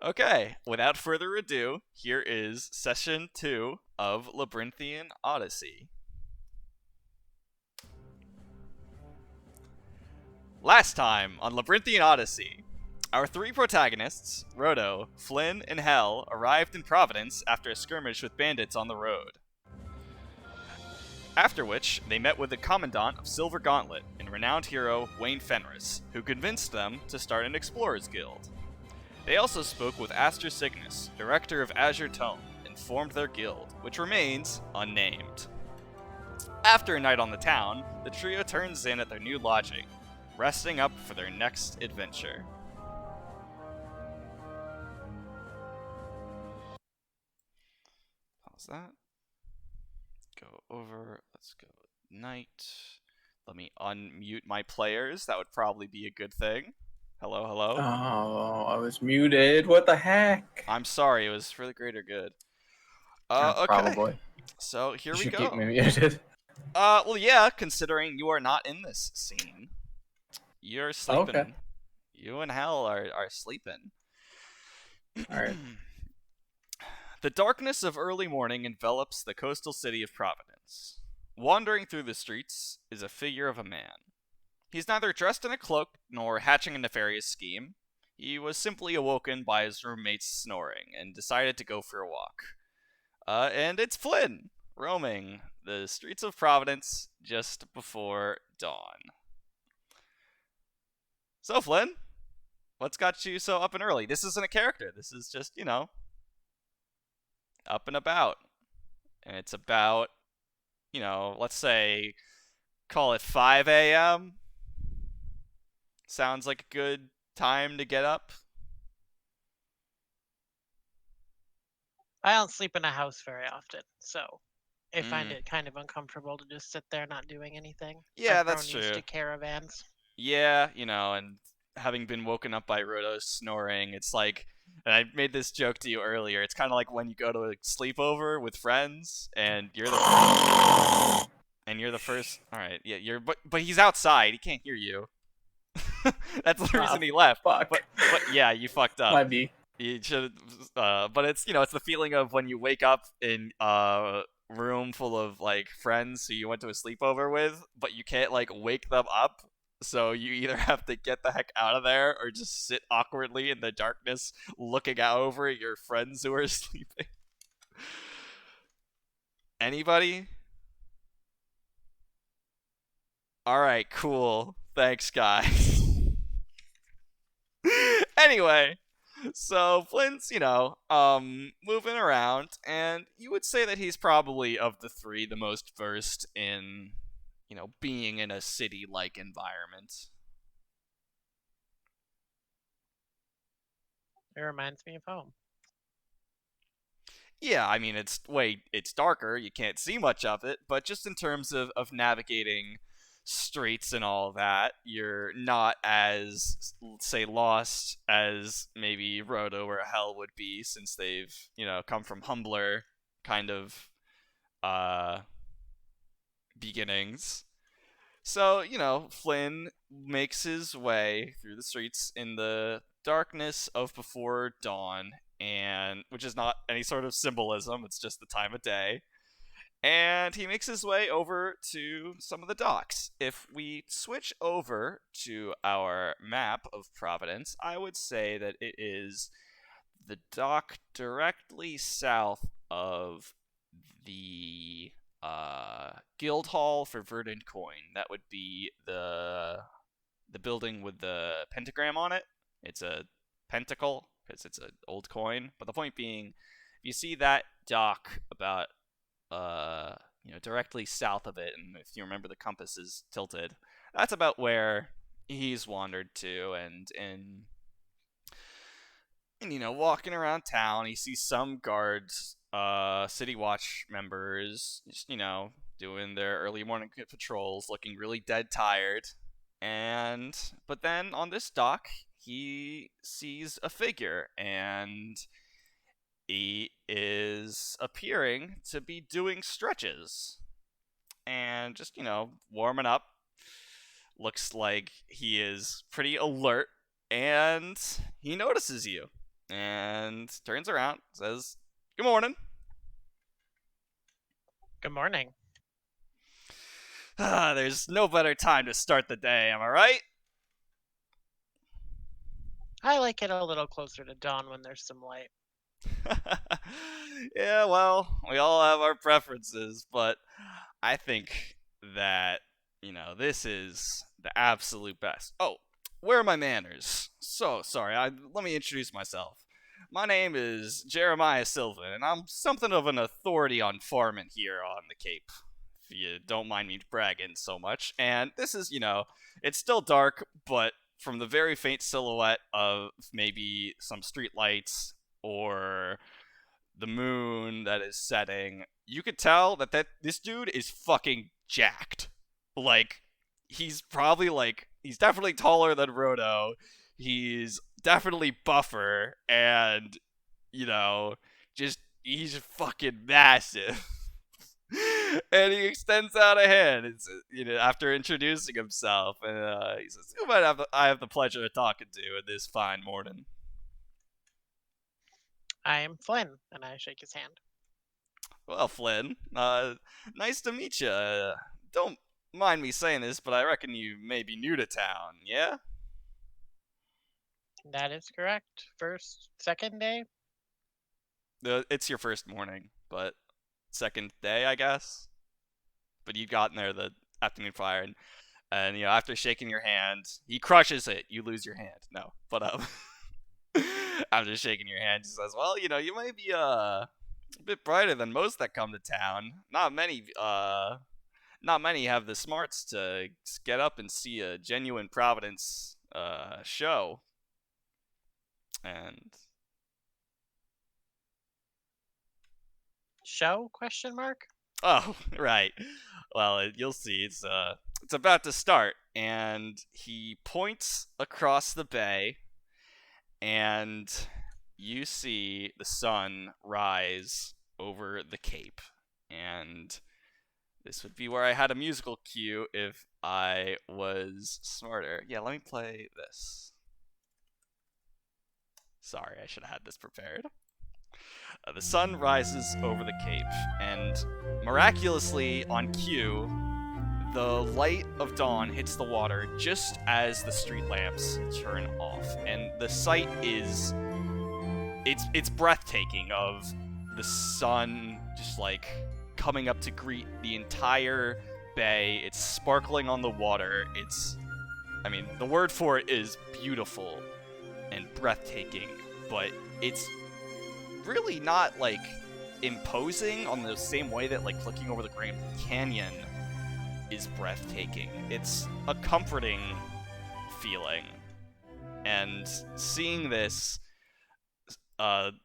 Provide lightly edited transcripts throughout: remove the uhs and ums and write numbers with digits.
Okay, without further ado, here is session 2 of Labyrinthian Odyssey. Last time on Labyrinthian Odyssey, our three protagonists, Roto, Flynn, and Hell, arrived in Providence after a skirmish with bandits on the road. After which, they met with the Commandant of Silver Gauntlet and renowned hero Wayne Fenris, who convinced them to start an Explorers Guild. They also spoke with Aster Cygnus, director of Azure Tome, and formed their guild, which remains unnamed. After a night on the town, the trio turns in at their new lodging, resting up for their next adventure. Pause that. Go over. Let's go night. Let me unmute my players. That would probably be a good thing. Hello, hello. Oh, I was muted. What the heck? I'm sorry. It was for the greater good. Okay. Probably. So here You we should go. keep me muted. Well, yeah. Considering you are not in this scene, you're sleeping. Okay. You and Hell are sleeping. Alright. The darkness of early morning envelops the coastal city of Providence. Wandering through the streets is a figure of a man. He's neither dressed in a cloak nor hatching a nefarious scheme. He was simply awoken by his roommate's snoring and decided to go for a walk. And it's Flynn, roaming the streets of Providence just before dawn. So, Flynn, what's got you so up and early? This isn't a character. This is just, up and about. And it's about, let's say, call it 5 a.m. Sounds like a good time to get up. I don't sleep in a house very often, so I find it kind of uncomfortable to just sit there not doing anything. Yeah, I've that's grown used true. to caravans. Yeah, and having been woken up by Roto's snoring, it's like, and I made this joke to you earlier, it's kind of like when you go to a sleepover with friends, and you're the first, alright, yeah, but he's outside, he can't hear you. That's the reason he left. Fuck. But yeah, you fucked up. Might be. You should, but it's it's the feeling of when you wake up in a room full of like friends who you went to a sleepover with, but you can't like wake them up. So you either have to get the heck out of there or just sit awkwardly in the darkness, looking out over at your friends who are sleeping. Anybody? All right, cool. Thanks, guys. Anyway. So Flynn's, moving around, and you would say that he's probably of the three the most versed in, being in a city-like environment. It reminds me of home. Yeah, I mean it's darker, you can't see much of it, but just in terms of navigating streets and all that, you're not as, say, lost as maybe Roto or Hell would be, since they've, come from humbler kind of beginnings. So, Flynn makes his way through the streets in the darkness of before dawn, and which is not any sort of symbolism, it's just the time of day. And he makes his way over to some of the docks. If we switch over to our map of Providence, I would say that it is the dock directly south of the Guild Hall for Verdant Coin. That would be the building with the pentagram on it. It's a pentacle because it's an old coin. But the point being, if you see that dock about directly south of it, and if you remember the compass is tilted, that's about where he's wandered to, and walking around town, he sees some guards, city watch members, just, doing their early morning patrols, looking really dead tired, but then on this dock, he sees a figure, and he is appearing to be doing stretches and just, warming up. Looks like he is pretty alert, and he notices you. and turns around, says, "Good morning." Good morning. There's no better time to start the day, am I right? I like it a little closer to dawn when there's some light. Yeah, well, we all have our preferences, but I think that, this is the absolute best. Oh, where are my manners? So sorry, let me introduce myself. My name is Jeremiah Sylvan, and I'm something of an authority on farming here on the Cape, if you don't mind me bragging so much. And this is, it's still dark, but from the very faint silhouette of maybe some street lights or the moon that is setting, you could tell that this dude is fucking jacked. Like, he's definitely taller than Roto. He's definitely buffer, and just he's fucking massive. And he extends out a hand, after introducing himself, and he says, "Who might I have the pleasure of talking to in this fine morning?" I am Flynn, and I shake his hand. Well, Flynn, nice to meet you. Don't mind me saying this, but I reckon you may be new to town, yeah? That is correct. Second day? It's your first morning, but second day, I guess. But you got in there the afternoon fire, and after shaking your hand, he crushes it. You lose your hand. No, but after shaking your hand, he says, "Well, you might be a bit brighter than most that come to town. Not many have the smarts to get up and see a genuine Providence show." And Show? Question mark? oh, right. Well, you'll see. It's about to start, and he points across the bay, and you see the sun rise over the cape. And this would be where I had a musical cue if I was smarter. Yeah, let me play this. Sorry, I should have had this prepared. The sun rises over the cape, and miraculously, on cue, the light of dawn hits the water just as the street lamps turn off, and the sight is it's breathtaking of the sun just like coming up to greet the entire bay. It's sparkling on the water. The word for it is beautiful and breathtaking, but it's really not like imposing on the same way that like looking over the Grand Canyon is breathtaking. It's a comforting feeling. And seeing this,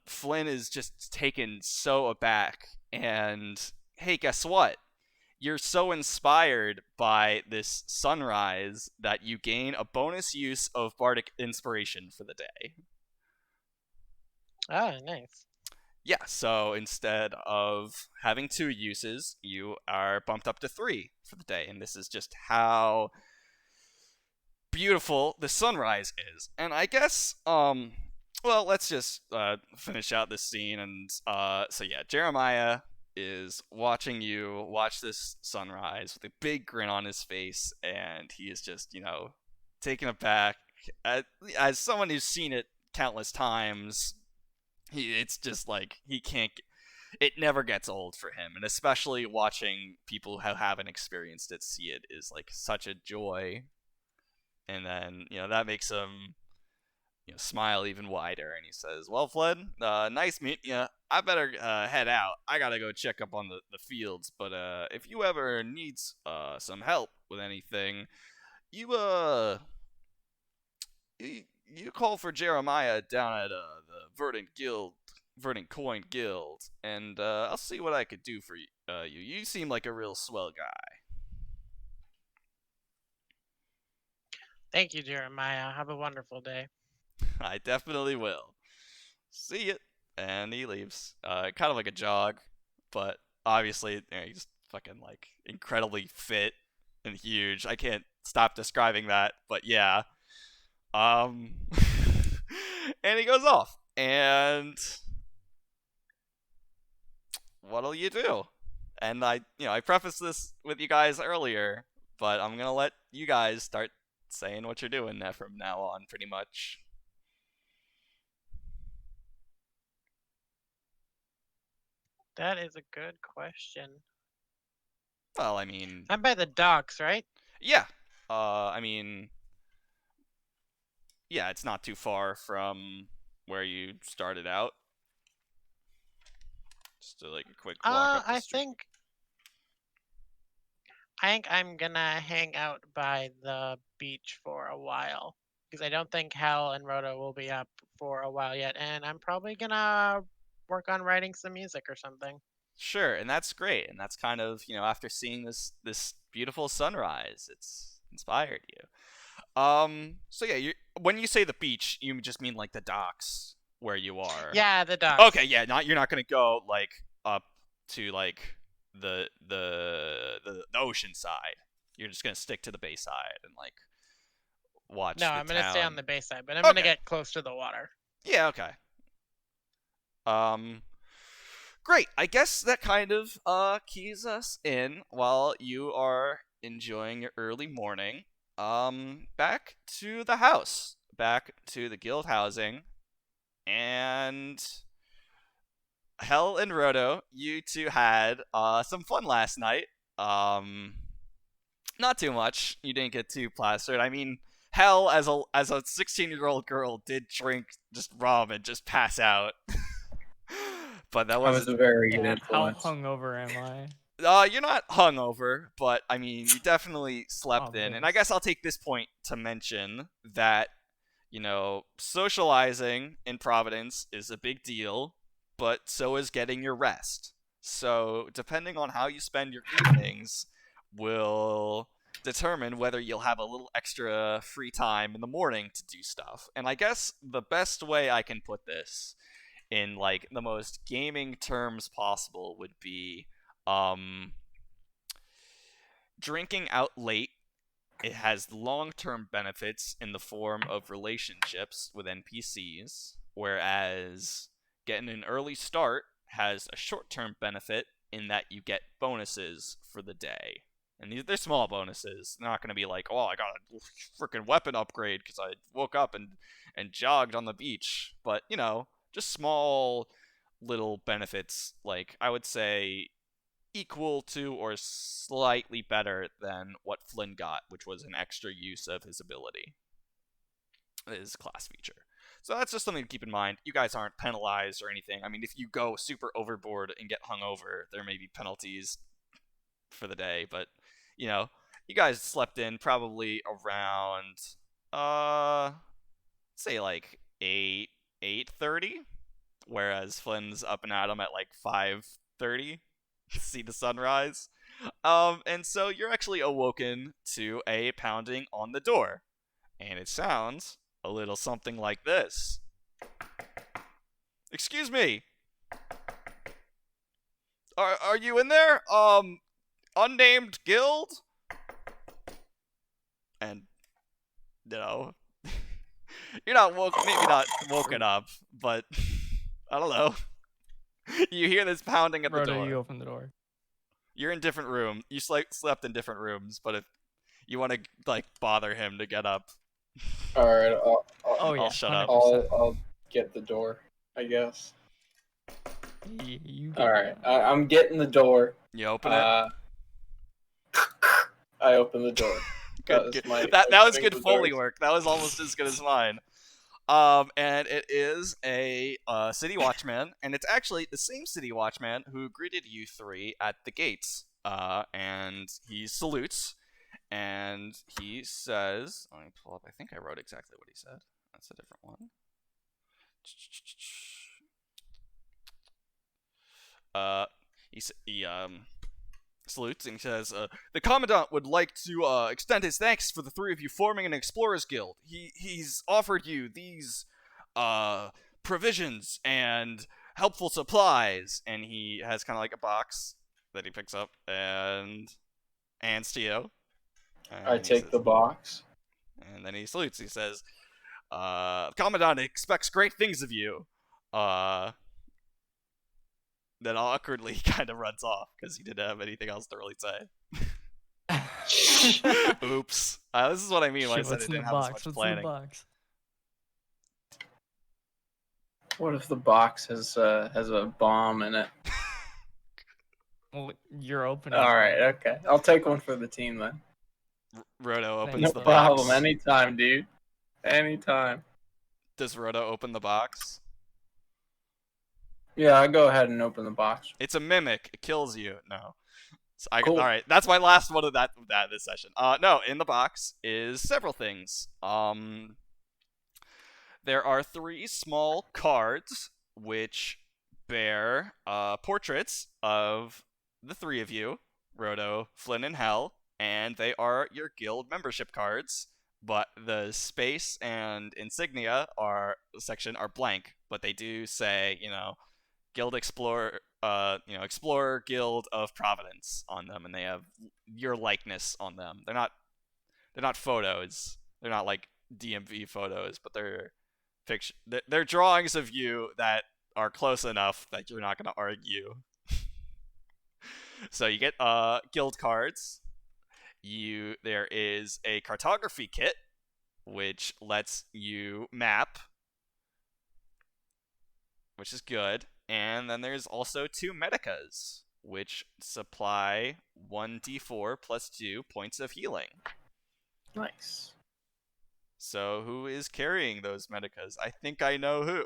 Flynn is just taken so aback. And hey, guess what? You're so inspired by this sunrise that you gain a bonus use of bardic inspiration for the day. Oh, nice. Yeah, so instead of having 2 uses, you are bumped up to 3 for the day, and this is just how beautiful the sunrise is. And I guess, let's just finish out this scene, and so yeah, Jeremiah is watching you watch this sunrise with a big grin on his face, and he is just, taken aback. As someone who's seen it countless times, it's just like he can't. It never gets old for him, and especially watching people who haven't experienced it see it is like such a joy. And then that makes him smile even wider, and he says, "Well, Flynn, nice meeting you. I better head out. I gotta go check up on the fields. But if you ever needs some help with anything, you you call for Jeremiah down at the Verdant Coin Guild, and I'll see what I could do for you. You seem like a real swell guy." Thank you, Jeremiah. Have a wonderful day. "I definitely will. See ya." And he leaves. Kind of like a jog, but obviously he's fucking like incredibly fit and huge. I can't stop describing that, but yeah. And he goes off. And what'll you do? And I prefaced this with you guys earlier, but I'm gonna let you guys start saying what you're doing from now on, pretty much. That is a good question. Well, I mean, I'm by the docks, right? yeah. I mean, yeah, it's not too far from where you started out. Just like a quick walk up the I street. think I'm gonna hang out by the beach for a while because I don't think Hal and Roto will be up for a while yet, and I'm probably gonna work on writing some music or something. Sure, and that's great, and that's kind of after seeing this beautiful sunrise, it's inspired you. So yeah, when you say the beach, you just mean like the docks where you are. Yeah, the docks. Okay, yeah, you're not gonna go like up to like the ocean side. You're just gonna stick to the bay side and like watch No, the I'm gonna stay on town. the bay side, but I'm gonna Okay. get close to the water. Yeah, okay. Um, great. I guess that kind of keys us in while you are enjoying your early morning. Back to the house, back to the guild housing, and Hell and Roto, you two had some fun last night. Not too much. You didn't get too plastered. I mean, Hell as a 16-year-old girl did drink just rum and just pass out. But that I was was a very good Yeah, how influence. hungover am I? you're not hungover, but I mean, you definitely slept in. And I Obvious. guess I'll take this point to mention that socializing in Providence is a big deal, but so is getting your rest. So, depending on how you spend your evenings, will determine whether you'll have a little extra free time in the morning to do stuff. And I guess the best way I can put this in like the most gaming terms possible would be drinking out late. It has long-term benefits in the form of relationships with NPCs, whereas getting an early start has a short-term benefit in that you get bonuses for the day. And they're small bonuses. They're not going to be like, oh, I got a freaking weapon upgrade because I woke up and jogged on the beach. But, just small little benefits. Like, I would say equal to or slightly better than what Flynn got, which was an extra use of his ability, his class feature. So that's just something to keep in mind. You guys aren't penalized or anything. I mean, if you go super overboard and get hungover, there may be penalties for the day, but you guys slept in probably around say like 8:30, whereas Flynn's up and at 'em at like 5:30 to see the sunrise. And so you're actually awoken to a pounding on the door, and it sounds a little something like this. Excuse me. Are you in there? Unnamed guild? And you're not maybe not woken up, but I don't know. You hear this pounding at the Roto, door. you open the door. You're in different room. You slept in different rooms, but if you want to like bother him to get up, All right, Oh yeah, I'll shut up. 100%. I'll get the door, I guess. You get All right, it. I'm getting the door. You open it. I open the door. Good. That was good Foley work. That was almost as good as mine. And it is a city watchman, and it's actually the same city watchman who greeted you three at the gates. And he salutes, and he says, let me pull up. I think I wrote exactly what he said. That's a different one. He salutes and he says, the Commandant would like to extend his thanks for the three of you forming an Explorers Guild. He's offered you these provisions and helpful supplies, and he has kind of like a box that he picks up and hands to you. I take the box. And then he salutes. He says, the Commandant expects great things of you. then awkwardly kind of runs off because he didn't have anything else to really say. Oops. This is what I mean when I Shit, said what's it in the didn't have as box? much What's in the planning. box? What if the box has a bomb in it? Well, you're opening. All right, one. okay. I'll take one for the team then. Roto opens Thanks, the No Flynn. box. problem. Anytime, dude. Anytime. Does Roto open the box? Yeah, I'll go ahead and open the box. It's a mimic. It kills you. No. So Cool. All right, that's my last one of that this session. No, in the box is several things. There are 3 small cards which bear portraits of the 3 of you, Roto, Flynn, and Hell, and they are your guild membership cards. But the space and insignia section are blank, but they do say, Guild Explorer, Explorer Guild of Providence on them, and they have your likeness on them. They're not photos. They're not like DMV photos, but they're fiction. They're drawings of you that are close enough that you're not going to argue. So you get guild cards. There is a cartography kit, which lets you map, which is good. And then there's also 2 medicas, which supply 1d4 plus 2 points of healing. Nice. So who is carrying those medicas? I think I know who.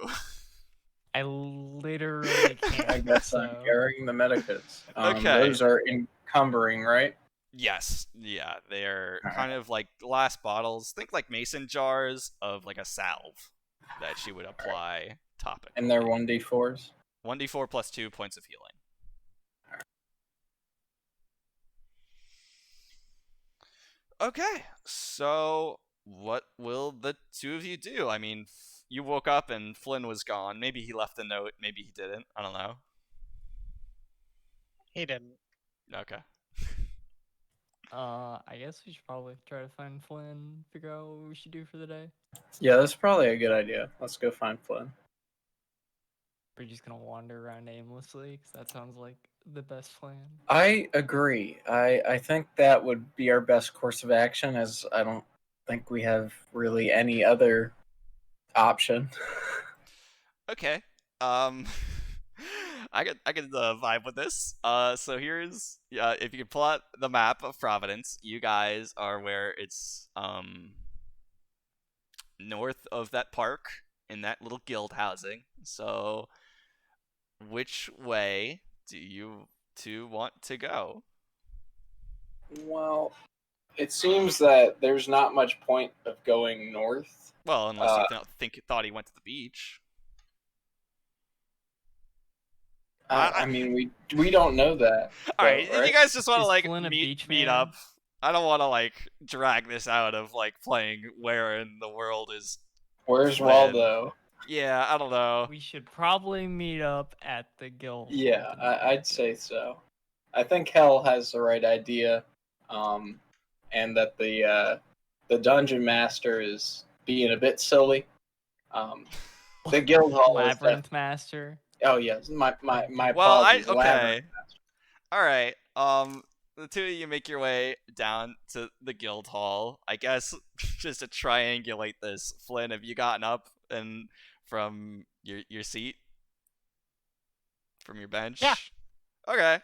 I literally can't. I guess I'm so- carrying the medicas. Okay. Those are encumbering, right? Yes, yeah, they're Alright. kind of like glass bottles. Think like mason jars of like a salve that she would apply topically. And they're 1d4s? 1d4 plus 2 points of healing. Okay, so what will the 2 of you do? I mean, you woke up and Flynn was gone. Maybe he left a note, maybe he didn't. I don't know. He didn't. Okay. I guess we should probably try to find Flynn, figure out what we should do for the day. Yeah, that's probably a good idea. Let's go find Flynn. We're just gonna wander around aimlessly, because that sounds like the best plan. I agree. I think that would be our best course of action, as I don't think we have really any other option. Okay. I could vibe with this. So here's if you could pull out the map of Providence, you guys are where it's north of that park in that little guild housing. So which way do you 2 want to go? Well, it seems that there's not much point of going north. Well, unless you thought he went to the beach. I mean, we don't know that. All right, right? you guys just want to Is like Flynn a beach meet man? up. I don't want to like drag this out of like playing where in the world is. Where's Flynn. Waldo? Yeah, I don't know. We should probably meet up at the guild. Yeah, I'd say so. I think Hell has the right idea, and that the dungeon master is being a bit silly. The guild hall is Labyrinth Master. Oh yes, my Well, apologies. okay. Labyrinth master. All right. The 2 of you make your way down to the guild hall. I guess just to triangulate this, Flynn, have you gotten up and from your seat, from your bench? Yeah. Okay.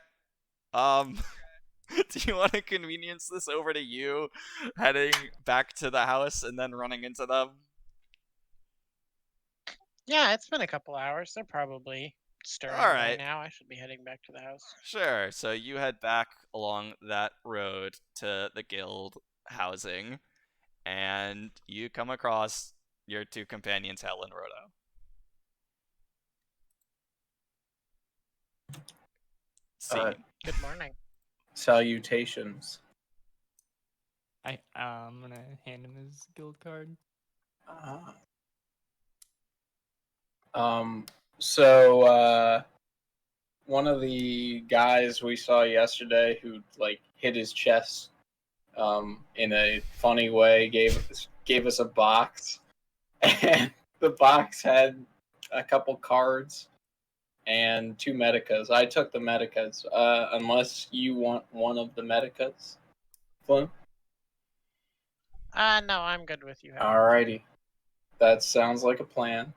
Do you want to convenience this over to you, heading back to the house and then running into them? Yeah, it's been a couple hours. They're probably stirring All by right. now. I should be heading back to the house. Sure. So you head back along that road to the guild housing, and you come across your 2 companions, Hell and Roto. See. Good morning. Salutations. I'm gonna hand him his guild card. So one of the guys we saw yesterday who like hit his chest in a funny way gave us a box, and the box had a couple cards, and 2 medicas. I took the medicas, unless you want one of the medicas, Flynn. No, I'm good with you. Hal. Alrighty, that sounds like a plan.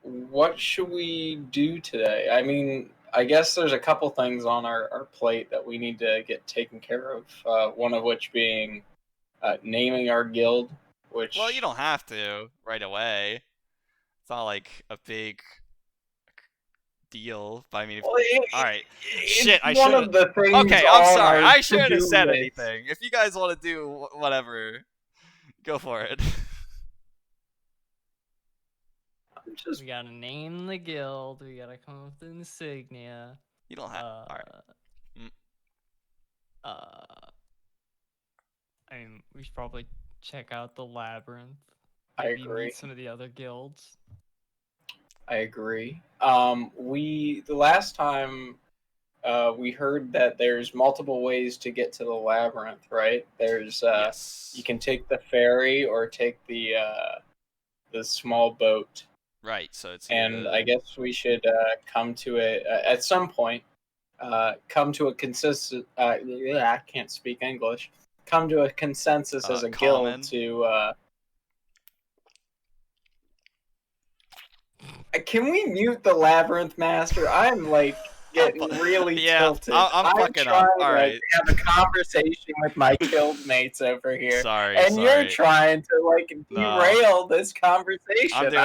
What should we do today? I mean, I guess there's a couple things on our plate that we need to get taken care of. One of which being naming our guild. Which, Well, you don't have to right away. It's not like a big deal. But I mean, well, all right. it's Shit, I one should. of the things. Okay, I'm on sorry. our I shouldn't have to-do said list. anything. If you guys want to do whatever, go for it. Just We gotta name the guild. We gotta come up with insignia. You don't have. All right. I mean, we should probably check out the Labyrinth. I Maybe agree. meet some of the other guilds. I agree. The last time we heard that there's multiple ways to get to the labyrinth, right? There's Yes. you can take the ferry or take the small boat. Right. So it's. And I guess we should come to it at some point. Come to a consensus. I can't speak English. Come to a consensus as a common. guild to. Can we mute the labyrinth master? I'm like getting really tilted. I'm fucking trying up. All right. to have a conversation with my guild mates over here. Sorry. And you're trying to derail this conversation.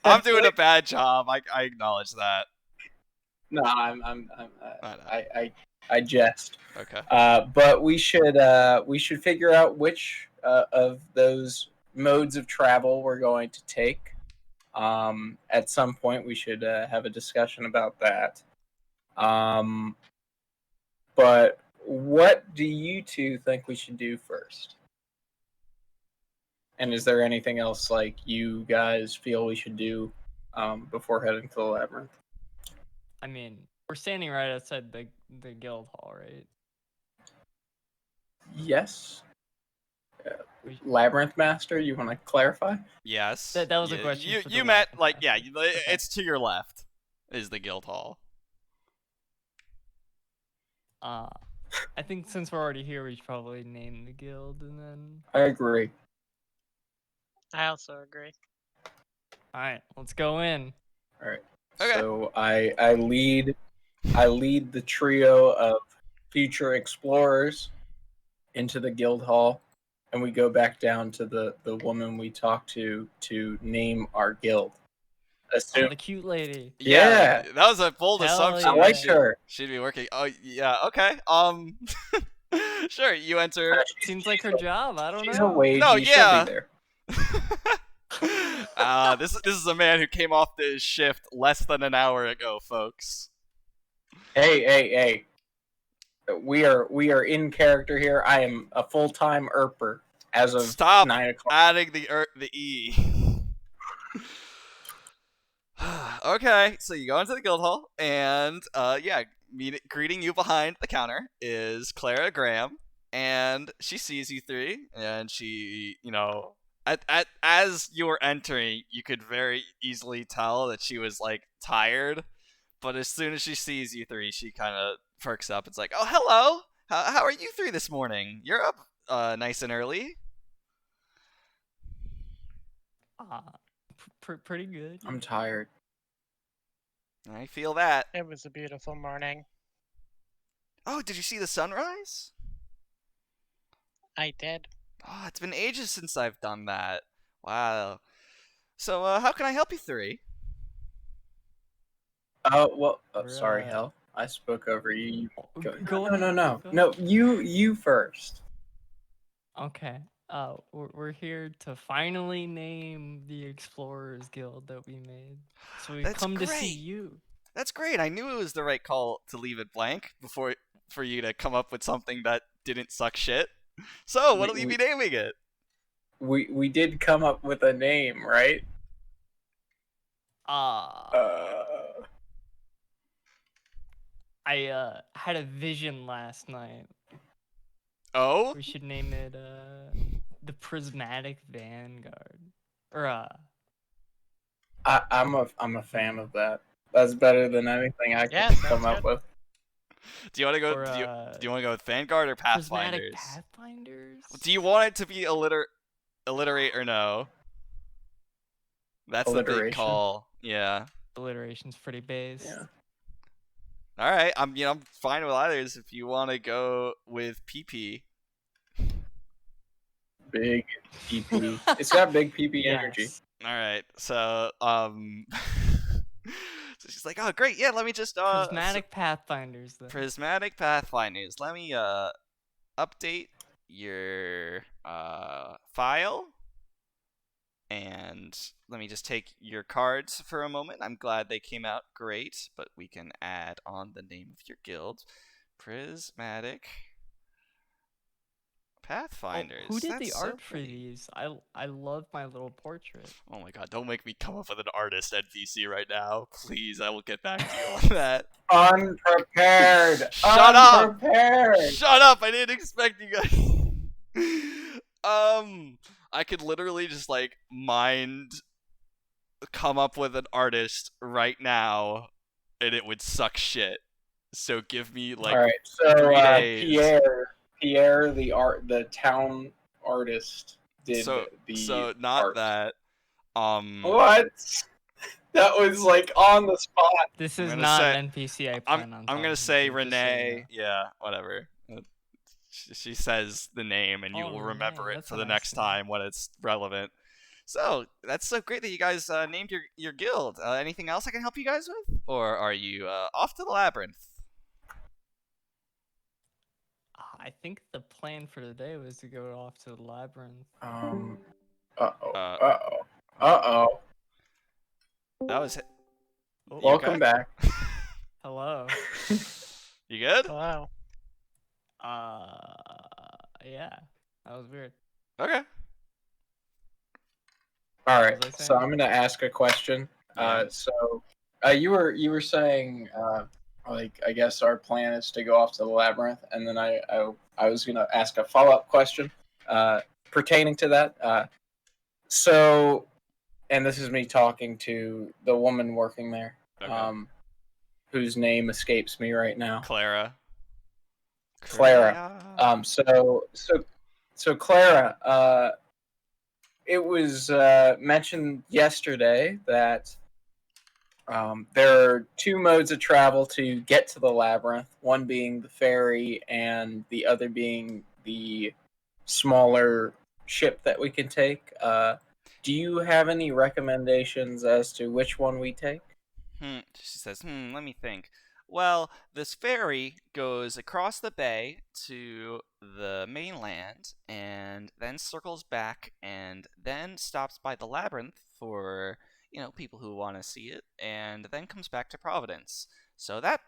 I'm doing a bad job. I acknowledge that. No, I jest. Okay. But we should figure out which of those modes of travel we're going to take. At some point, we should have a discussion about that. But what do you two think we should do first? And is there anything else you guys feel we should do before heading to the labyrinth? I mean, we're standing right outside the guild hall, right? Yes. Labyrinth Master, you want to clarify? Yes. That was a question. You met it's to your left is the guild hall. I think since we're already here, we should probably name the guild and then. I agree. I also agree. All right, let's go in. All right. Okay. So I lead the trio of future explorers into the guild hall, and we go back down to the woman we talked to name our guild. The cute lady. Yeah. That was a bold Hell assumption. I liked her. She'd be working. Oh yeah. Okay. Sure. You enter. Seems like her job. I don't She's know. a wage. No, She'll yeah. be there. This is a man who came off the shift less than an hour ago, folks. Hey. We are in character here. I am a full-time ERPer as of Stop 9 o'clock. adding the E. Okay, so you go into the guild hall, and greeting you behind the counter is Clara Graham, and she sees you three, and she, as you were entering, you could very easily tell that she was tired, but as soon as she sees you three, she kind of perks up. It's like, oh, hello, how are you three this morning? You're up nice and early. Pretty good. I'm tired. I feel that. It was a beautiful morning. Oh, did you see the sunrise? I did. Oh, it's been ages since I've done that. Wow. So, how can I help you three? Sorry, Hel. I spoke over you. Go No, you first. Okay. We're here to finally name the Explorers Guild that we made. So we've That's come to great. see you. That's great. I knew it was the right call to leave it blank for you to come up with something that didn't suck shit. So, what'll you be naming it? We did come up with a name, right? I had a vision last night. Oh? We should name it the Prismatic Vanguard. Or I'm a fan of that. That's better than anything I could Yeah, come sounds up good. with. Do you want to go? or Do you want to go with Vanguard or prismatic Pathfinders? pathfinders. Do you want it to be alliterate or no? That's the big Alliteration. call. Yeah. Alliteration's pretty base. Yeah. All right. I'm fine with others. If you want to go with PP. Big PP. It's got big PP energy. Yes. All right. So so she's like, oh great, yeah. Let me just Prismatic pathfinders. Then. prismatic pathfinders. Let me update your file. And let me just take your cards for a moment. I'm glad they came out great, but we can add on the name of your guild. Prismatic Pathfinders. Who did That's the so art for pretty. these? I love my little portrait. Oh my god, don't make me come up with an artist NPC right now. Please, I will get back to you on that. Unprepared. Shut up! Unprepared. Shut up! I didn't expect you guys. I could literally just like come up with an artist right now, and it would suck shit. So give me like All right. So 3 days. Pierre, the town artist, did the so not art. that. What? That was like on the spot. This I'm is gonna not say- an NPC I plan on I'm talking gonna say to, just so you Renee. know. Yeah, whatever. She says the name, and you Oh, will Renee, remember it that's for a the nice next name. time when it's relevant. So that's so great that you guys named your guild. Anything else I can help you guys with, or are you off to the labyrinth? I think the plan for today was to go off to the labyrinth. That was it. Oh, Welcome okay? back. hello. You good? Hello. Yeah, that was weird. Okay. All What right. was I So saying? I'm gonna ask a question. Yeah. You were saying like I guess our plan is to go off to the labyrinth, and then I was gonna ask a follow-up question pertaining to that. So, and this is me talking to the woman working there, Okay. whose name escapes me right now. Clara. Clara. So Clara, it was mentioned yesterday that there are two modes of travel to get to the labyrinth, one being the ferry and the other being the smaller ship that we can take. Do you have any recommendations as to which one we take? She says, let me think. Well, this ferry goes across the bay to the mainland and then circles back and then stops by the labyrinth for, people who want to see it and then comes back to Providence. So that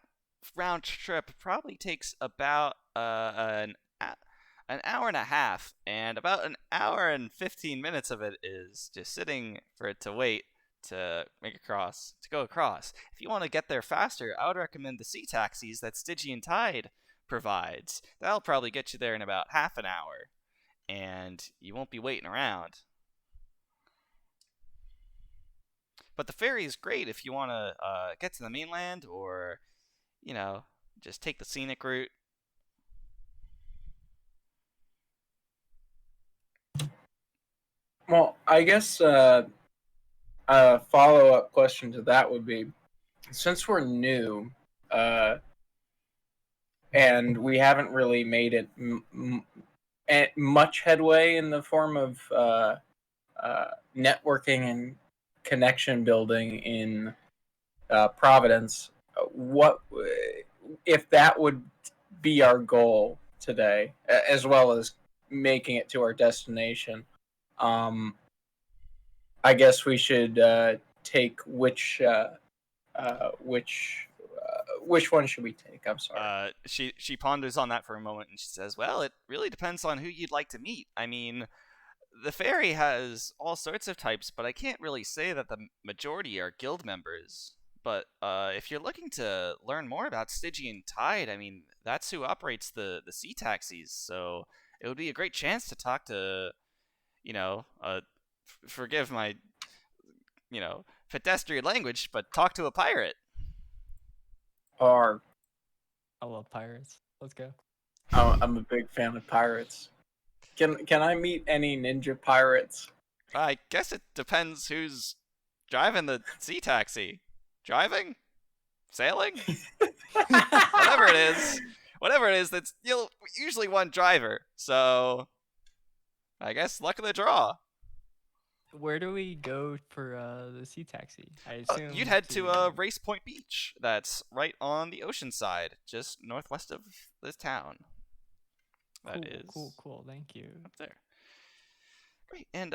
round trip probably takes about an hour and a half, and about an hour and 15 minutes of it is just sitting for it to wait to go across. If you want to get there faster, I would recommend the sea taxis that Stygian Tide provides. That'll probably get you there in about half an hour, and you won't be waiting around. But the ferry is great if you want to get to the mainland, or just take the scenic route. Well, I guess a follow-up question to that would be, since we're new, and we haven't really made it much headway in the form of networking and connection building in Providence, what if that would be our goal today, as well as making it to our destination? I guess we should take which one should we take? I'm sorry. She ponders on that for a moment and she says, "Well, it really depends on who you'd like to meet. I mean, the ferry has all sorts of types, but I can't really say that the majority are guild members. But if you're looking to learn more about Stygian Tide, I mean, that's who operates the sea taxis. So it would be a great chance to talk to, a forgive my, pedestrian language, but talk to a pirate. Or I love pirates. Let's go. I'm a big fan of pirates. Can I meet any ninja pirates? I guess it depends who's driving the sea taxi. Driving? Sailing? Whatever it is, that's usually one driver. So I guess luck of the draw. Where do we go for the sea taxi? I assume You'd head to Race Point Beach. That's right on the ocean side, just northwest of this town. That is Cool. Thank you. up there. Great. And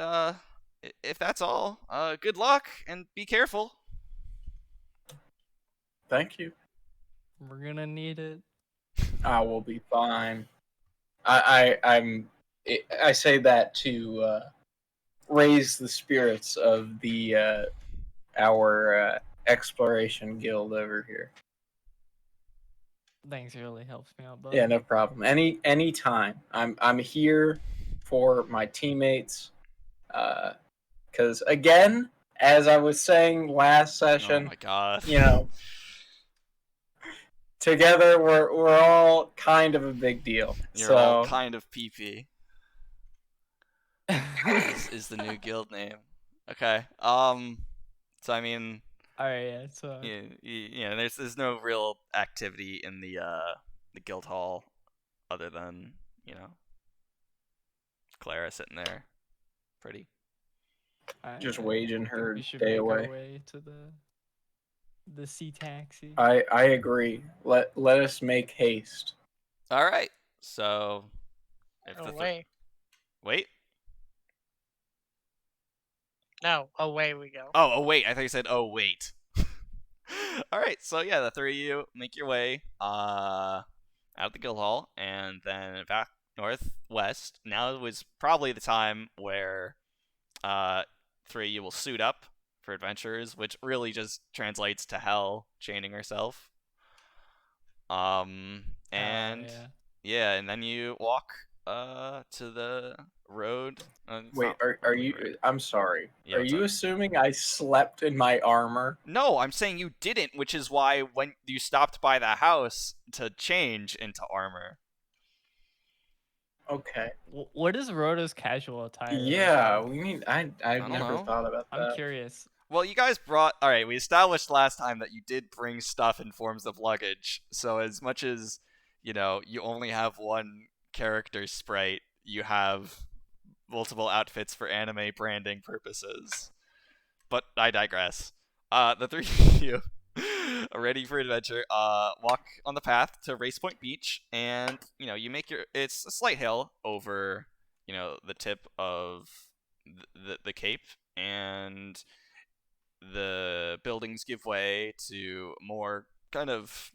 if that's all, good luck and be careful. Thank you. We're gonna need it. I will be fine. I say that to raise the spirits of our exploration guild over here. Thanks, it really helps me out, bud. Yeah, no problem. Any time. I'm here for my teammates. Because again, as I was saying last session, Oh my god. Together we're all kind of a big deal. You're all kind of PP. is the new guild name. Okay. So I mean, all right, yeah. So there's no real activity in the guild hall other than Clara sitting there, pretty. Just waging her we should day make away. Our way to the sea taxi. I agree. Let us make haste. All right. So if wait. No, away we go. Oh, wait. I thought you said, oh, wait. All right. So, yeah, the three of you make your way out of the guild hall and then back northwest. Now was probably the time where three of you will suit up for adventures, which really just translates to Hell chaining herself. And and then you walk to the road. Wait, are you? Road. I'm sorry. Yeah, are you assuming I slept in my armor? No, I'm saying you didn't, which is why when you stopped by the house to change into armor. Okay. What is Roto's casual attire? Yeah, we need. I've never know. thought about that. I'm curious. Well, you guys brought. All right, we established last time that you did bring stuff in forms of luggage. So as much as you only have one character sprite, you have multiple outfits for anime branding purposes. But I digress. The three of you are ready for adventure. Walk on the path to Race Point Beach, and you make it's a slight hill over the tip of the cape, and the buildings give way to more kind of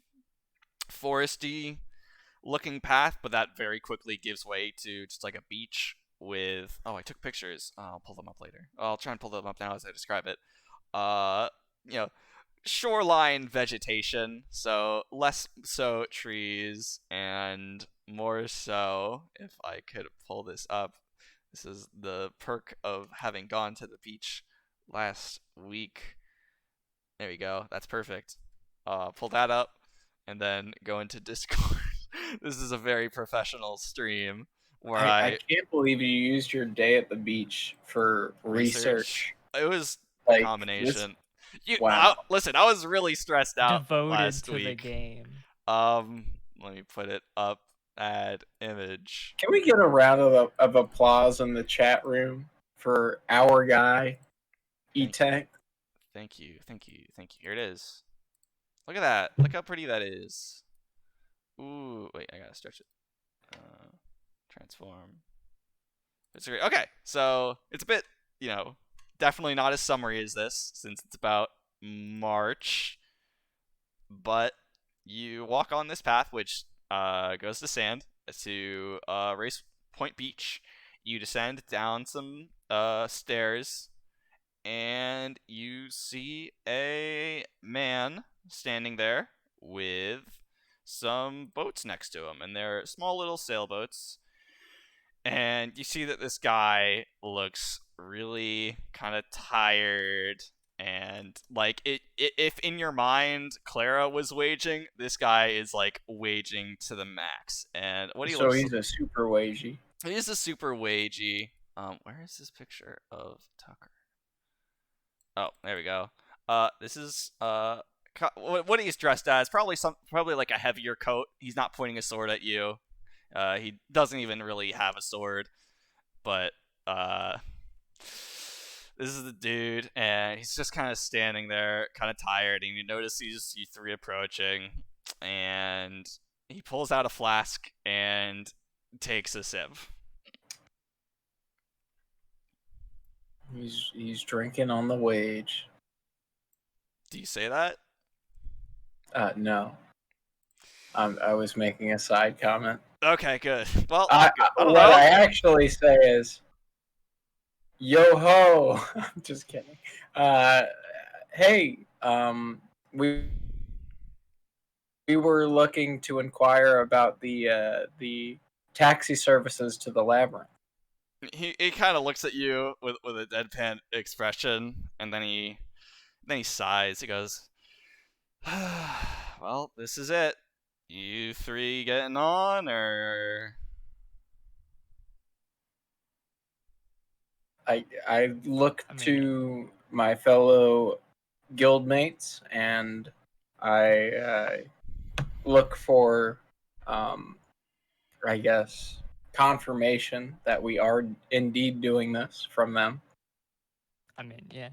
foresty looking path, but that very quickly gives way to just like a beach with I took pictures. I'll pull them up later. I'll try and pull them up now as I describe it. Shoreline vegetation, so less so trees and more so, if I could pull this up, this is the perk of having gone to the beach last week. There we go, that's perfect. Pull that up and then go into Discord. This is a very professional stream where I can't believe you used your day at the beach for research. It was a combination. Wow. Listen, I was really stressed out Devoted last to week. the game. Let me put it up. Add image. Can we get a round of applause in the chat room for our guy, E-Tech? Thank you. Here it is. Look at that. Look how pretty that is. Ooh, wait, I gotta stretch it. Transform. It's great. Okay, so it's a bit, definitely not as summery as this, since it's about March. But you walk on this path, which goes to sand, to Race Point Beach. You descend down some stairs, and you see a man standing there with some boats next to him, and they're small little sailboats. And you see that this guy looks really kind of tired, and like if in your mind Clara was waging, this guy is like waging to the max. And what he So looks, he's a super wagey. he's a super wagey. Where is this picture of Tucker? Oh, there we go. This is what he's dressed as. Probably like a heavier coat. He's not pointing a sword at you. He doesn't even really have a sword, but this is the dude, and he's just kind of standing there, kind of tired, and you notice you three approaching, and he pulls out a flask and takes a sip. He's drinking on the wage. Do you say that? No. I was making a side comment. Okay, good. Well, I don't what know. I actually say is, yo ho. I'm just kidding. Hey, we were looking to inquire about the taxi services to the Labyrinth. He kind of looks at you with a deadpan expression, and then he sighs. He goes, "Well, this is it. You three getting on, or?" I look to my fellow guildmates, and I look for, I guess, confirmation that we are indeed doing this from them. I mean, yeah.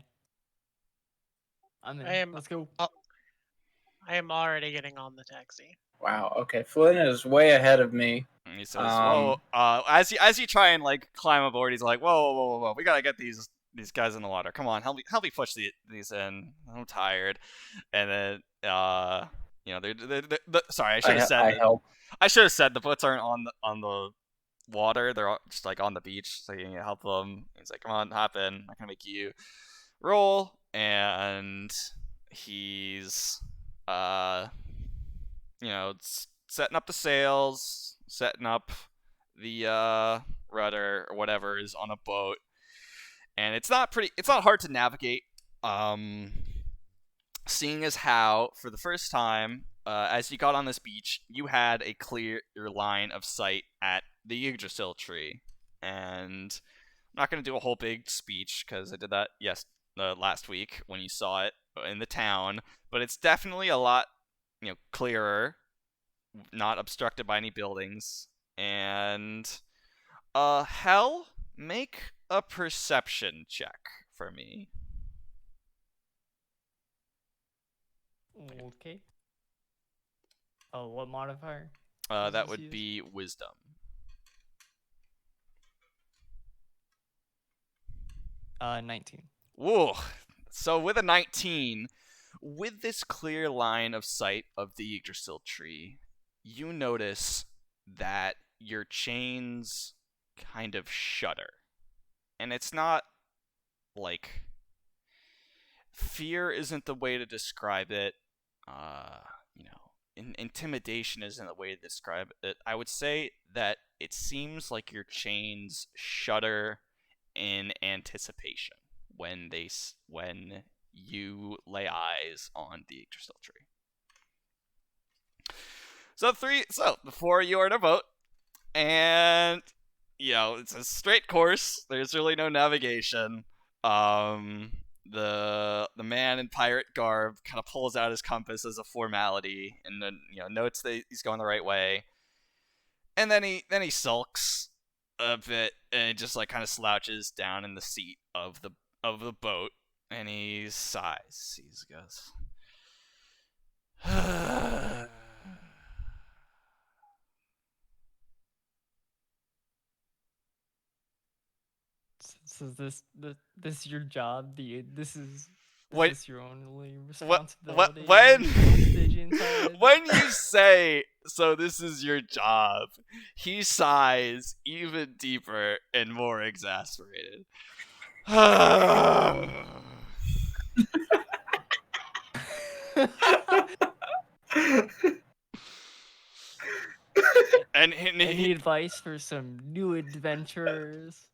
I'm in. I am- Let's go. I am already getting on the taxi. Wow. Okay, Flynn is way ahead of me. And he says, "Whoa!" As you try and like climb aboard, he's like, "Whoa! We gotta get these guys in the water. Come on, help me push these in. I'm tired." And then sorry, I should have said. I help. I should have said the boats aren't on the water. They're all just like on the beach, so you can help them. He's like, "Come on, hop in. I'm not gonna make you roll." And he's setting up the sails, setting up the rudder or whatever is on a boat, and it's not hard to navigate. Seeing as how for the first time, as you got on this beach, you had a clear line of sight at the Yggdrasil Tree, and I'm not going to do a whole big speech because I did that last week when you saw it in the town, but it's definitely a lot clearer, not obstructed by any buildings. And Hell, make a perception check for me. Okay. What modifier? That this would use? be wisdom. Uh, 19. Whoa. So with a 19, with this clear line of sight of the Yggdrasil Tree, you notice that your chains kind of shudder. And it's not like fear isn't the way to describe it. Intimidation isn't the way to describe it. I would say that it seems like your chains shudder in anticipation when you lay eyes on the Yggdrasil Tree. So the four of you are in a boat, and it's a straight course. There's really no navigation. The man in pirate garb kind of pulls out his compass as a formality, and then notes that he's going the right way, and then he sulks a bit and just like kind of slouches down in the seat of the boat, and he sighs. He goes, So this is your job. This is your only responsibility. When you say, "So this is your job," he sighs even deeper and more exasperated. And Any advice for some new adventurers?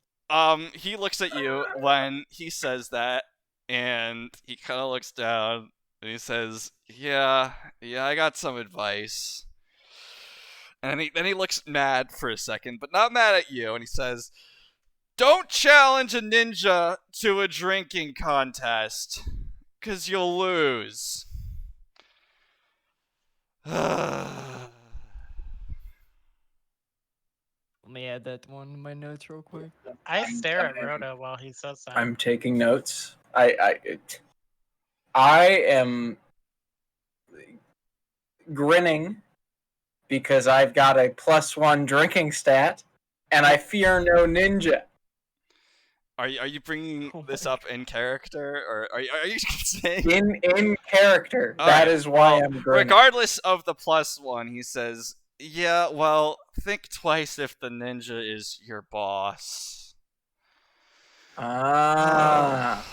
He looks at you when he says that, and he kind of looks down, and he says, "Yeah, I got some advice." And then he looks mad for a second, but not mad at you, and he says, "Don't challenge a ninja to a drinking contest, 'cause you'll lose." Let me add that one to my notes real quick. I stare at Roto while he says that. I'm taking notes. I am grinning because I've got a +1 drinking stat, and I fear no ninja. Are you bringing Oh this my up in character, or are you saying In character. All That right, is why well, I'm grinning. regardless of the +1, he says, "Yeah, well, think twice if the ninja is your boss." Ah.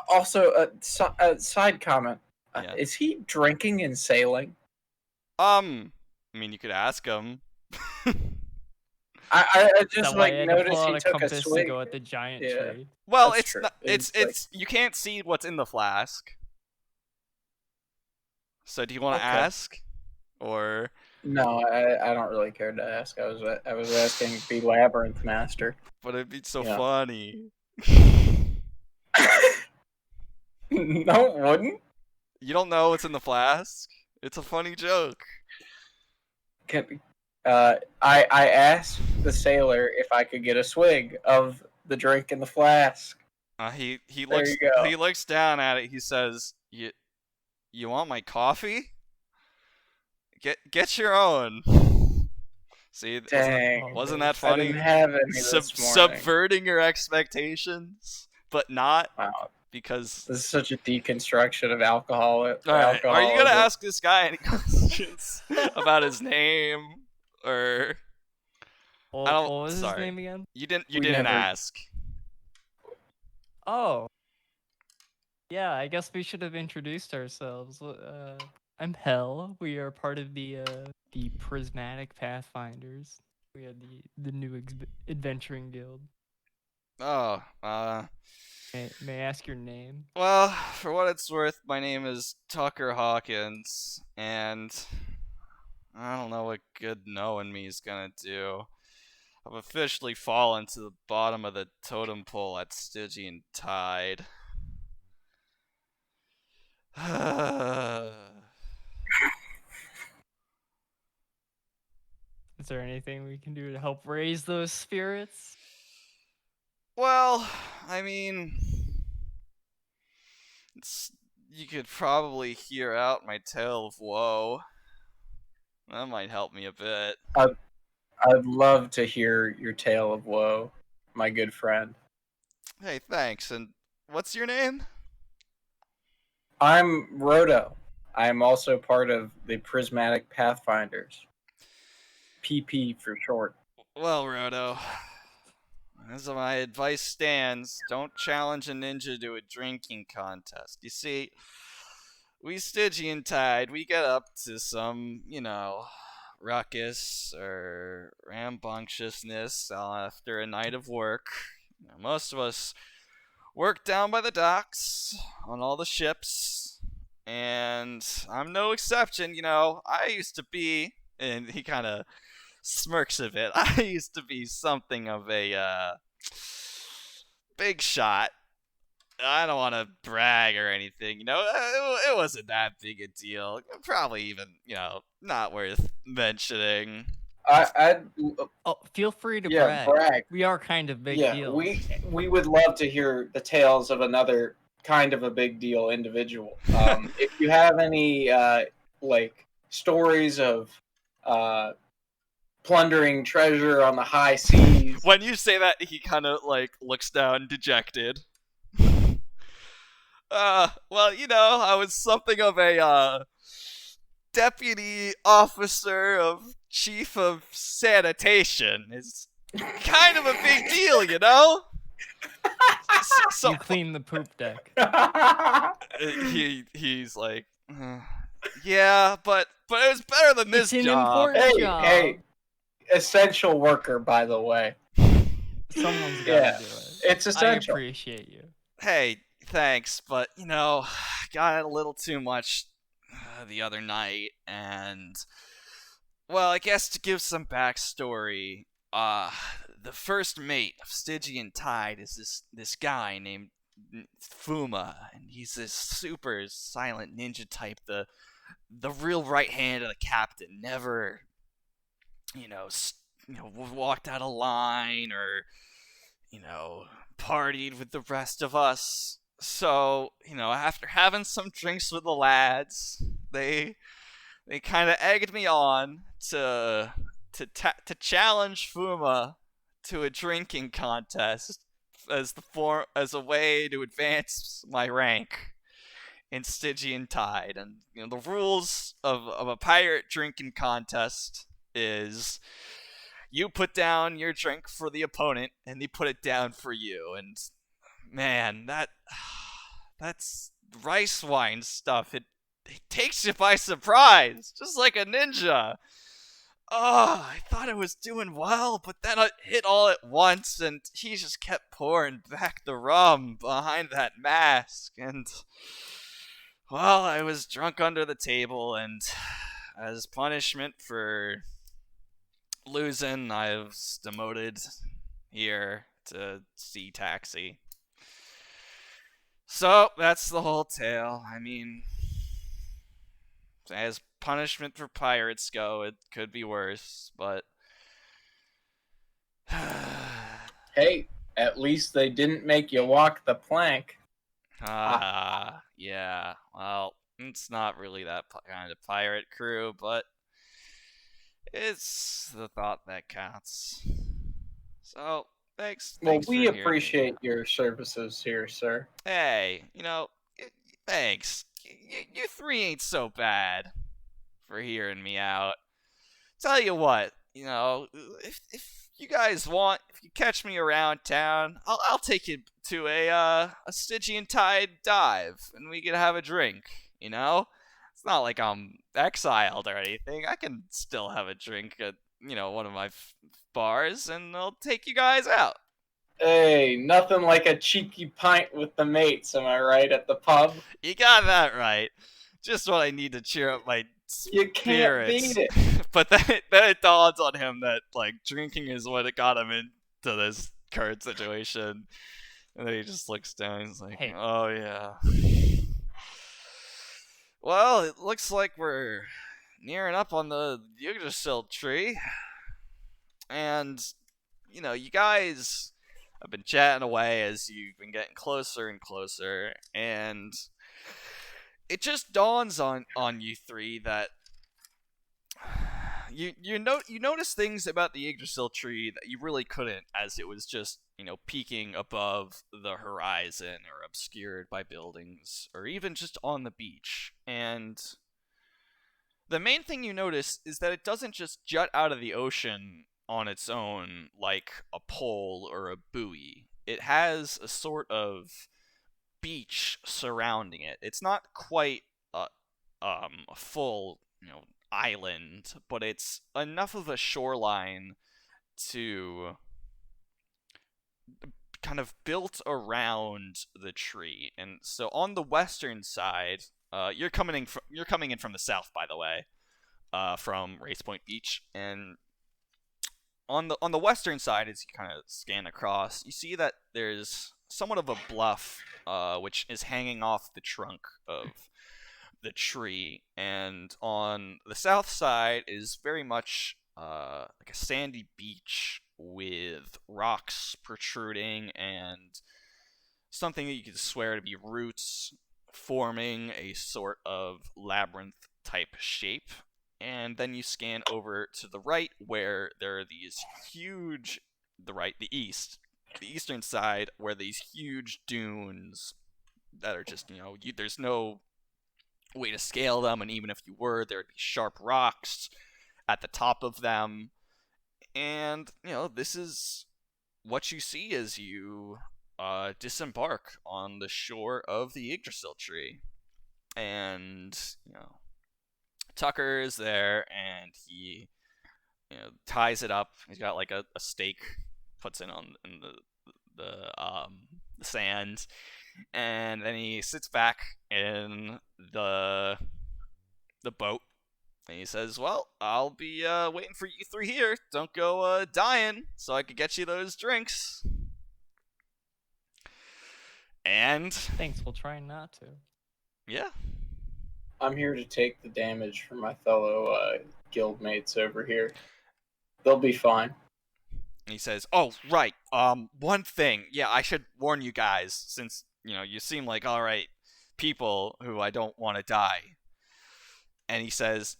Also, a side comment. Yeah. Is he drinking and sailing? I mean, you could ask him. I just That way I had to noticed pull out he a took a compass to swig. go at the giant Yeah. tree. Well, That's it's true. not. It's It's you can't see what's in the flask. So do you want to Okay. ask, or No, I don't really care to ask. I was asking the Labyrinth Master. but it'd be so Yeah. funny. No, it wouldn't. You don't know what's in the flask? It's a funny joke. I asked the sailor if I could get a swig of the drink in the flask. He There looks you go. he looks down at it. He says, You want my coffee? Get your own." See, Dang. wasn't that I funny? didn't have any this morning. Subverting your expectations, but not Wow. because. This is such a deconstruction of alcohol. All right, are you gonna ask this guy any questions about his name, or What, I don't? what was sorry, his name again? you didn't We didn't never- ask. Oh. Yeah, I guess we should have introduced ourselves. I'm Hell. We are part of the Prismatic Pathfinders. We are the new adventuring guild. Oh, May I ask your name? well, for what it's worth, my name is Tucker Hawkins, and I don't know what good knowing me is gonna do. I've officially fallen to the bottom of the totem pole at Stygian Tide. Is there anything we can do to help raise those spirits? Well, I mean, you could probably hear out my tale of woe. That might help me a bit. I'd love to hear your tale of woe, my good friend. Hey, thanks. And what's your name? I'm Roto. I am also part of the Prismatic Pathfinders. PP for short. Well, Roto, as my advice stands, don't challenge a ninja to a drinking contest. You see, we Stygian Tide, we get up to some, ruckus or rambunctiousness after a night of work. Most of us work down by the docks on all the ships, and I'm no exception. I used to be, and he kind of smirks a bit, I used to be something of a big shot. I don't want to brag or anything, it wasn't that big a deal. Probably even, not worth mentioning. Oh, feel free to Yeah, brag. brag. We are kind of big Yeah, deal. we would love to hear the tales of another kind of a big deal individual. If you have any stories of plundering treasure on the high seas. When you say that, he kind of looks down dejected. Well, I was something of a deputy officer of chief of sanitation. It's kind of a big deal, So You clean the poop deck. he's like, yeah, but it was better than this It's an job. important job. Hey, essential worker, by the way. Someone's gotta Yeah, do it. it's I essential. appreciate you. Hey, thanks, but got a little too much the other night, and well, I guess to give some backstory, the first mate of Stygian Tide is this guy named Fuma, and he's this super silent ninja type, the real right hand of the captain. Never, walked out of line or partied with the rest of us. So after having some drinks with the lads, they kind of egged me on to challenge Fuma to a drinking contest as a way to advance my rank in Stygian Tide. And the rules of a pirate drinking contest is you put down your drink for the opponent and they put it down for you. And man, that's rice wine stuff. It takes you by surprise, just like a ninja. Oh, I thought I was doing well, but then it hit all at once, and he just kept pouring back the rum behind that mask, and well, I was drunk under the table, and as punishment for losing, I was demoted here to sea taxi. So, that's the whole tale. I mean, as punishment for pirates go, it could be worse, but Hey, at least they didn't make you walk the plank. yeah. Well, it's not really that kind of pirate crew, but it's the thought that counts. So, thanks. Well, Thanks we for hearing me. appreciate your services here, sir. Hey, thanks. You three ain't so bad for hearing me out. Tell you what, if you guys want, if you catch me around town, I'll take you to a Stygian Tide dive, and we can have a drink. It's not like I'm exiled or anything. I can still have a drink at one of my bars, and I'll take you guys out. Hey, nothing like a cheeky pint with the mates, am I right, at the pub? You got that right. Just what I need to cheer up my You can't spirits. beat it. But then it dawns on him that drinking is what got him into this current situation, and then he just looks down. And he's like, Hey. "Oh yeah." Well, it looks like we're nearing up on the Yggdrasil Tree, and you guys have been chatting away as you've been getting closer and closer, and it just dawns on you three that you notice things about the Yggdrasil Tree that you really couldn't, as it was just peeking above the horizon or obscured by buildings or even just on the beach. And the main thing you notice is that it doesn't just jut out of the ocean on its own like a pole or a buoy. It has a sort of beach surrounding it. It's not quite a full island, but it's enough of a shoreline to kind of built around the tree. And so on the western side, you're coming in from the south, by the way, from Race Point Beach, and on the western side, as you kind of scan across, you see that there's somewhat of a bluff, which is hanging off the trunk of the tree, and on the south side is very much like a sandy beach with rocks protruding and something that you could swear to be roots forming a sort of labyrinth type shape. And then you scan over to the right, where there are these huge, the eastern side, where these huge dunes that are just, there's no way to scale them, and even if you were, there would be sharp rocks at the top of them. And, this is what you see as you disembark on the shore of the Yggdrasil Tree. And, Tucker is there, and he ties it up. He's got like a stake puts in the sand, and then he sits back in the boat, and he says, "Well, I'll be waiting for you three here. Don't go dying, so I could get you those drinks." And Thanks, we'll try not to. yeah, I'm here to take the damage from my fellow guildmates over here. They'll be fine. and he says, "Oh, right. One thing. Yeah, I should warn you guys, since you seem like all right people who I don't want to die." And he says,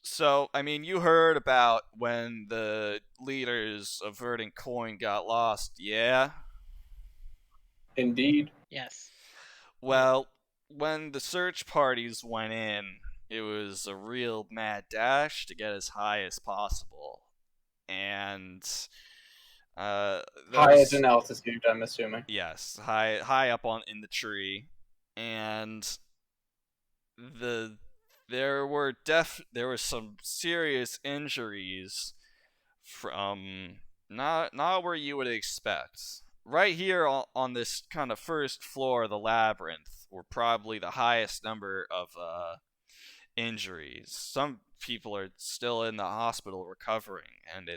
"So, I mean, you heard about when the leaders of Verdant Coin got lost, yeah? Indeed. Yes. Well, when the search parties went in, it was a real mad dash to get as high as possible. And, High those- as an altitude, I'm assuming. Yes, high up in the tree, and there were some serious injuries from not where you would expect. Right here on this kind of first floor of the labyrinth were probably the highest number of injuries. Some people are still in the hospital recovering, and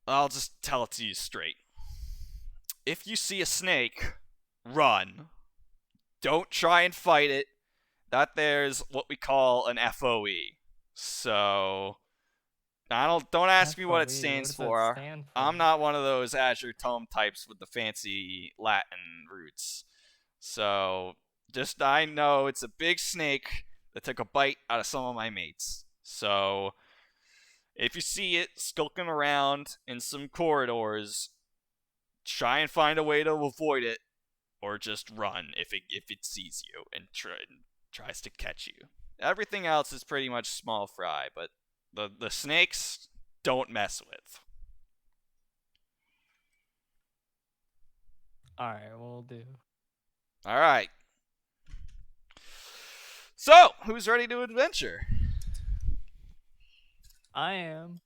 I'll just tell it to you straight. If you see a snake, run. Don't try and fight it. That there's what we call an FOE. So don't ask me what it FOE, stands does that for. stand for? I'm not one of those Azure Tome types with the fancy Latin roots. So just I know it's a big snake that took a bite out of some of my mates. So if you see it skulking around in some corridors, try and find a way to avoid it, or just run if it sees you and tries to catch you. Everything else is pretty much small fry, but the snakes don't mess with. Alright, we'll do. All right. So, who's ready to adventure? I am.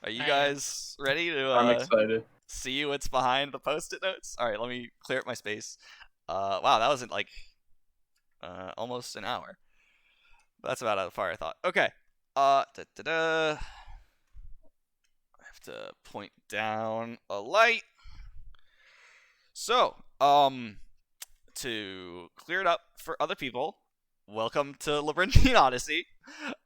Are you I am. guys ready to I'm excited. see what's behind the post-it notes? All right, let me clear up my space. Wow, that wasn't like almost an hour. That's about how far I thought. Okay. I have to point down a light. So, to clear it up for other people, welcome to Labyrinthian Odyssey.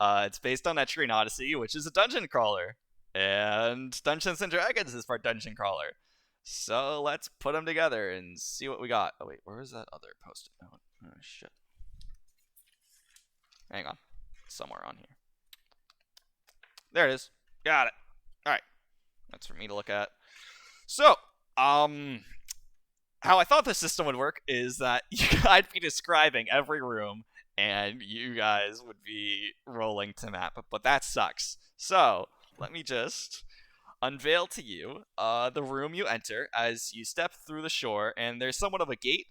It's based on Etrian Odyssey, which is a dungeon crawler. And Dungeons and Dragons is part dungeon crawler. So let's put them together and see what we got. Oh wait, where is that other post-it note? Oh shit. Hang on. Somewhere on here. There it is. Got it. Alright. That's for me to look at. So, how I thought the system would work is that I'd be describing every room, and you guys would be rolling to map. But that sucks. So, let me just unveil to you the room you enter as you step through the shore, and there's somewhat of a gate,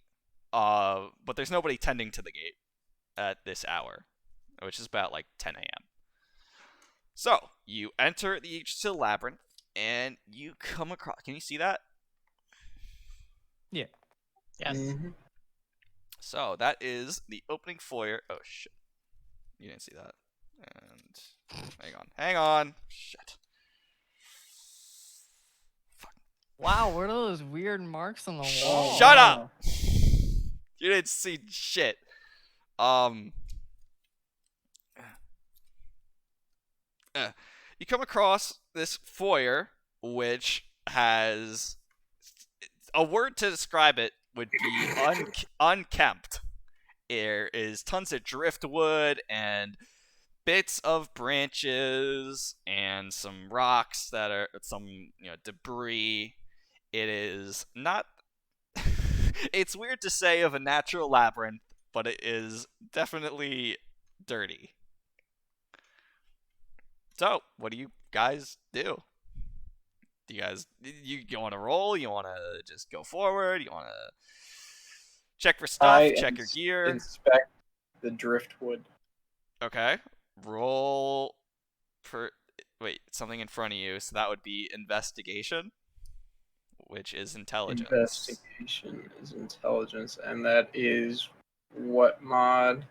but there's nobody tending to the gate at this hour, which is about like 10 a.m. So, you enter the Yggdrasil Labyrinth, and you come across... Can you see that? Yes. Mhm. So, that is the opening foyer. Oh, shit. You didn't see that. And... Hang on. Shit. Wow, what are those weird marks on the wall? Shut up! You didn't see shit. You come across this foyer, which has a word to describe it would be unkempt. There is tons of driftwood and bits of branches and some rocks that are some debris. It is not. It's weird to say of a natural labyrinth, but it is definitely dirty. So, what do you guys do? Do you guys you want to roll? You want to just go forward? You want to check for stuff? Check your gear? Inspect the driftwood. Okay. Roll per. wait, something in front of you, so that would be investigation, which is intelligence. Investigation is intelligence, and that is what mod?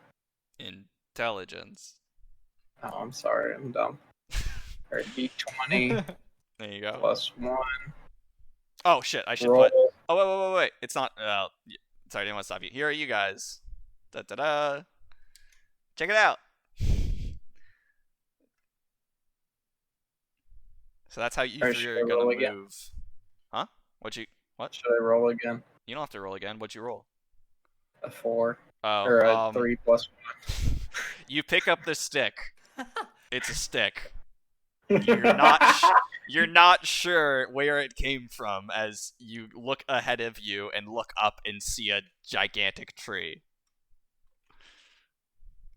Intelligence. Oh, I'm sorry, I'm dumb. Alright, D20 There you go. plus 1. Oh shit, I should Roll. put. Oh wait. It's not. Sorry, I didn't want to stop you. Here are you guys. Da da da. Check it out. So that's how you Alright, three should are I gonna roll move. again? Huh? What? Should I roll again? You don't have to roll again. What'd you roll? A 4. Oh, Or a 3 plus you pick up the stick. It's a stick. 1. You're not sure where it came from as you look ahead of you and look up and see a gigantic tree.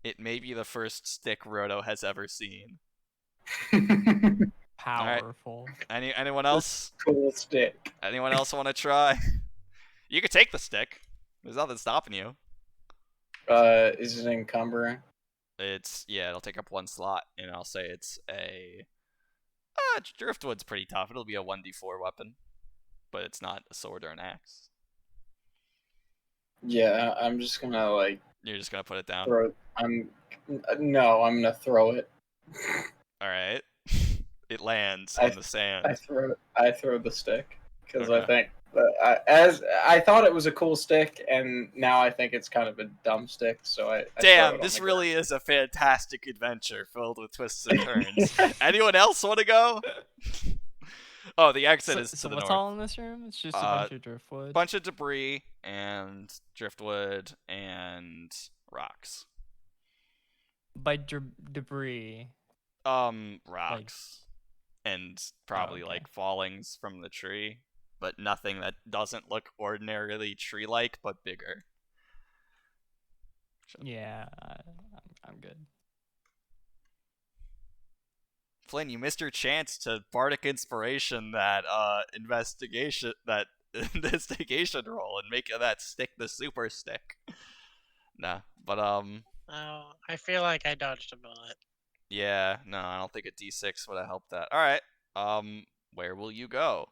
It may be the first stick Roto has ever seen. Powerful. Anyone else? Cool stick. Anyone else want to try? You could take the stick. There's nothing stopping you. Is it encumbering? It'll take up 1 slot, and I'll say it's a. Driftwood's pretty tough. It'll be a 1d4 weapon, but it's not a sword or an axe. Yeah, I'm just gonna like You're just gonna put it down. throw. I'm gonna throw it. All right. It lands in the sand. I throw the stick because I Okay. think as I thought it was a cool stick, and now I think it's kind of a dumb stick. So I throw it Damn, on this the really is a fantastic adventure filled with twists and turns. ground. Anyone else want to go? Oh, the exit is to So the what's north. all in this room? It's just a bunch of driftwood. Bunch of debris and driftwood and rocks. By debris. Rocks. And probably okay. like fallings from the tree, but nothing that doesn't look ordinarily tree-like, but bigger. Yeah, I'm good. Flynn, you missed your chance to bardic inspiration that investigation roll and make that stick the super stick. Nah, but Oh, I feel like I dodged a bullet. yeah, no, I don't think a D6 would have helped that. All right, where will you go?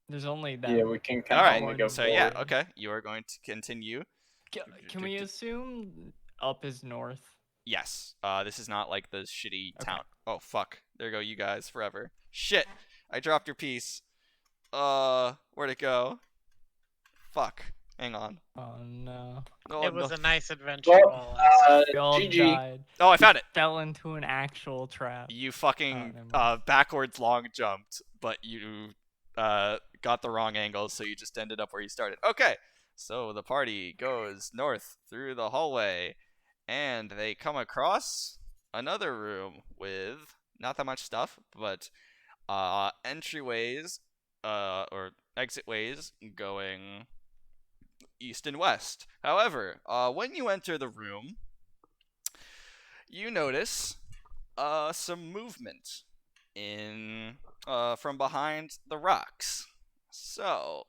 There's only that. Yeah, we can All kind of right, only go so forward. yeah, okay, you are going to continue. Can we assume up is north? Yes. This is not like the shitty Okay. town. Oh fuck! There go you guys forever. Shit! I dropped your piece. Where'd it go? Fuck. Hang on. Oh no. Oh, It was no. a nice adventure. Well, We all GG. died. Oh, I found it. Fell into an actual trap. You fucking never mind. backwards long jumped, but you got the wrong angle, so you just ended up where you started. Okay, so the party goes north through the hallway, and they come across another room with not that much stuff, but entryways or exitways going east and west. However, when you enter the room, you notice some movement in from behind the rocks. So,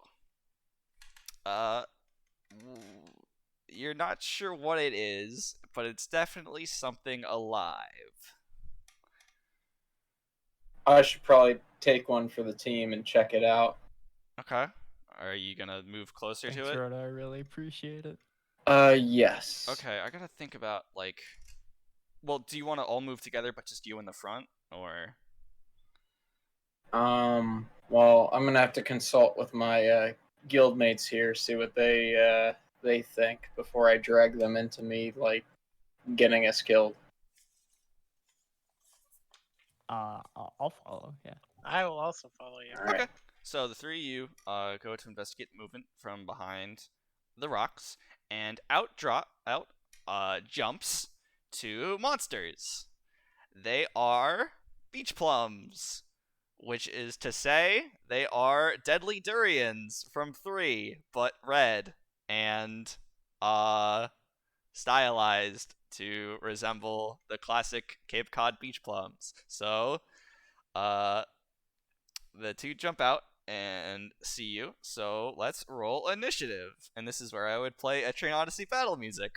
you're not sure what it is, but it's definitely something alive. I should probably take one for the team and check it out. Okay. Are you gonna move closer Thanks, to it? Roto. I really appreciate it. Yes. Okay, I gotta think about like. Well, do you want to all move together, but just you in the front, or? Well, I'm gonna have to consult with my guildmates here, see what they think before I drag them into me like getting us killed. I'll follow. Yeah. I will also follow you. All right. Okay. So the three of you go to investigate movement from behind the rocks, and out jumps two monsters. They are beach plums, which is to say they are deadly durians from 3, but red and stylized to resemble the classic Cape Cod beach plums. So the two jump out and see you. So let's roll initiative. And this is where I would play Etrian Odyssey battle music.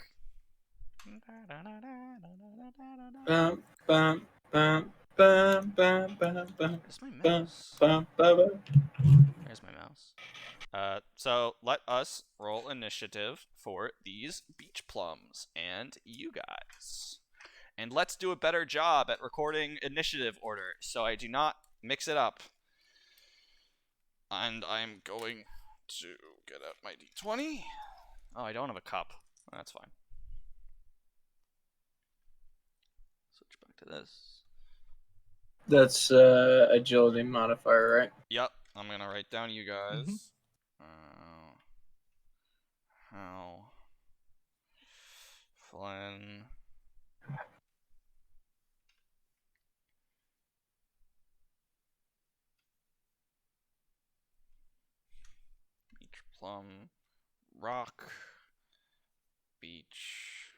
Bum, bum, bum, bum, bum, bum, bum, Where's my bum, mouse? bum, bum, bum. There's my mouse. So let us roll initiative for these beach plums and you guys. And let's do a better job at recording initiative order so I do not mix it up. And I'm going to get out my d20. Oh, I don't have a cup. That's fine. Switch back to this. That's agility modifier, right? Yep, I'm gonna write down you guys. Mhm. How Flynn Beach Plum Rock Beach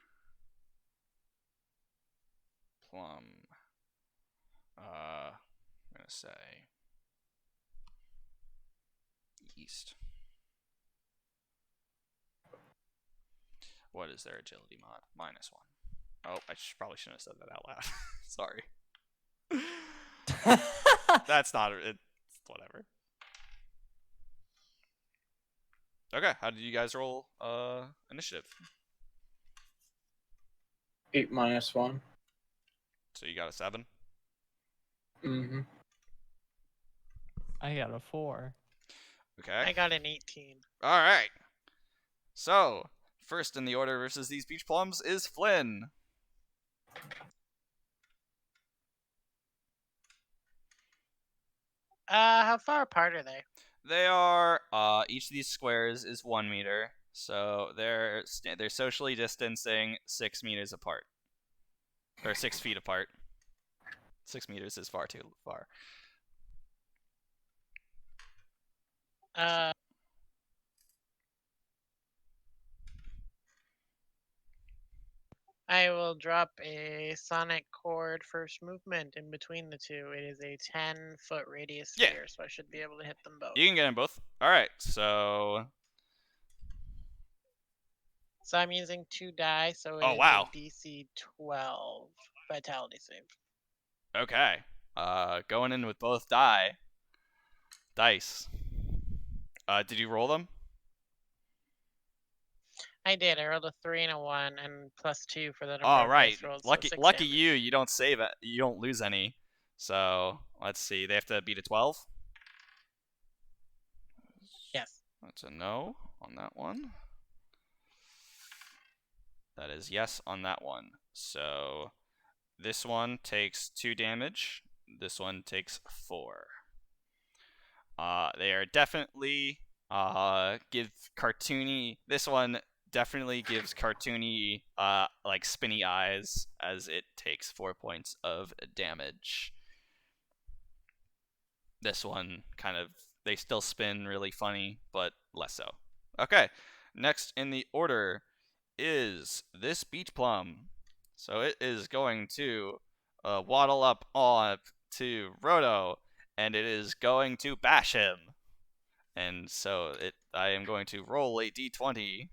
Plum I'm gonna say east. What is their agility mod? -1. Oh, I probably shouldn't have said that out loud. Sorry. That's not it. Whatever. Okay, how did you guys roll initiative? 8 minus 1. So you got a 7? Mm-hmm. I got a 4. Okay. I got an 18. All right. So, first in the order versus these beach plums is Flynn. How far apart are they? They are each of these squares is 1 meter, so they're socially distancing 6 meters apart, or 6 feet apart. 6 meters is far too far. I will drop a sonic chord first movement in between the two. It is a 10-foot radius Yeah. sphere, so I should be able to hit them both. You can get them both. All right. So I'm using 2 die, so it Oh, is wow. a DC 12 vitality save. okay. Going in with both dice. Did you roll them? I did. I rolled a 3 and a 1, and +2 for the number All of right. dice rolls. Lucky, so 6 lucky damage. you. You don't save it. You don't lose any. So let's see. They have to beat a 12. Yes. That's a no on that one. That is yes on that one. So this one takes 2 damage. This one takes 4. They are definitely give cartoony. This one definitely gives cartoony like spinny eyes as it takes 4 points of damage. This one kind of they still spin really funny, but less so. Okay, next in the order is this beach plum. So it is going to waddle up on to Roto, and it is going to bash him. And so I am going to roll a d20.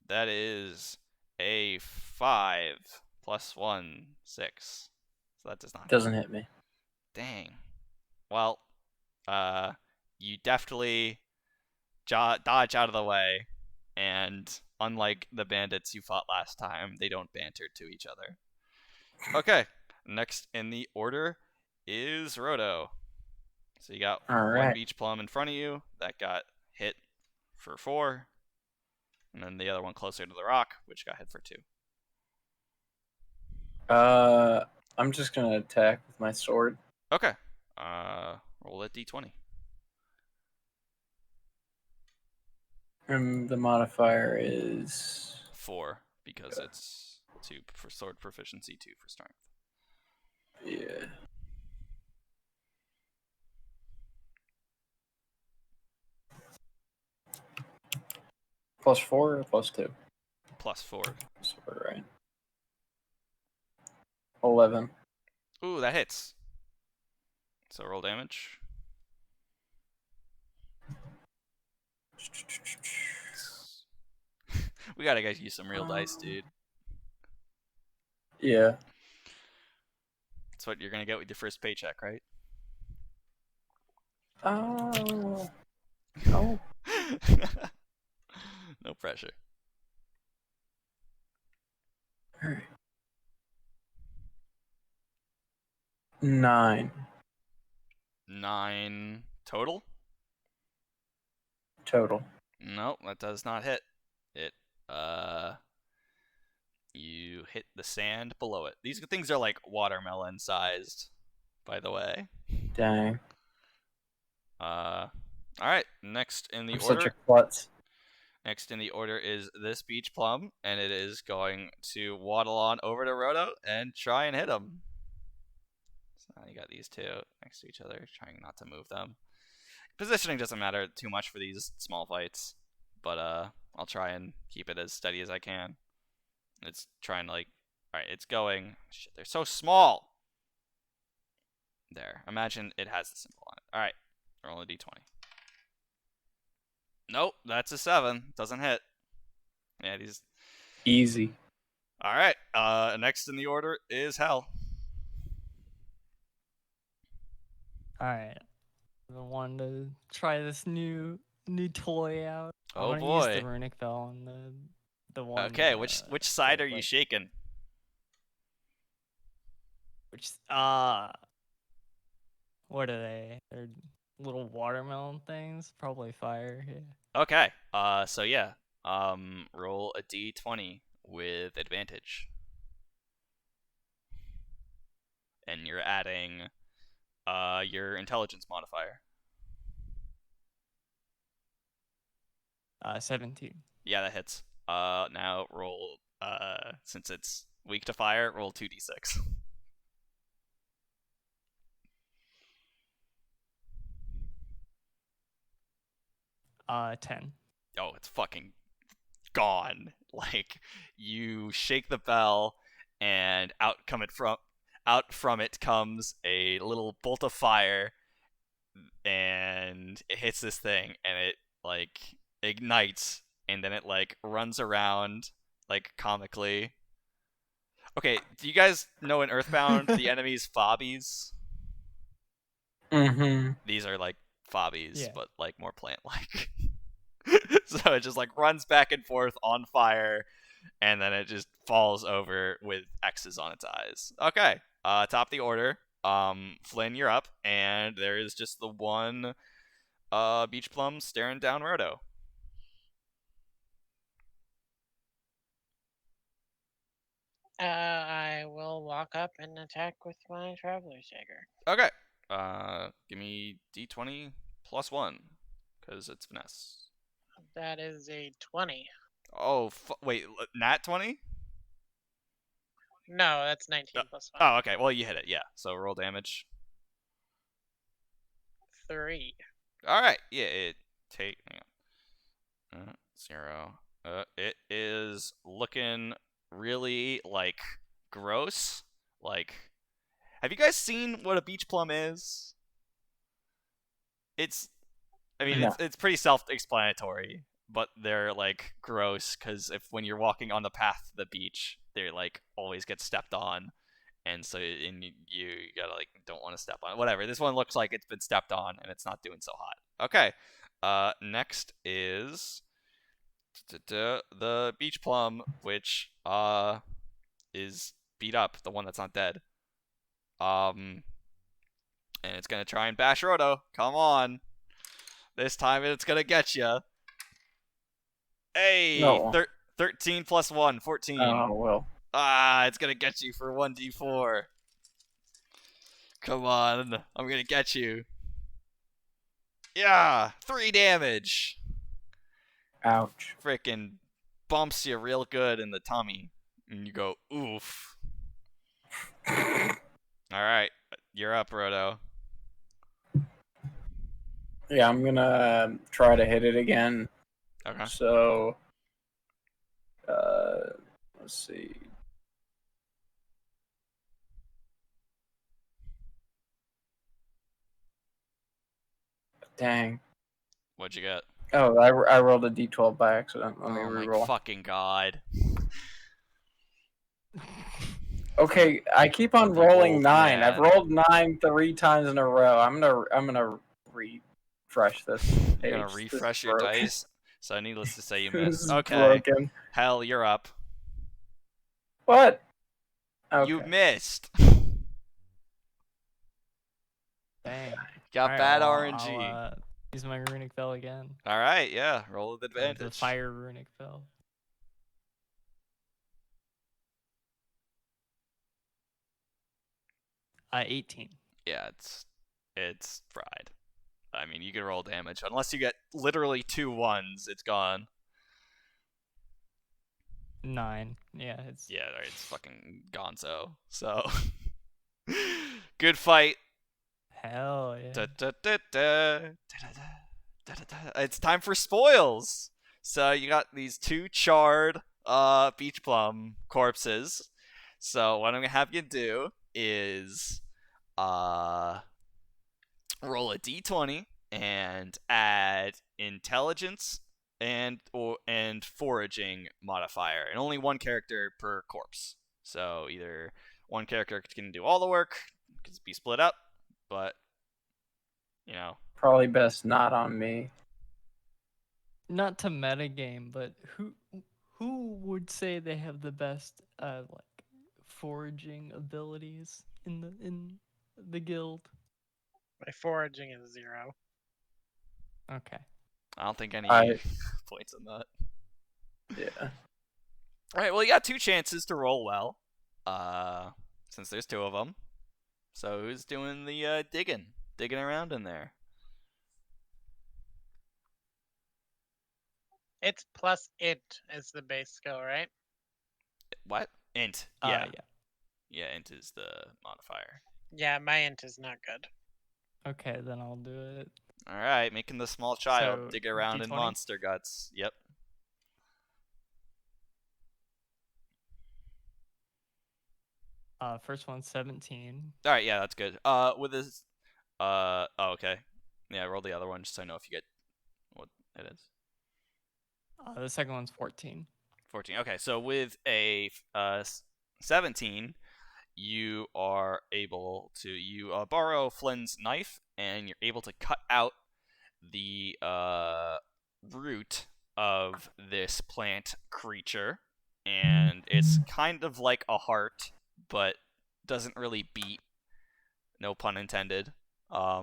That is a 5 plus 1, 6. So that does not. Doesn't hit me. Dang. Well, you definitely dodge out of the way, and unlike the bandits you fought last time, they don't banter to each other. Okay, next in the order is Roto. So you got All one right. beach plum in front of you that got hit for 4, and then the other one closer to the rock, which got hit for 2. I'm just gonna attack with my sword. Okay, roll a d20. And the modifier is 4 because it's 2 for sword proficiency, 2 for strength. yeah. +4 or +2? +4. Sword, right. 11. Ooh, that hits. So roll damage. We gotta get you some real dice, dude. Yeah. That's what you're gonna get with your first paycheck, right? Oh. No. No pressure. All right. 9 9 total? total. Nope, that does not hit. It you hit the sand below it. These things are like watermelon sized, by the way. Dang. All right. Next in the I'm order. such a klutz. Next in the order is this beach plum, and it is going to waddle on over to Roto and try and hit him. So now you got these two next to each other, trying not to move them. Positioning doesn't matter too much for these small fights, but I'll try and keep it as steady as I can. It's trying to like, all right, it's going. Shit, they're so small. There. Imagine it has the symbol on it. All right, roll a d20. Nope, that's a 7. Doesn't hit. Yeah, these. Easy. All right. Next in the order is Hell. All right. I wanted to try this new toy out. I Oh want to use boy. the runic bell on the one. Okay, which side are you shaking? Which what are they? They're little watermelon things. Probably fire. Yeah. Okay. So yeah. Roll a d20 with advantage, and you're adding your intelligence modifier. 17. Yeah, that hits. Now roll. Since it's weak to fire, roll 2d6. 10. Oh, it's fucking gone. Like, you shake the bell, and out from it comes a little bolt of fire, and it hits this thing, and it like ignites, and then it like runs around like comically. Okay, do you guys know in Earthbound the enemies Fobbies? Mm-hmm. These are like Fobbies, Yeah. but like more plant-like. So it just like runs back and forth on fire, and then it just falls over with X's on its eyes. Okay, top of the order. Flynn, you're up, and there is just the one beach plum staring down Roto. I will walk up and attack with my Traveler's Dagger. Okay. Give me d20 plus 1, because it's finesse. That is a 20. Oh, wait, nat 20? No, that's 19 plus 1. Oh, okay. Well, you hit it, yeah. So roll damage. 3. All right. Yeah, it take 0. It is looking really like gross. Like, have you guys seen what a beach plum is? I mean, No. it's pretty self-explanatory, but they're like gross because when you're walking on the path to the beach, they like always get stepped on, and so you gotta like don't want to step on it. Whatever. This one looks like it's been stepped on and it's not doing so hot. Okay. Next is the beach plum, which is beat up, the one that's not dead. And it's gonna try and bash Roto. Come on. This time it's gonna get you. Hey, No. 13 plus 1, 14. Oh, well. It's gonna get you for 1d4. Come on, I'm gonna get you. Yeah, 3 damage. Ouch. Frickin' bumps you real good in the tummy. And you go, oof. Alright, you're up, Roto. Yeah, I'm gonna try to hit it again. Okay. So, let's see. Dang. What'd you get? Oh, I rolled a d12 by accident. Let me Oh my reroll. fucking god. Okay, I keep on The rolling wolf 9. I've man. rolled 9 3 times in a row. I'm gonna refresh this page. You're gonna This is refresh your broken. dice. So needless to say, you This missed. is Okay. broken. Hell, you're up. What? You Okay. missed. Dang. Got Alright, bad well, RNG. I'll use my runic bell again. All right, yeah. Roll with The advantage. fire runic bell. 18. Yeah, it's fried. I mean, you can roll damage unless you get literally 2 1s. It's gone. 9. Yeah, it's Yeah, it's fucking gonzo. So, good fight. hell yeah. Da, da, da, da, da, da, da, da, da. It's time for spoils. So you got these 2 charred beach plum corpses. So what I'm gonna have you do is roll a d20 and add intelligence and foraging modifier, and only one character per corpse. So either one character can do all the work, can be split up, but you know. Probably best not on me. Not to metagame, but who would say they have the best like foraging abilities in the guild? My foraging is 0. Okay. I don't think any I- points on that. Yeah. All right, well, you got 2 chances to roll well, since there's 2 of them. So who's doing the digging around in there? It's plus int is the base skill, right? What? Int. Yeah. Yeah. Yeah, int is the modifier. Yeah, my int is not good. Okay, then I'll do it. All right, making the small child So, dig around in D20? monster guts. Yep. First one 17. All right, yeah, that's good. With this, oh, okay. Yeah, roll the other one just so I know if you get what it is. The second one's 14. 14. Okay, so with a 17, you are able to borrow Flynn's knife, and you're able to cut out the root of this plant creature, and it's kind of like a heart, but doesn't really beat. No pun intended. Huh.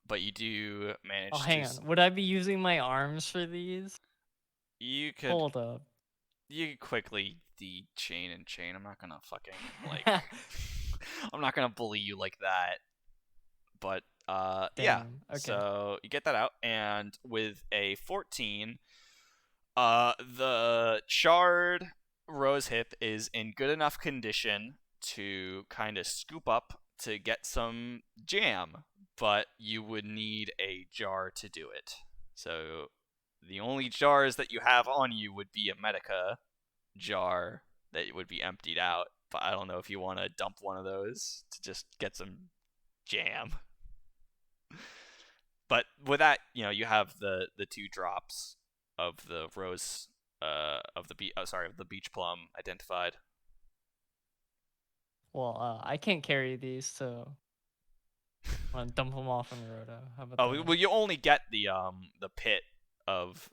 But you do manage. Oh, hang on. Would I be using my arms for these? You could. Hold up. You could quickly de-chain and chain. I'm not gonna fucking like. I'm not gonna bully you like that. But yeah. Damn, okay. So you get that out, and with a 14, the charred rose hip is in good enough condition to kind of scoop up to get some jam, but you would need a jar to do it. So the only jars that you have on you would be a Medica jar that would be emptied out, but I don't know if you want to dump one of those to just get some jam. But with that, you have the 2 drops of the rose of the beach plum identified. Well, I can't carry these, so I'm gonna dump them off on Roto. How about Oh, that? well, you only get the pit of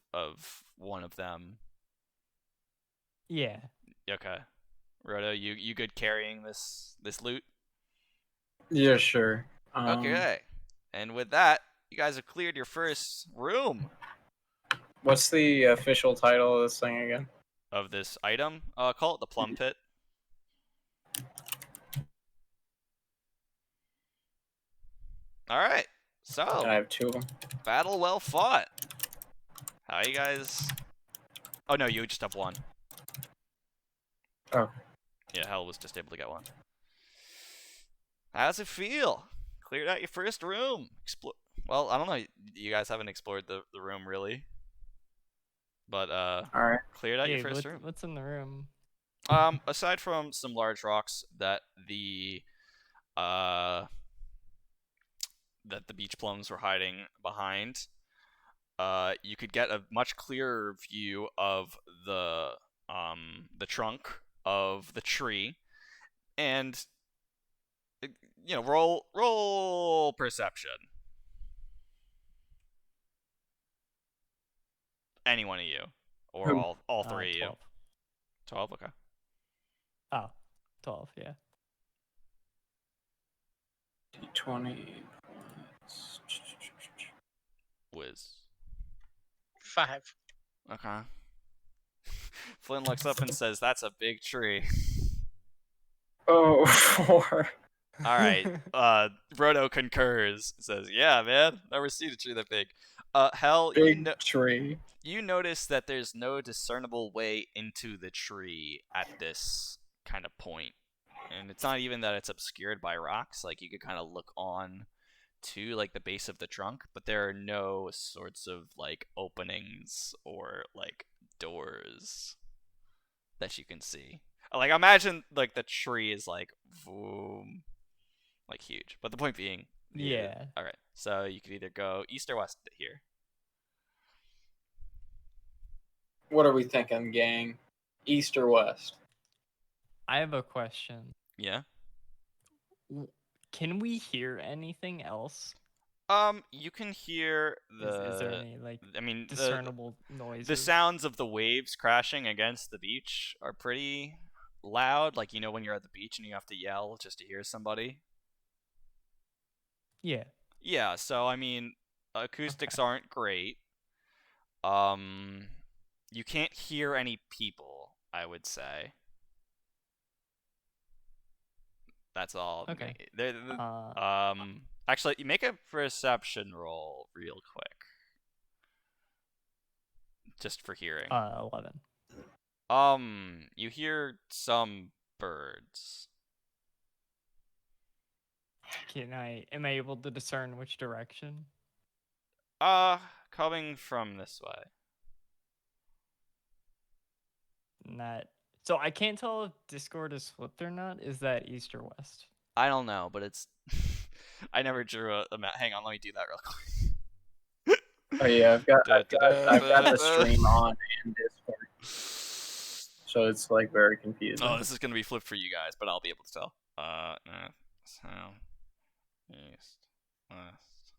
one of them. Yeah. Okay. Roto, you good carrying this loot? Yeah, sure. Okay. And with that, you guys have cleared your first room What's the official title of this thing again? of this item. Call it the plum pit. All right. So, I have 2 of them. battle well fought. How you guys? Oh no, you just have 1. Oh. Yeah, Hell was just able to get 1. How's it feel? Cleared out your first room. Well, I don't know. You guys haven't explored the room really, but All right. cleared out your Dude, first room. what's in the room? Aside from some large rocks that the beach plums were hiding behind, you could get a much clearer view of the trunk of the tree, and roll perception. Any one of you, or Who? all three of you. 12. 12. Okay. Oh, 12, yeah. D20. Wiz. 5. Okay. Flynn looks up and says, "That's a big tree." Oh, 4. All right. Roto concurs. Says, "Yeah, man. Never seen a tree that big." Hell, Big tree. you notice that there's no discernible way into the tree at this kind of point. And it's not even that it's obscured by rocks. Like, you could kind of look on to, like, the base of the trunk, but there are no sorts of, like, openings or, like, doors that you can see. Like, imagine, like, the tree is, like, boom, like, huge. But the point being, Yeah. all right. So you could either go east or west here. What are we thinking, gang? East or west? I have a question. Yeah. Can we hear anything else? You can hear Is there any like I mean, discernible noises? the sounds of the waves crashing against the beach are pretty loud. Like, when you're at the beach and you have to yell just to hear somebody. Yeah. Yeah. So I mean, acoustics Okay. aren't great. You can't hear any people, I would say. That's all. Okay. Actually, you make a perception roll real quick, just for hearing. 11. You hear some birds. Am I able to discern which direction? Coming from this way. So I can't tell if Discord is flipped or not. Is that east or west? I don't know, but it's. I never drew a map. Hang on, let me do that real quick. Oh yeah, I've got the stream on and Discord, so it's like very confusing. Oh, this is gonna be flipped for you guys, but I'll be able to tell. South, east, west.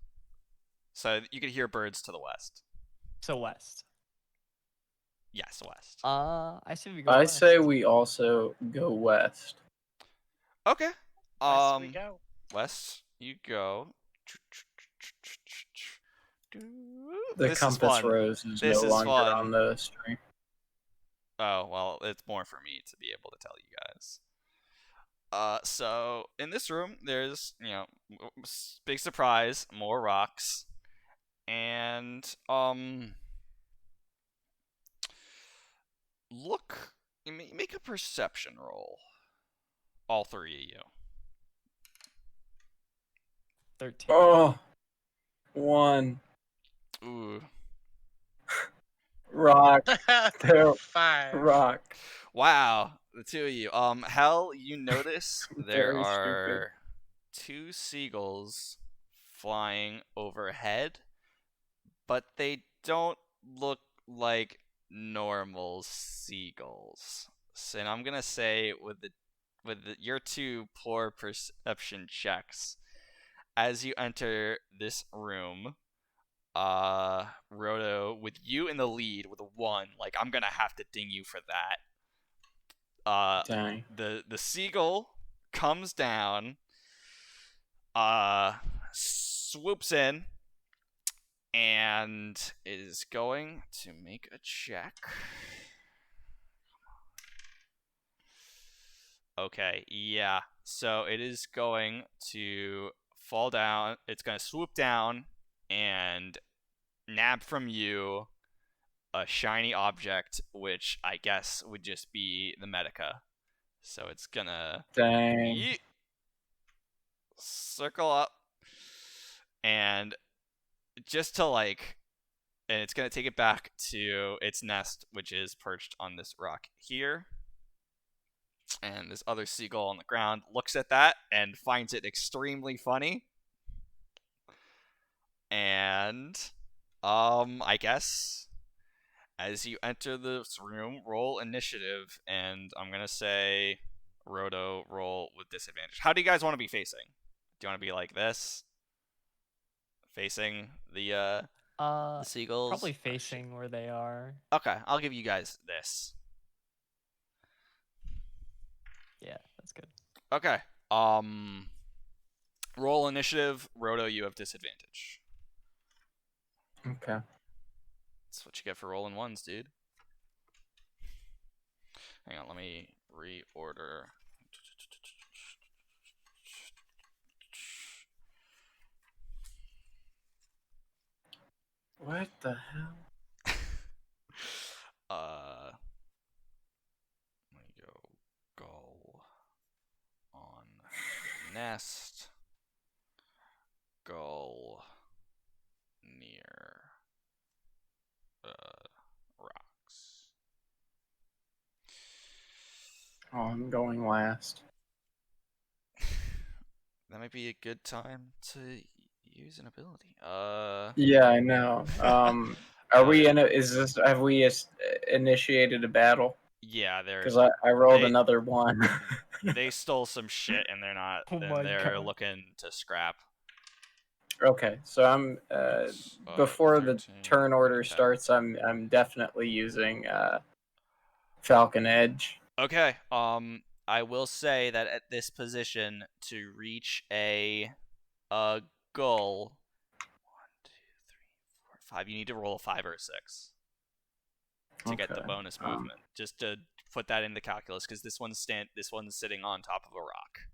So you can hear birds to the west. So west. Yes, west. I say we go I west. say we also go west. Okay. West we go. West you go. The This is compass fun. rose is This no is longer fun. on the stream. Oh, well, it's more for me to be able to tell you guys. So in this room, there's, big surprise, more rocks, and make a perception roll. All three of you. 13. Oh, 1 Ooh. rock. There, 5. rock. Wow, the two of you. Hell, you notice there Very are 2 seagulls flying overhead, but they don't look like normal seagulls. So, and I'm gonna say with your 2 poor perception checks, as you enter this room, Roto, with you in the lead with a 1, like, I'm gonna have to ding you for that. Dang. The seagull comes down, swoops in, and is going to make a check. Okay, yeah. So it is going to fall down. It's going to swoop down and nab from you a shiny object, which I guess would just be the Medica. So it's gonna Dang. circle up and just to and it's gonna take it back to its nest, which is perched on this rock here. And this other seagull on the ground looks at that and finds it extremely funny. And I guess as you enter this room, roll initiative, and I'm gonna say, Roto, roll with disadvantage. How do you guys want to be facing? Do you want to be like this, facing the seagulls? Probably Oh, shit. facing where they are. Okay, I'll give you guys this. Yeah, that's good. Okay. Roll initiative. Roto, you have disadvantage. Okay. That's what you get for rolling ones, dude. Hang on, let me reorder. What the hell? Let me go on nest. Gull near rocks. Oh, I'm going last. That might be a good time to use an ability. Yeah, I know. Are we in a? Is this? Have we initiated a battle? Yeah, Because I rolled they- another one. they stole some shit and they're not. Oh and my they're God. looking to scrap. Okay, so I'm before the 13, turn order 10. starts. I'm definitely using Falcon Edge. Okay. I will say that at this position, to reach a goal, 1, 2, 3, 4, 5. You need to roll a 5 or a 6 to get the Okay, bonus movement. Just to put that into calculus, because this one's sitting on top of a rock.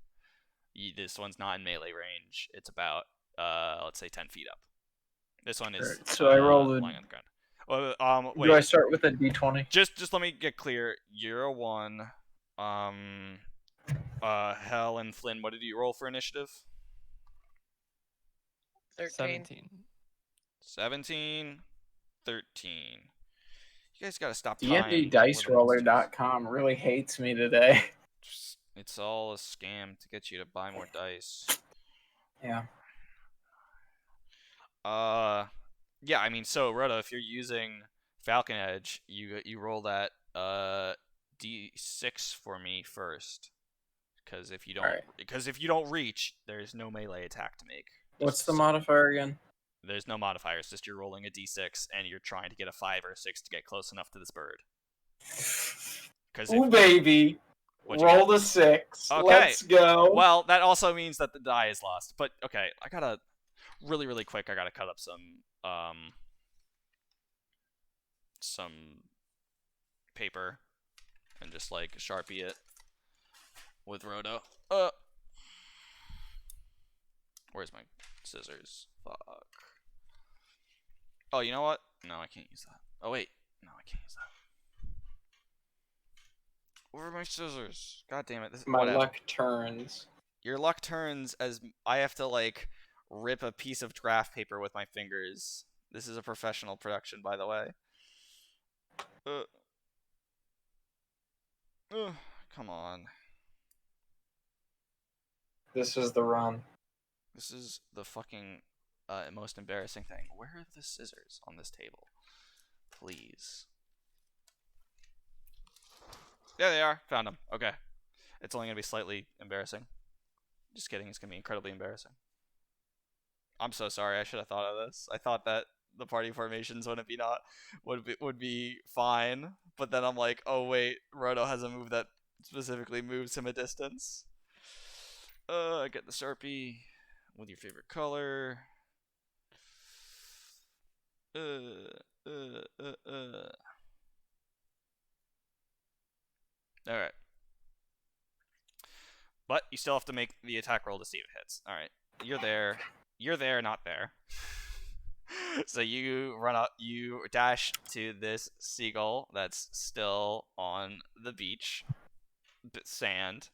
This one's not in melee range. It's about let's say 10 feet up. This one is Alright, so I rolled a- lying on the ground. Well, wait. Do I start with a D20? Just let me get clear. You're a 1. Hell and Flynn, what did you roll for initiative? 13. 17, 13. You guys gotta stop tying little DNDDiceRoller.com really hates me today. It's all a scam to get you to buy more dice. Yeah. Yeah, I mean, so Roto, if you're using Falcon Edge, you roll that D6 for me first, because if you don't reach, there's no melee attack to make. What's the modifier again? There's no modifier. It's just you're rolling a D6 and you're trying to get a 5 or a 6 to get close enough to this bird. Ooh, baby. Roll the 6. Okay. Let's go. Well, that also means that the die is lost. But okay, I gotta really quick. I gotta cut up some paper and just like Sharpie it with Roto. Where's my scissors? Fuck. Oh, you know what? No, I can't use that. Oh wait, no, I can't use that. Where are my scissors? God damn it! My whatever. luck turns. Your luck turns as I have to like rip a piece of draft paper with my fingers. This is a professional production, by the way. Come on. This is the run. This is the fucking most embarrassing thing. Where are the scissors on this table? Please. There they are. Found them. Okay. It's only going to be slightly embarrassing. Just kidding. It's going to be incredibly embarrassing. I'm so sorry. I should have thought of this. I thought that the party formations would be fine, but then I'm like, oh wait, Roto has a move that specifically moves him a distance. Get the Sharpie with your favorite color. Alright. But you still have to make the attack roll to see if it hits. Alright. You're there. You're there, not there. So you run up, you dash to this seagull that's still on the beach, sand,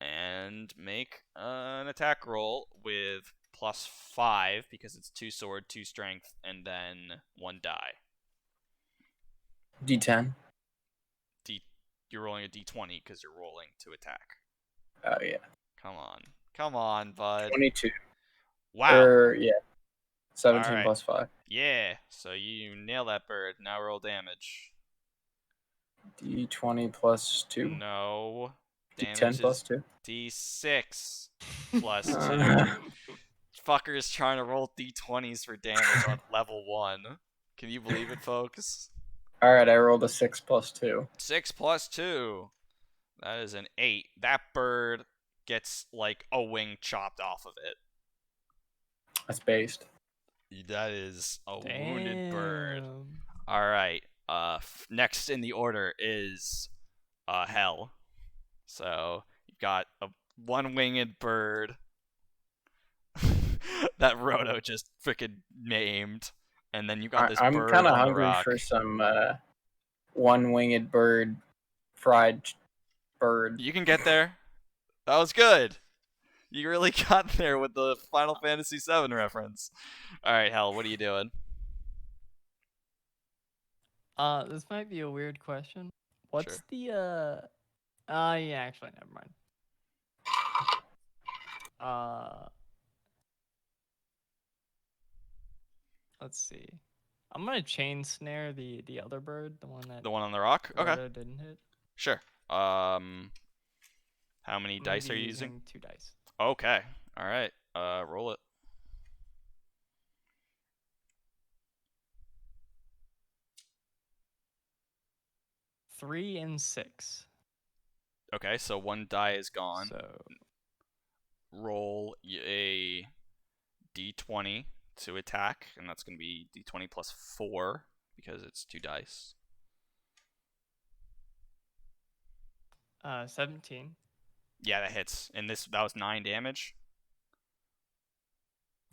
and make an attack roll with +5 because it's 2 sword, 2 strength, and then 1 die. D10. You're rolling a D20 because you're rolling to attack. Oh yeah. Come on, bud. 22. Wow. Yeah. 17 Alright. plus 5. Yeah, so you nail that bird. Now roll damage. D20 plus 2. No. D10 Damage plus is 2. D6 plus 2. Uh, Fucker is trying to roll D20s for damage on level 1. Can you believe it, folks? Alright, I rolled a 6 plus 2. 6 plus 2. That is an 8. That bird gets, like, a wing chopped off of it. That's based. That is a wounded bird. Damn. Alright. Next in the order is Hell. So you've got a one-winged bird that Roto just freaking named, and then you got this I'm bird kind of on the hungry rock. for some one-winged bird, fried bird. You can get there. That was good. You really got there with the Final Fantasy VII reference. All right, Hell, what are you doing? This might be a weird question. What's Sure. the yeah, actually never mind. Let's see. I'm gonna chain snare the other bird, the one that The one on the rock? Okay, Roto didn't hit. sure. How many I'm gonna dice be are you using? 2 dice. Okay. All right. Roll it. 3 and 6. Okay, so one die is gone. So Roll a d20 to attack, and that's going to be d20 plus 4 because it's 2 dice. 17. Yeah, that hits. And that was 9 damage.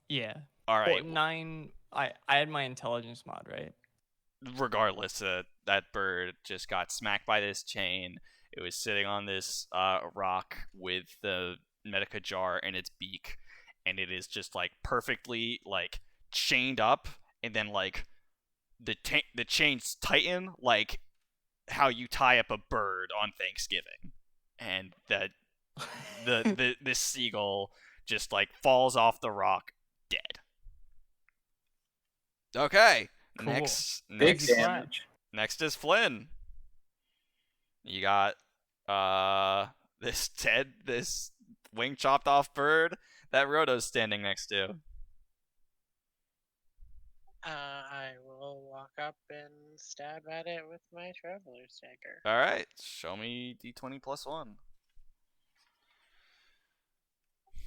Yeah. All right. Well, 9. I had my intelligence mod, right? Regardless, that bird just got smacked by this chain. It was sitting on this rock with the medica jar in its beak, and it is just like perfectly like chained up, and then like the chains tighten like how you tie up a bird on Thanksgiving, and this seagull just like falls off the rock dead. Okay. Cool. Big Easy clap. damage. Next is Flynn. You got this wing chopped off bird that Roto's standing next to. I will walk up and stab at it with my Traveler's Dagger. All right, show me d20 plus 1.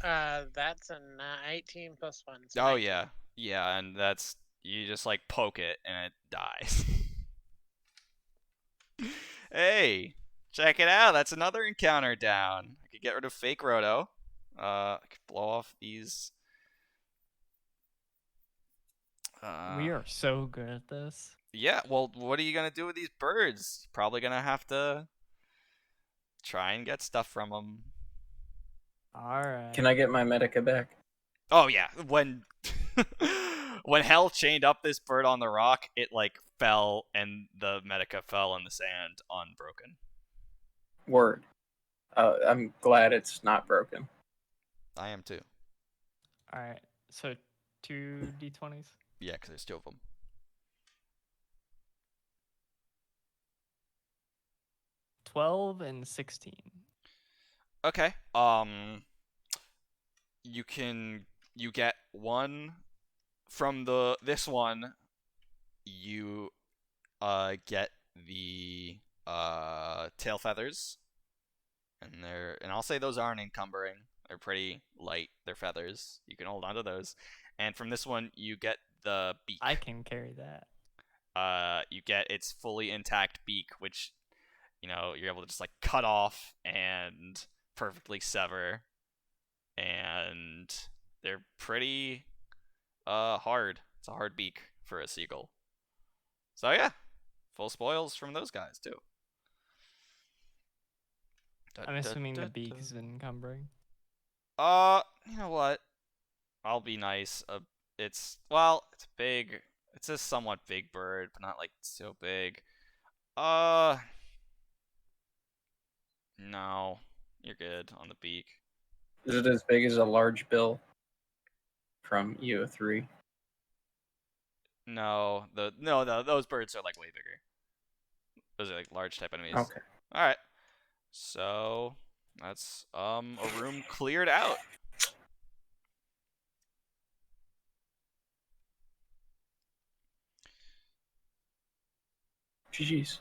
That's an 18 plus 1. So Oh 19. yeah, and that's you just like poke it and it dies. Hey, check it out. That's another encounter down. I could get rid of fake Roto. I could blow off these. We are so good at this. Yeah, well, what are you gonna do with these birds? Probably gonna have to try and get stuff from them. All right. Can I get my medica back? Oh yeah, when when Hell chained up this bird on the rock, it like fell and the medica fell in the sand unbroken. Word. I'm glad it's not broken. I am too. All right. So 2 d20s. Yeah, because there's 2 of them. $12 and 16. Okay. You get one from this one. You get the tail feathers, and I'll say those aren't encumbering. They're pretty light. They're feathers. You can hold on to those. And from this one, you get the beak. I can carry that. You get its fully intact beak, which you're able to just like cut off and perfectly sever, and they're pretty hard. It's a hard beak for a seagull. So yeah, full spoils from those guys too. I'm assuming the beak is encumbering. You know what? I'll be nice. It's big. It's a somewhat big bird, but not like so big. No, you're good on the beak. Is it as big as a large bill from EO3? No, those birds are like way bigger. Those are like large type enemies. Okay. All right. So that's a room cleared out. GG's.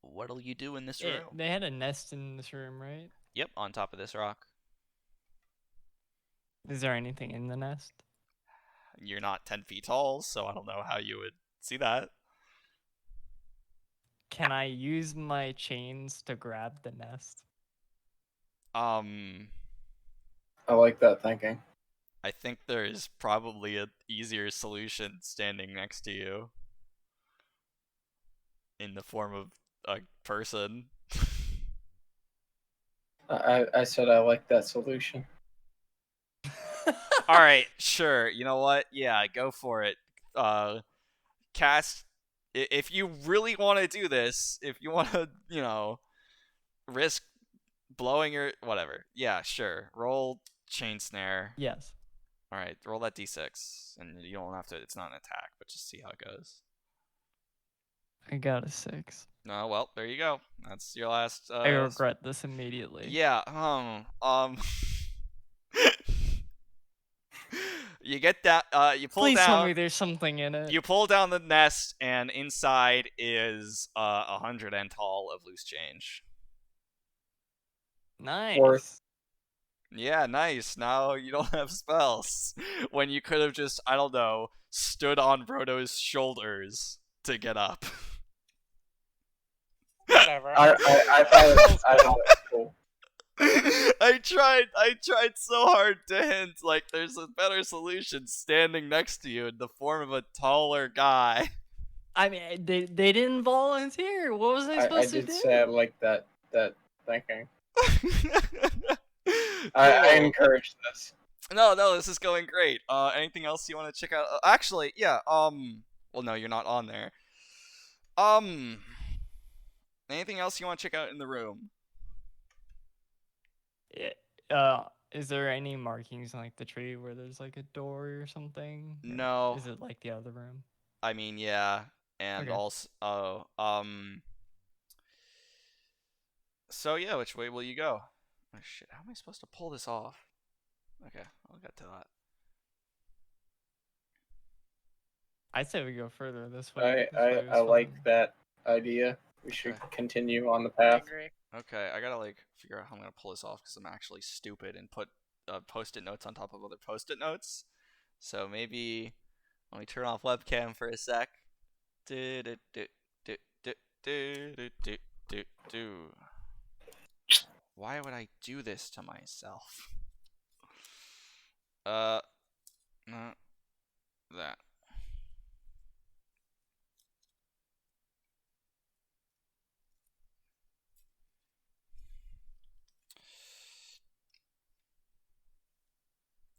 What'll you do in this Yeah, room? they had a nest in this room, right? Yep, on top of this rock. Is there anything in the nest? You're not 10 feet tall, so I don't know how you would see that. Can I use my chains to grab the nest? Um, I like that thinking. I think there is probably a easier solution standing next to you. In the form of a person. I said I like that solution. Alright, sure. You know what? Yeah, go for it. Cast. If you really want to do this, if you want to, risk blowing your. Whatever. Yeah, sure. Roll chain snare. Yes. Alright, roll that d6. And you don't have to. It's not an attack, but just see how it goes. I got a 6. No, well, there you go. That's your last. I regret this immediately. Yeah. You get that. You pull Please down. tell me there's something in it. You pull down the nest, and inside is 100 tall of loose change. Nice. Worth. Yeah, nice. Now you don't have spells. When you could have just, I don't know, stood on Roto's shoulders to get up. Whatever. I thought it was cool. I tried so hard to hint like there's a better solution standing next to you in the form of a taller guy. I mean, they didn't volunteer. What was I I supposed to did do? say I like that thinking. Cool. I encourage this. No, this is going great. Anything else you want to check out? Actually, yeah. Well, no, you're not on there. Anything else you want to check out in the room? Is there any markings on like the tree where there's like a door or something? Or No. is it like the other room? I mean, yeah, and Okay. also, So yeah, which way will you go? Oh shit! How am I supposed to pull this off? Okay, I'll get to that. I say we go further this way. I like that idea. We should continue on the I path. agree. Okay, I gotta figure out how I'm gonna pull this off because I'm actually stupid and put post-it notes on top of other post-it notes. So maybe let me turn off webcam for a sec. Do do do do do do do do do. Why would I do this to myself? Not that.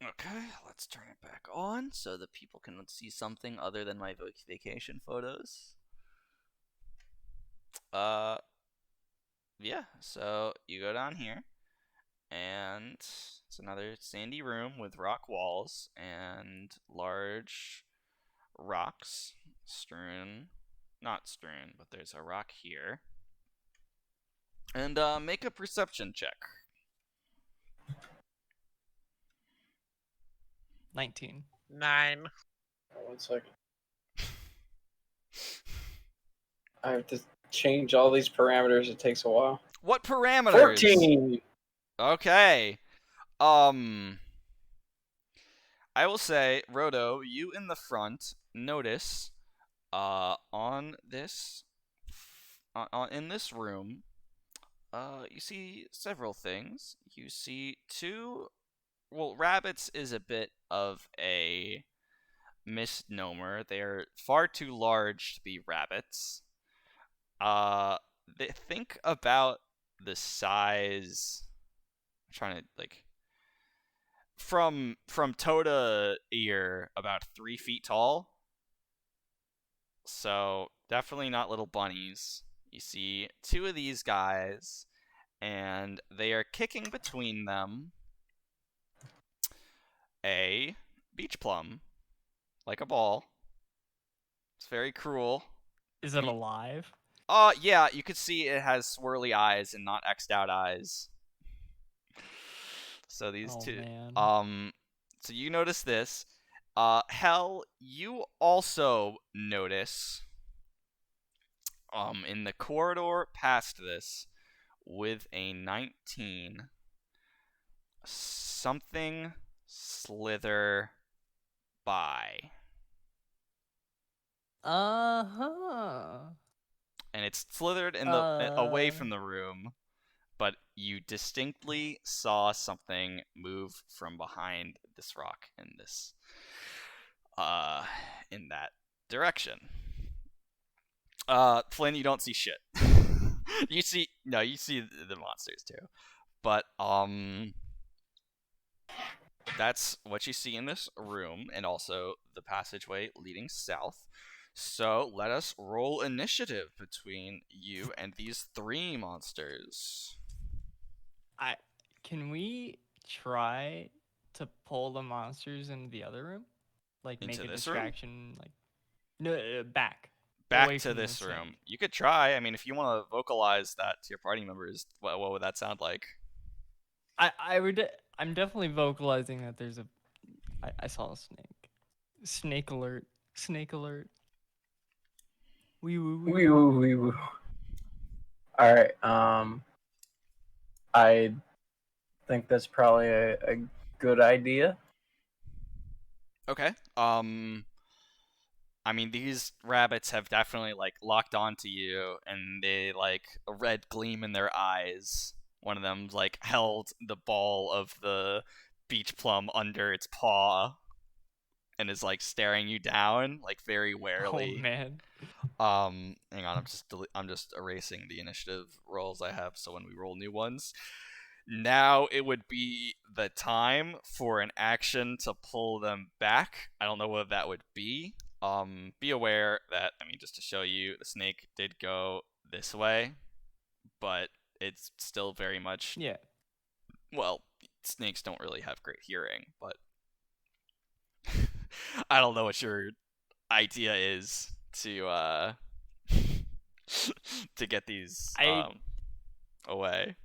Okay, let's turn it back on so that people can see something other than my vacation photos. Yeah, so you go down here, and it's another sandy room with rock walls and large rocks strewn. Not strewn, but there's a rock here. And make a perception check. 19. 9. 1 second. I have to change all these parameters. It takes a while. What parameters? 14. Okay. I will say, Roto, you in the front notice on this in this room you see several things. You see rabbits is a bit of a misnomer. They're far too large to be rabbits. Think about the size. I'm trying to from toe to ear, about 3 feet tall. So definitely not little bunnies. You see 2 of these guys, and they are kicking between them a beach plum, like a ball. It's very cruel. Is it alive? Yeah, you could see it has swirly eyes and not X'd out eyes. So these two. Man. So you notice this. Hell, you also notice in the corridor past this with a 19 something slither by. Uh-huh. And it's slithered in the away from the room, but you distinctly saw something move from behind this rock in that direction. Flynn, you don't see shit. you see the monsters too. But that's what you see in this room, and also the passageway leading south. So let us roll initiative between you and these 3 monsters. Can we try to pull the monsters into the other room? Like Into make a this room? distraction, like no, back Back to this room. You could try. I mean, if you want to vocalize that to your party members, what would that sound like? I'm definitely vocalizing that there's a. I saw a snake. Snake alert! Snake alert! Wee woo wee. Wee woo wee woo. All right. I think that's probably a good idea. Okay. I mean, these rabbits have definitely like locked onto you, and they like a red gleam in their eyes. One of them like held the ball of the beach plum under its paw, and is like staring you down like very warily. Oh man. Hang on, I'm just erasing the initiative rolls I have, so when we roll new ones. Now it would be the time for an action to pull them back. I don't know what that would be. Be aware that, I mean, just to show you, the snake did go this way, but it's still very much. Yeah. Well, snakes don't really have great hearing, but I don't know what your idea is to to get these away.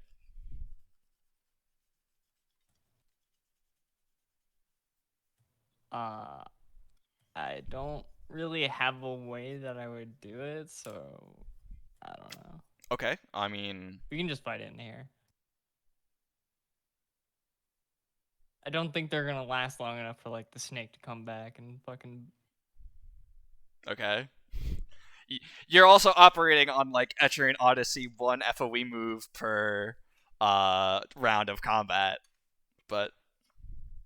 I don't really have a way that I would do it, so I don't know. Okay, I mean, We can just fight it in here. I don't think they're gonna last long enough for like the snake to come back and fucking. Okay. You're also operating on like Etrian Odyssey 1 FOE move per round of combat, but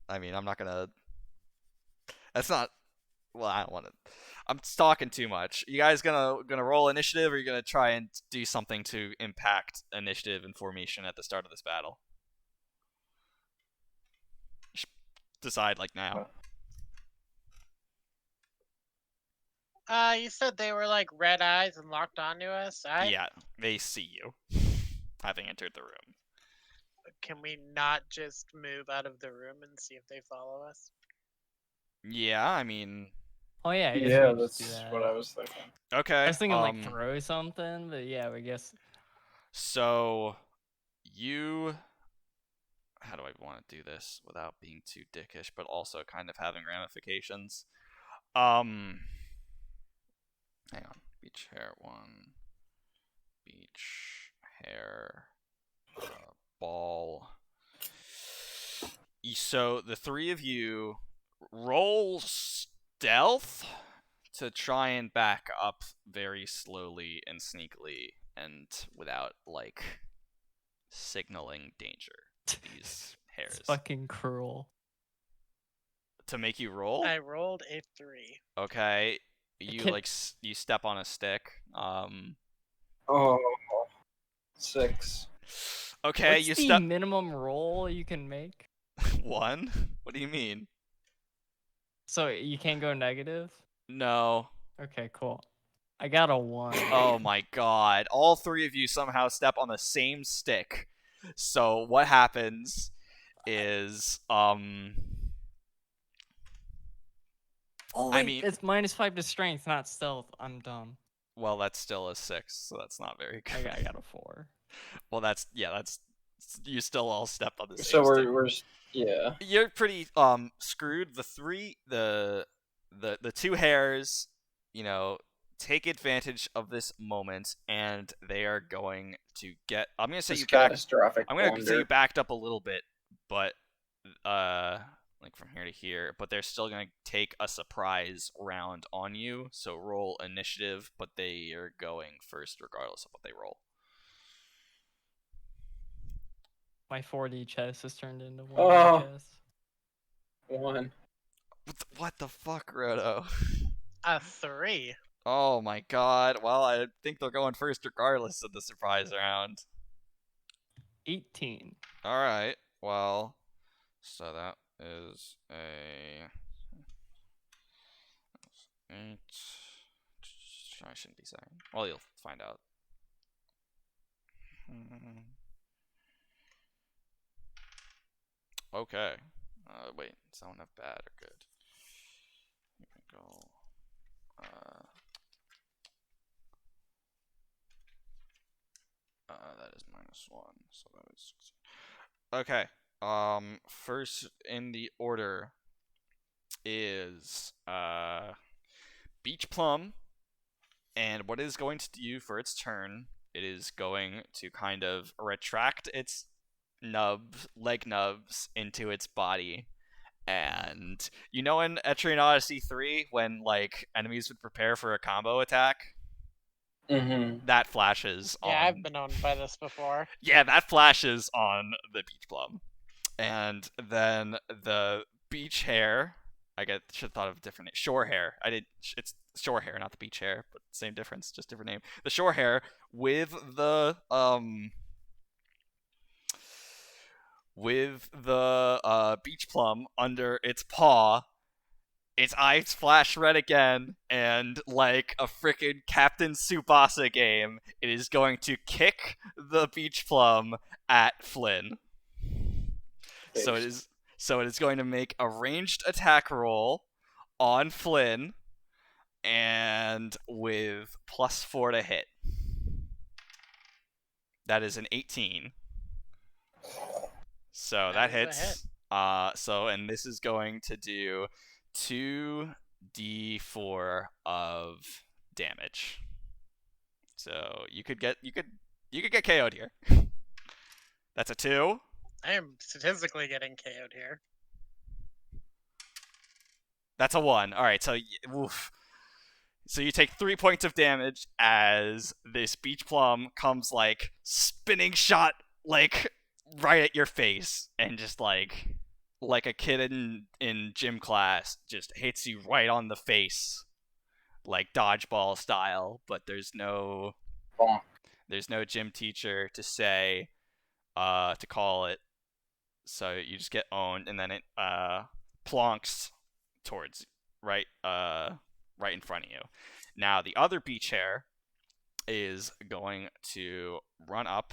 I mean, I'm not gonna. That's not. Well, I don't want to. I'm talking too much. You guys gonna roll initiative, or are you gonna try and do something to impact initiative and formation at the start of this battle? You should decide like now. You said they were like red eyes and locked onto us. Yeah, they see you having entered the room. Can we not just move out of the room and see if they follow us? Yeah, I mean. Oh yeah, I guess Yeah, we just do that's that. what I was thinking. Okay. I was thinking like throw something, but yeah, I guess. So, you. How do I want to do this without being too dickish, but also kind of having ramifications? Hang on. Beach hair 1. Beach hair. Ball. So the 3 of you roll stealth to try and back up very slowly and sneakily and without like signaling danger to these hairs. It's fucking cruel. To make you roll? I rolled a 3. Okay. You you step on a stick. Oh, 6. Okay, What's you the step minimum roll you can make? 1? What do you mean? So you can't go negative? No. Okay, cool. I got a 1. Oh my god. All 3 of you somehow step on the same stick. So what happens is Oh I wait, mean, it's -5 to strength, not stealth. I'm dumb. well, that's still a 6, so that's not very good. I got a 4. Well, that's you still all step on the same So stick. we're yeah. You're pretty screwed. The two hairs, take advantage of this moment, and they are going to get. I'm gonna say This you back. catastrophic I'm gonna say you blunder. backed up a little bit, but like from here to here. But they're still gonna take a surprise round on you. So roll initiative, but they are going first regardless of what they roll. My 4D chest has turned into 1D Oh. chest. 1. What the fuck, Roto? A 3. Oh my god. Well, I think they're going first regardless of the surprise round. 18. Alright. Well, so that is a 8. I shouldn't be saying. Well, you'll find out. Okay. Wait. Does that one have bad or good? You can go. That is -1, so that is 16. Okay. First in the order is Beach Plum, and what it is going to do for its turn, it is going to kind of retract its leg nubs into its body. And in Etrian Odyssey 3, when like enemies would prepare for a combo attack, Mm-hmm. that flashes on. Yeah, I've been owned by this before. Yeah, that flashes on the Beach Plum. And then the beach hare, should have thought of a different name. Shore hare. It's shore hare, not the beach hare, but same difference, just different name. The shore hare with the beach plum under its paw. Its eyes flash red again, and like a frickin' Captain Tsubasa game, it is going to kick the beach plum at Flynn. So it is going to make a ranged attack roll on Flynn, and with +4 to hit. That is an 18. So that That is a hits. And this is going to do 2d4 of damage. So you could get KO'd here. That's a 2. I am statistically getting KO'd here. That's a 1. All right, so oof. So you take 3 points of damage as this beach plum comes like spinning shot like right at your face, and just like a kid in gym class just hits you right on the face, like dodgeball style. But there's no gym teacher to say to call it, so you just get owned, and then it plonks towards right in front of you. Now the other beach hare is going to run up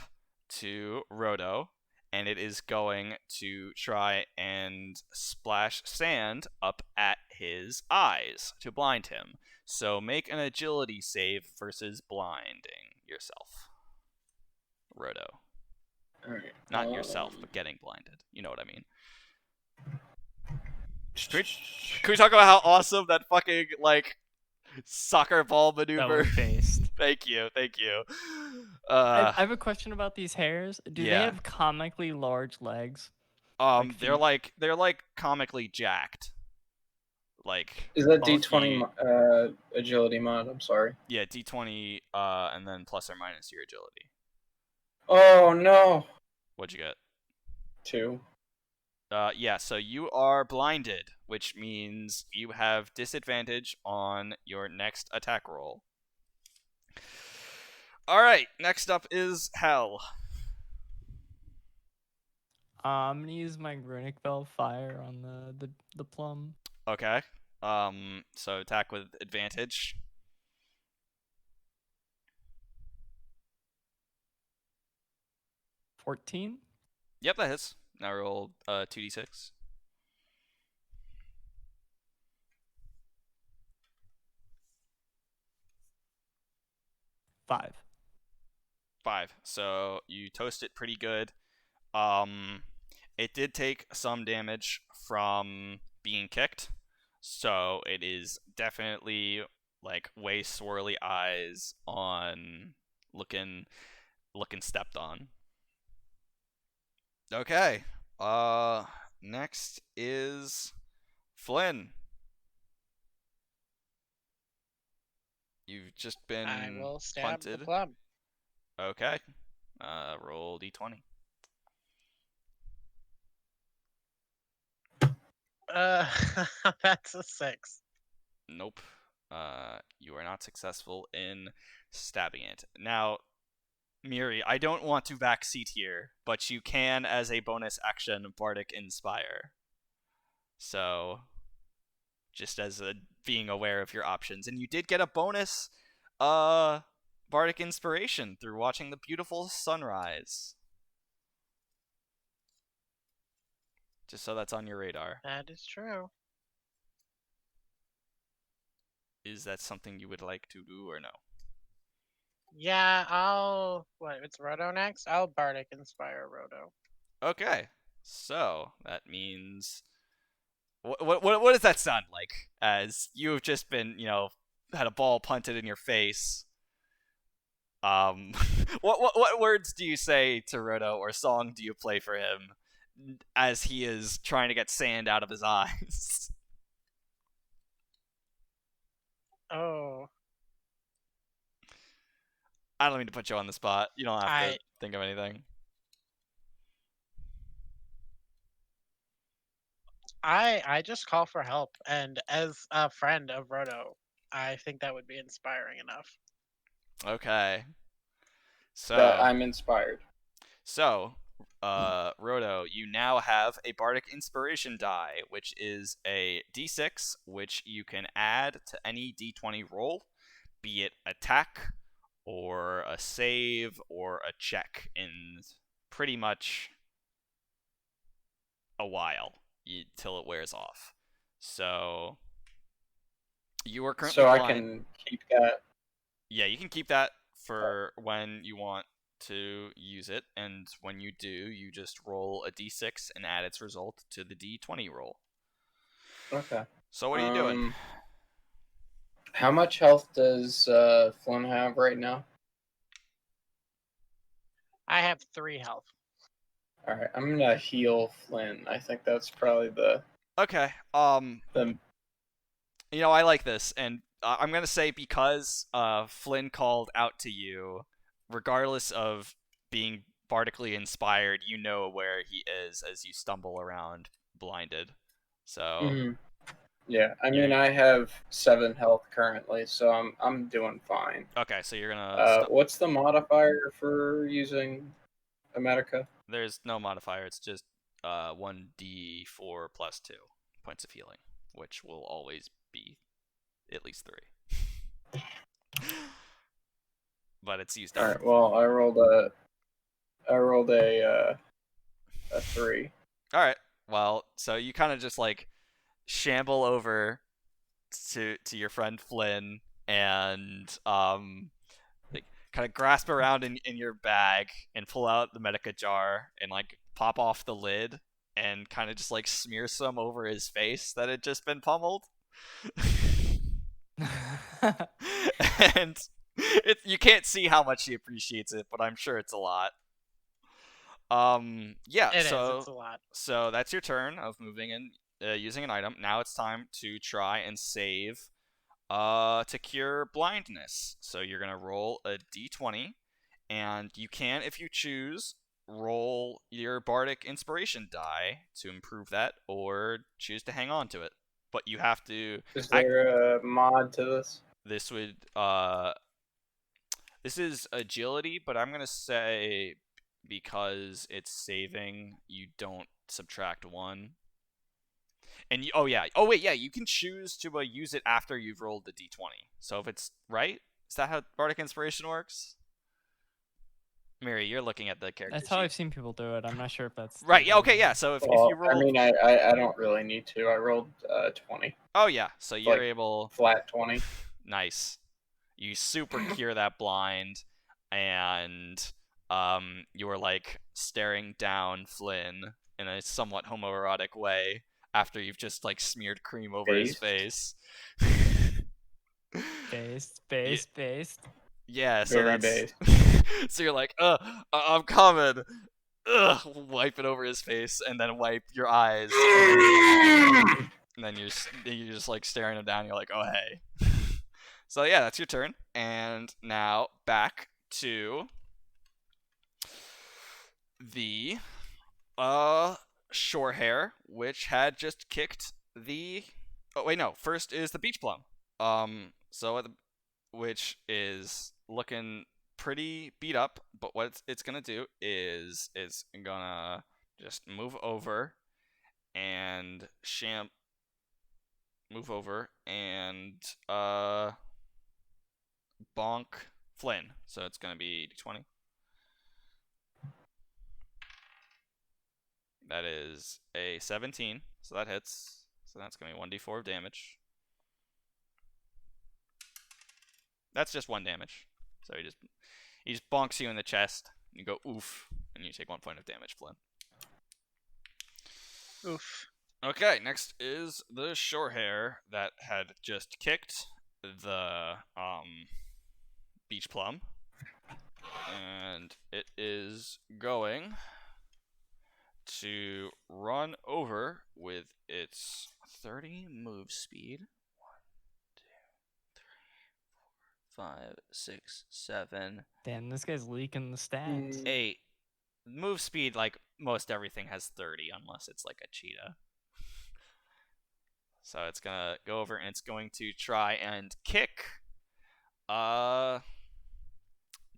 to Roto, and it is going to try and splash sand up at his eyes to blind him. So make an agility save versus blinding yourself, Roto. All right. Not yourself, but getting blinded. You know what I mean. Can we talk about how awesome that fucking like soccer ball maneuver? Faced. Thank you. I have a question about these hares. Do they yeah. have comically large legs? They're like comically jacked. Like, is that D20 agility mod? I'm sorry. Yeah, D20 and then plus or minus your agility. Oh no. What'd you get? 2. Yeah, so you are blinded, which means you have disadvantage on your next attack roll. Alright, next up is Hell. I'm gonna use my Runic Bell Fire on the plum. Okay. So attack with advantage. 14? Yep, that hits. Now roll 2d6. 5. 5. So you toast it pretty good. It did take some damage from being kicked, so it is definitely like way swirly eyes on looking stepped on. Okay. Next is Flynn. You've just been I will stab punted. the club. Okay. Roll d20. That's a 6. Nope. You are not successful in stabbing it. Now, Miri, I don't want to backseat here, but you can, as a bonus action, Bardic Inspire. So, just as being aware of your options. And you did get a bonus Bardic Inspiration through watching the beautiful sunrise. Just so that's on your radar. That is true. Is that something you would like to do or no? Yeah, it's Roto next? I'll Bardic Inspire Roto. Okay. So, that means... What does that sound like? As you have just been, had a ball punted in your face. What words do you say to Roto, or song do you play for him as he is trying to get sand out of his eyes? Oh. I don't mean to put you on the spot. You don't have to think of anything. I just call for help, and as a friend of Roto, I think that would be inspiring enough. Okay. So That I'm inspired. So, Roto, you now have a Bardic Inspiration die, which is a d6, which you can add to any d20 roll, be it attack, or a save, or a check, in pretty much a while, till it wears off. So, you are currently blind. I can keep that. Yeah, you can keep that for when you want to use it, and when you do, you just roll a d6 and add its result to the d20 roll. Okay. So what are you doing? How much health does Flynn have right now? I have 3 health. Alright, I'm gonna heal Flynn. I think that's probably the... Okay, I like this, and I'm gonna say because Flynn called out to you, regardless of being bardically inspired, you know where he is as you stumble around blinded. So Mm-hmm. Yeah, I mean, I have 7 health currently, so I'm doing fine. Okay, so you're gonna what's the modifier for using a medica? There's no modifier, it's just 1d4 plus 2 points of healing, which will always be at least 3. But it's used up. Alright, well, I rolled a 3. Alright, well, so you kind of just like shamble over to your friend Flynn and like kind of grasp around in your bag and pull out the medica jar and like pop off the lid and kind of just like smear some over his face that had just been pummeled. And you can't see how much he appreciates it, but I'm sure it's a lot. Yeah, it's a lot. So that's your turn of moving and using an item. Now it's time to try and save to cure blindness. So you're gonna roll a d20, and you can, if you choose, roll your bardic inspiration die to improve that, or choose to hang on to it. But you have to. Is there a mod to this? This would this is agility, but I'm gonna say because it's saving, you don't subtract 1. And you can choose to use it after you've rolled the d20. So if it's right, is that how bardic inspiration works? Miri, you're looking at the character. That's how I've seen people do it. I'm not sure if that's right. Yeah. Okay. Yeah. So if you roll, I mean, I don't really need to. I rolled 20. Oh yeah. So you're able flat 20. Nice. You super cure that blind, and you are like staring down Flynn in a somewhat homoerotic way after you've just like smeared cream over his face. Based. Yeah, so Very that's based. so you're like, I'm coming. Wipe it over his face, and then wipe your eyes, and then you're just like staring him down. You're like, oh hey. So yeah, that's your turn, and now back to the shore hair, which had just kicked the. Oh wait, no. First is the beach plum. Which is looking pretty beat up, but what it's gonna do is it's gonna just move over and bonk Flynn. So it's gonna be d20. That is a 17, so that hits. So that's gonna be 1d4 of damage. That's just 1 damage. So he just bonks you in the chest. And you go oof, and you take 1 point of damage, Flynn. Oof. Okay, next is the shore hair that had just kicked the beach plum, and it is going to run over with its 30 move speed. 5, 6, 7. Damn, this guy's leaking the stats. 8. Move speed, like most everything has 30, unless it's like a cheetah. So it's gonna go over and it's going to try and kick. It's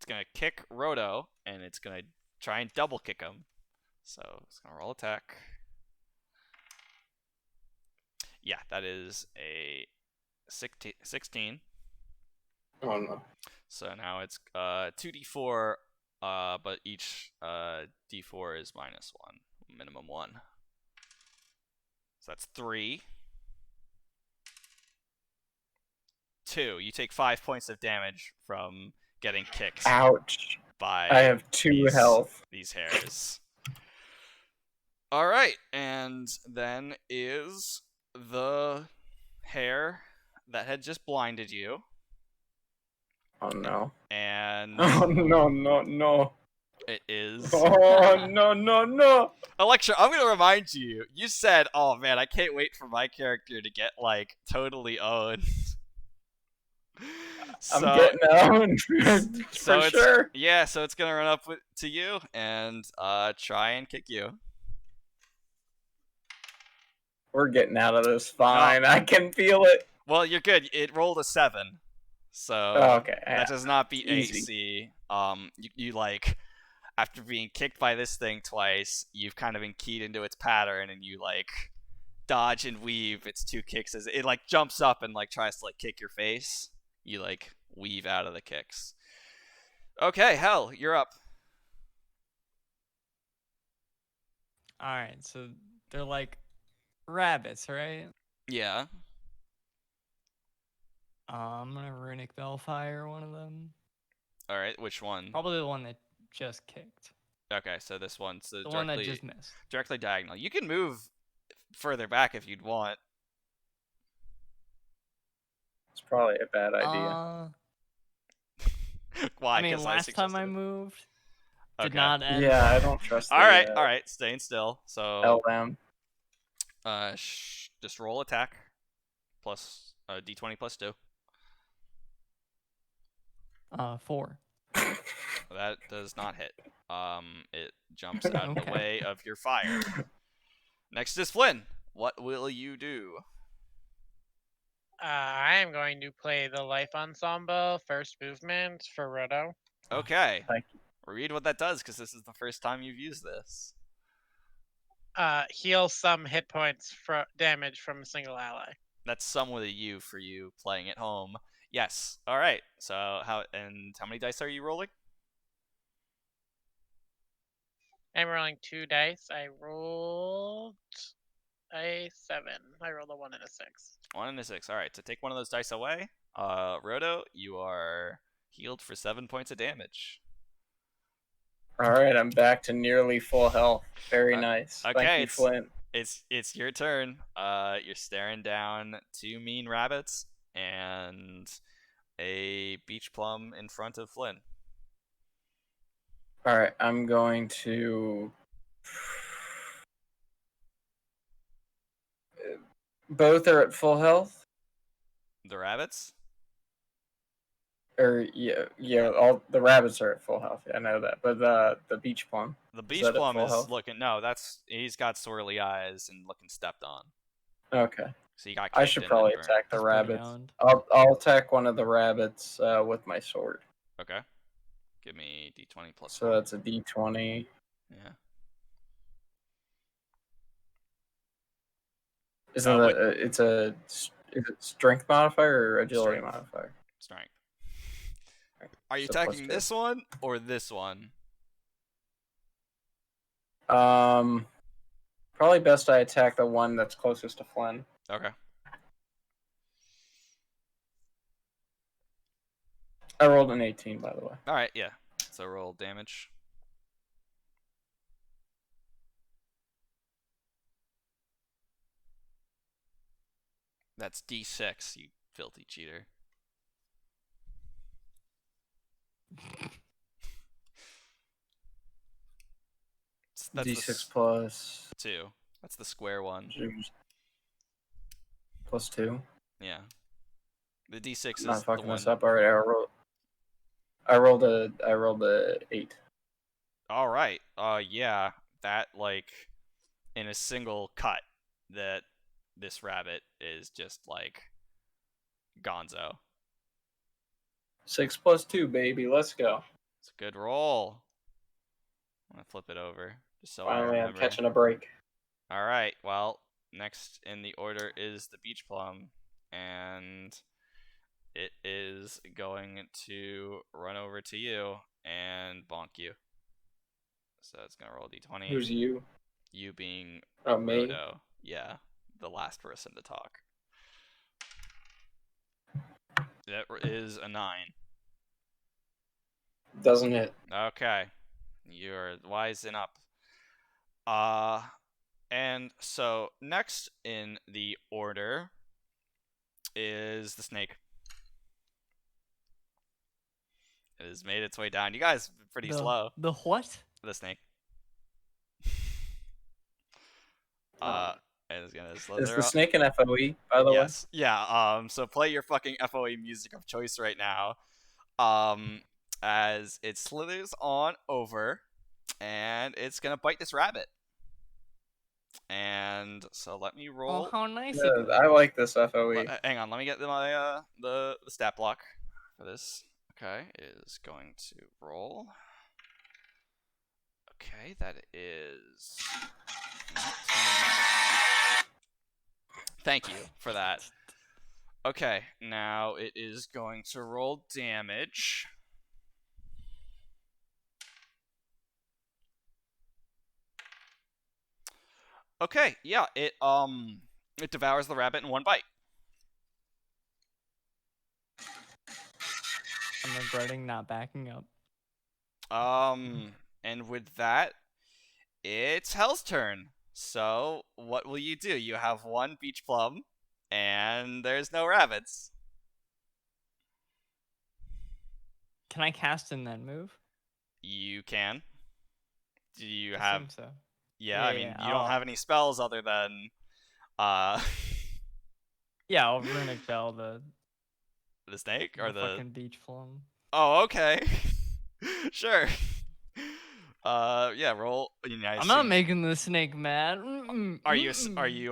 gonna kick Roto, and it's gonna try and double kick him. So it's gonna roll attack. Yeah, that is a 16. Oh no. So now it's 2d4, but each d4 is -1, minimum 1. So that's 3. 2. You take 5 points of damage from getting kicked. Ouch. By I have 2 health. These hairs. All right, and then is the hair that had just blinded you. Oh no. And Oh no. it is. Oh no. Electra, I'm gonna remind you. You said, "Oh man, I can't wait for my character to get like totally owned." I'm getting owned so for sure. Yeah, so it's gonna run up to you and try and kick you. We're getting out of this fine. I can feel it. Well, you're good. It rolled a 7, so okay. That does not beat Easy. AC. You like after being kicked by this thing twice, you've kind of been keyed into its pattern, and you like dodge and weave its 2 kicks as it like jumps up and like tries to like kick your face. You like weave out of the kicks. Okay, Hell, you're up. Alright, so they're like rabbits, right? Yeah. I'm gonna Runic Bellfire one of them. Alright, which one? Probably the one that just kicked. Okay, so this one's the one that just missed. Directly diagonal. You can move further back if you'd want. It's probably a bad idea. Why? I mean, last time I moved, did not end. Yeah, I don't trust. All right, staying still. So LM. Just roll attack plus d20 plus 2. 4. That does not hit. It jumps out of the way of your fire. Next is Flynn. What will you do? I am going to play the Life Ensemble first movement for Roto. Okay. Thank you. Read what that does, because this is the first time you've used this. Heal some hit points for damage from a single ally. That's some with a U for you playing at home. Yes. All right. So how many dice are you rolling? I'm rolling 2 dice. I rolled a 7. I rolled a 1 and a 6. 1 and a 6. All right. So take one of those dice away. Roto, you are healed for 7 points of damage. All right, I'm back to nearly full health. Very nice. Okay, Thank you, Flynn. It's your turn. You're staring down 2 mean rabbits and a beach plum in front of Flynn. All right, I'm going to. Both are at full health. The rabbits? Or yeah, all the rabbits are at full health. I know that, but the beach plum. The beach that at plum full is health? looking. No, he's got swirly eyes and looking stepped on. Okay. So you got. I should kicked and probably then burned. attack the He's pretty rabbits. owned. I'll attack one of the rabbits with my sword. Okay. Give me d20 plus So 4. that's a d20. Yeah. Isn't wait. that is it strength modifier or agility Strength. modifier? Strength. Are you So plus attacking 2. this one or this one? Probably best I attack the one that's closest to Flynn. Okay. I rolled an 18, by the way. All right. Yeah. So roll damage. That's d6, you filthy cheater. That's D6 plus 2. That's the square one. Plus 2. Yeah. The d6 is Not the fucking one. this up. All right, I rolled a 8. All right. Yeah. That like in a single cut that this rabbit is just like gonzo. 6 plus 2, baby. Let's go. It's a good roll. I'm gonna flip it over just so I Finally, I'm remember. catching a break. All right. Well, next in the order is the beach plum, and it is going to run over to you and bonk you. So it's gonna roll d20. Who's you? You being Oh, me. Roto. Yeah, the last person to talk. That is a 9. Doesn't hit. Okay, you're wising up. And so next in the order is the snake. It has made its way down. You guys are pretty slow. The what? The snake. And it's gonna Is slither the up. snake an FOE, by the way? Yes. Yeah. So play your fucking FOE music of choice right now. As it slithers on over, and it's gonna bite this rabbit. And so let me roll. Oh, how nice! Yeah, I like this FOE. Hang on, let me get my the stat block for this. Okay, is going to roll. Okay, that is 19. Thank you for that. Okay, now it is going to roll damage. Okay, yeah, it devours the rabbit in one bite. I'm regretting not backing up. And with that, it's Hell's turn. So, what will you do? You have one beach plum, and there's no rabbits. Can I cast in that move? You can. Do you I have... assume so. Yeah, I mean, yeah, you don't have any spells other than... Yeah, I'll runic bell the snake? Or the... fucking beach plum. Oh, okay. Sure. Yeah, roll. I'm not making the snake mad. Are you?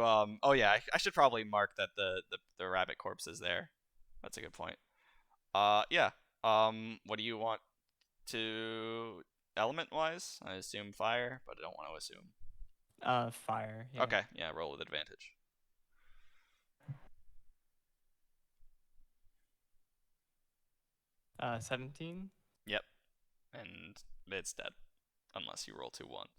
Oh yeah, I should probably mark that the rabbit corpse is there. That's a good point. Yeah. What do you want to element wise? I assume fire, but I don't want to assume. Fire. Yeah. Okay. Yeah. Roll with advantage. Uh, 17. Yep. And it's dead, unless you roll 2 ones.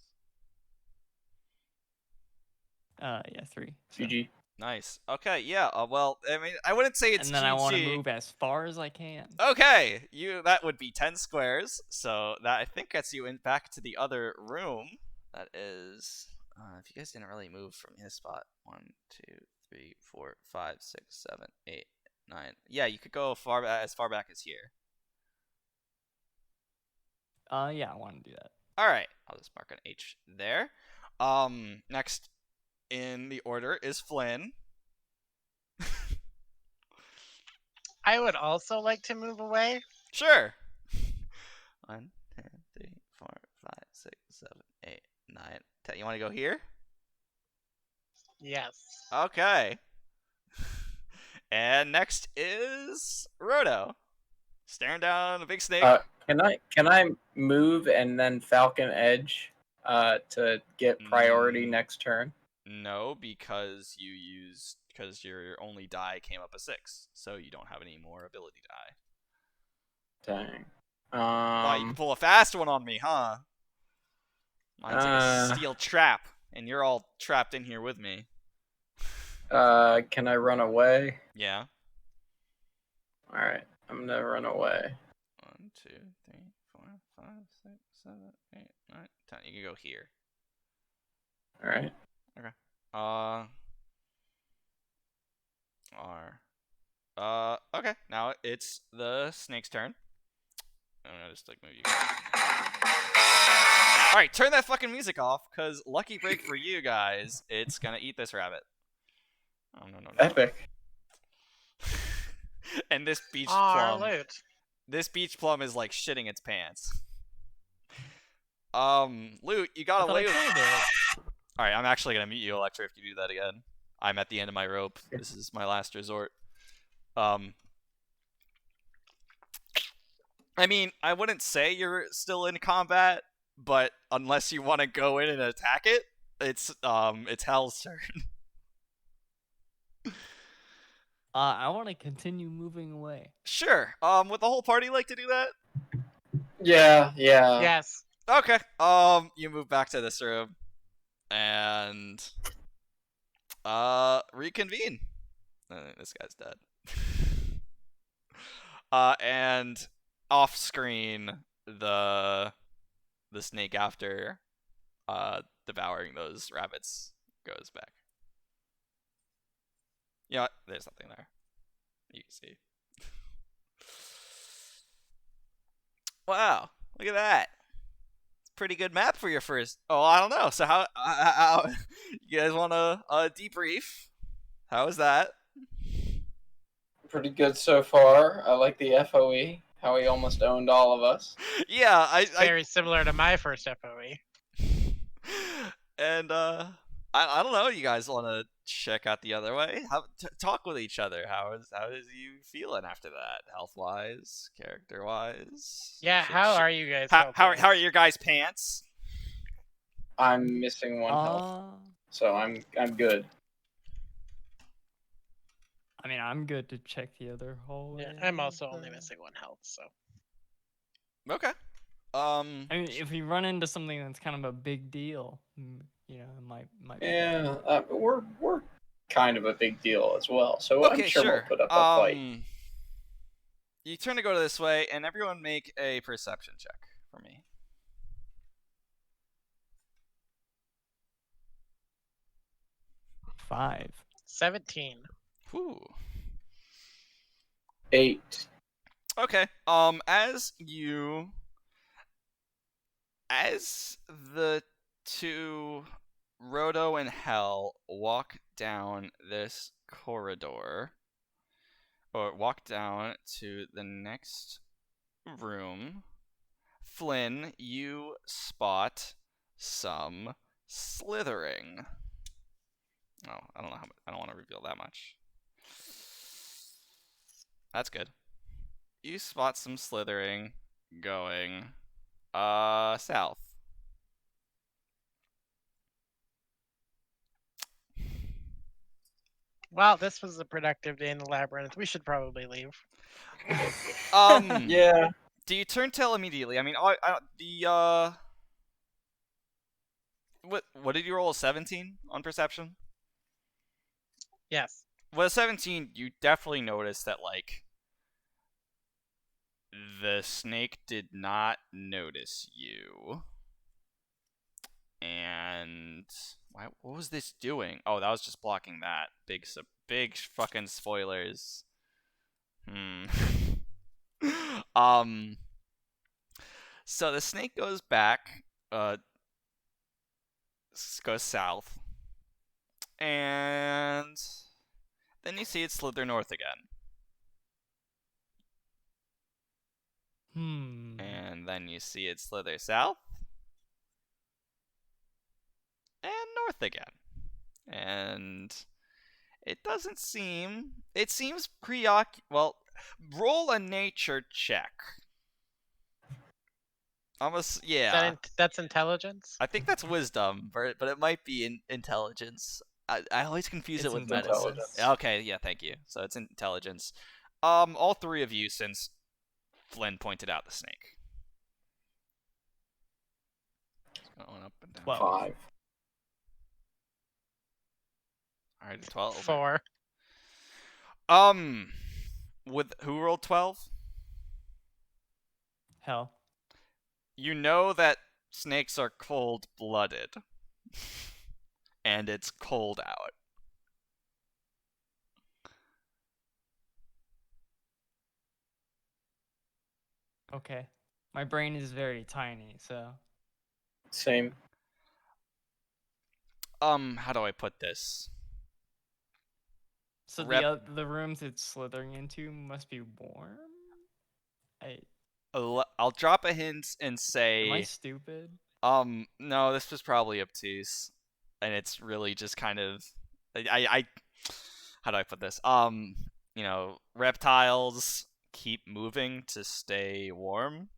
Yeah, 3. So. GG. Nice. Okay, yeah. Well, I mean, I wouldn't say it's And then I want to GG. move as far as I can. Okay, that would be 10 squares. So that I think gets you in back to the other room. That is, if you guys didn't really move from this spot, 1, 2, 3, 4, 5, 6, 7, 8, 9. Yeah, you could go as far back as here. Yeah, I want to do that. All right, I'll just mark an H there. Next in the order is Flynn. I would also like to move away. Sure. 1, 2, 3, 4, 5, 6, 7, 8, 9, 10. You want to go here? Yes. Okay. And next is Roto. Staring down a big snake. Can I move and then Falcon Edge to get priority next turn? No, because your only die came up a 6, so you don't have any more ability die. Dang. Wow, you can pull a fast one on me, huh? Mine's like a steel trap, and you're all trapped in here with me. Can I run away? Yeah. All right, I'm gonna run away. 1, 2, 3, 4, 5, 6, 7, 8, 9, 10. You can go here. All right. Okay. Now it's the snake's turn. I'm gonna just like move you. All right, turn that fucking music off, cause lucky break for you guys, it's gonna eat this rabbit. Oh no. Epic. And this beach Our plum. loot. This beach plum is like shitting its pants. Loot, you got away with it. Alright, I'm actually gonna mute you, Electra, if you do that again. I'm at the end of my rope. This is my last resort. I mean, I wouldn't say you're still in combat, but unless you want to go in and attack it, it's Hell's turn. I want to continue moving away. Sure. Would the whole party like to do that? Yeah. Yes. Okay. You move back to this room and reconvene. This guy's dead. And off screen, the snake, after devouring those rabbits, goes back. You know what? There's nothing there. You can see. Wow, look at that. It's a pretty good map for your first. Oh, I don't know. So how you guys want to debrief? How was that? Pretty good so far. I like the FOE. How he almost owned all of us. Yeah, I Very similar to my first FOE. and I don't know. You guys want to check out the other way? Talk with each other. How is you feeling after that? Health wise, character wise. Yeah. How are you guys? How are your guys' pants? I'm missing 1 health, so I'm good. I mean, I'm good to check the other hallway. Yeah, I'm also only missing 1 health, so. Okay. I mean, if we run into something that's kind of a big deal, you know, it might. Yeah, we're kind of a big deal as well, so Okay, I'm sure sure. we'll put up a fight. You turn to go this way, and everyone make a perception check for me. 5. 17. Whew. 8. Okay. As the two, Roto and Hell, walk down this corridor, or walk down to the next room, Flynn, you spot some slithering. Oh, I don't know I don't want to reveal that much. That's good. You spot some slithering going south. Well, this was a productive day in the labyrinth. We should probably leave. Yeah. Do you turn tail immediately? I mean, what did you roll, a 17 on perception? Yes. With a 17, you definitely notice that, like, the snake did not notice you. And what was this doing? Oh, that was just blocking that. Big fucking spoilers. So the snake goes back, goes south, and then you see it slither north again. And then you see it slither south and north again. And it doesn't seem. It seems well, roll a nature check. Almost, yeah. That's intelligence? I think that's wisdom, but it might be intelligence. I always confuse it with medicine. Intelligence. Okay, yeah, thank you. So it's intelligence. All three of you, since Flynn pointed out the snake. Going up and down. 5. Alright, 12. 4. With who rolled 12? Hell. You know that snakes are cold-blooded. And it's cold out. Okay. My brain is very tiny, so. Same. How do I put this? So Rep- the rooms it's slithering into must be warm? I'll drop a hint and Am I say, stupid? no, this was probably obtuse, and it's really just kind of, I how do I put this? Reptiles keep moving to stay warm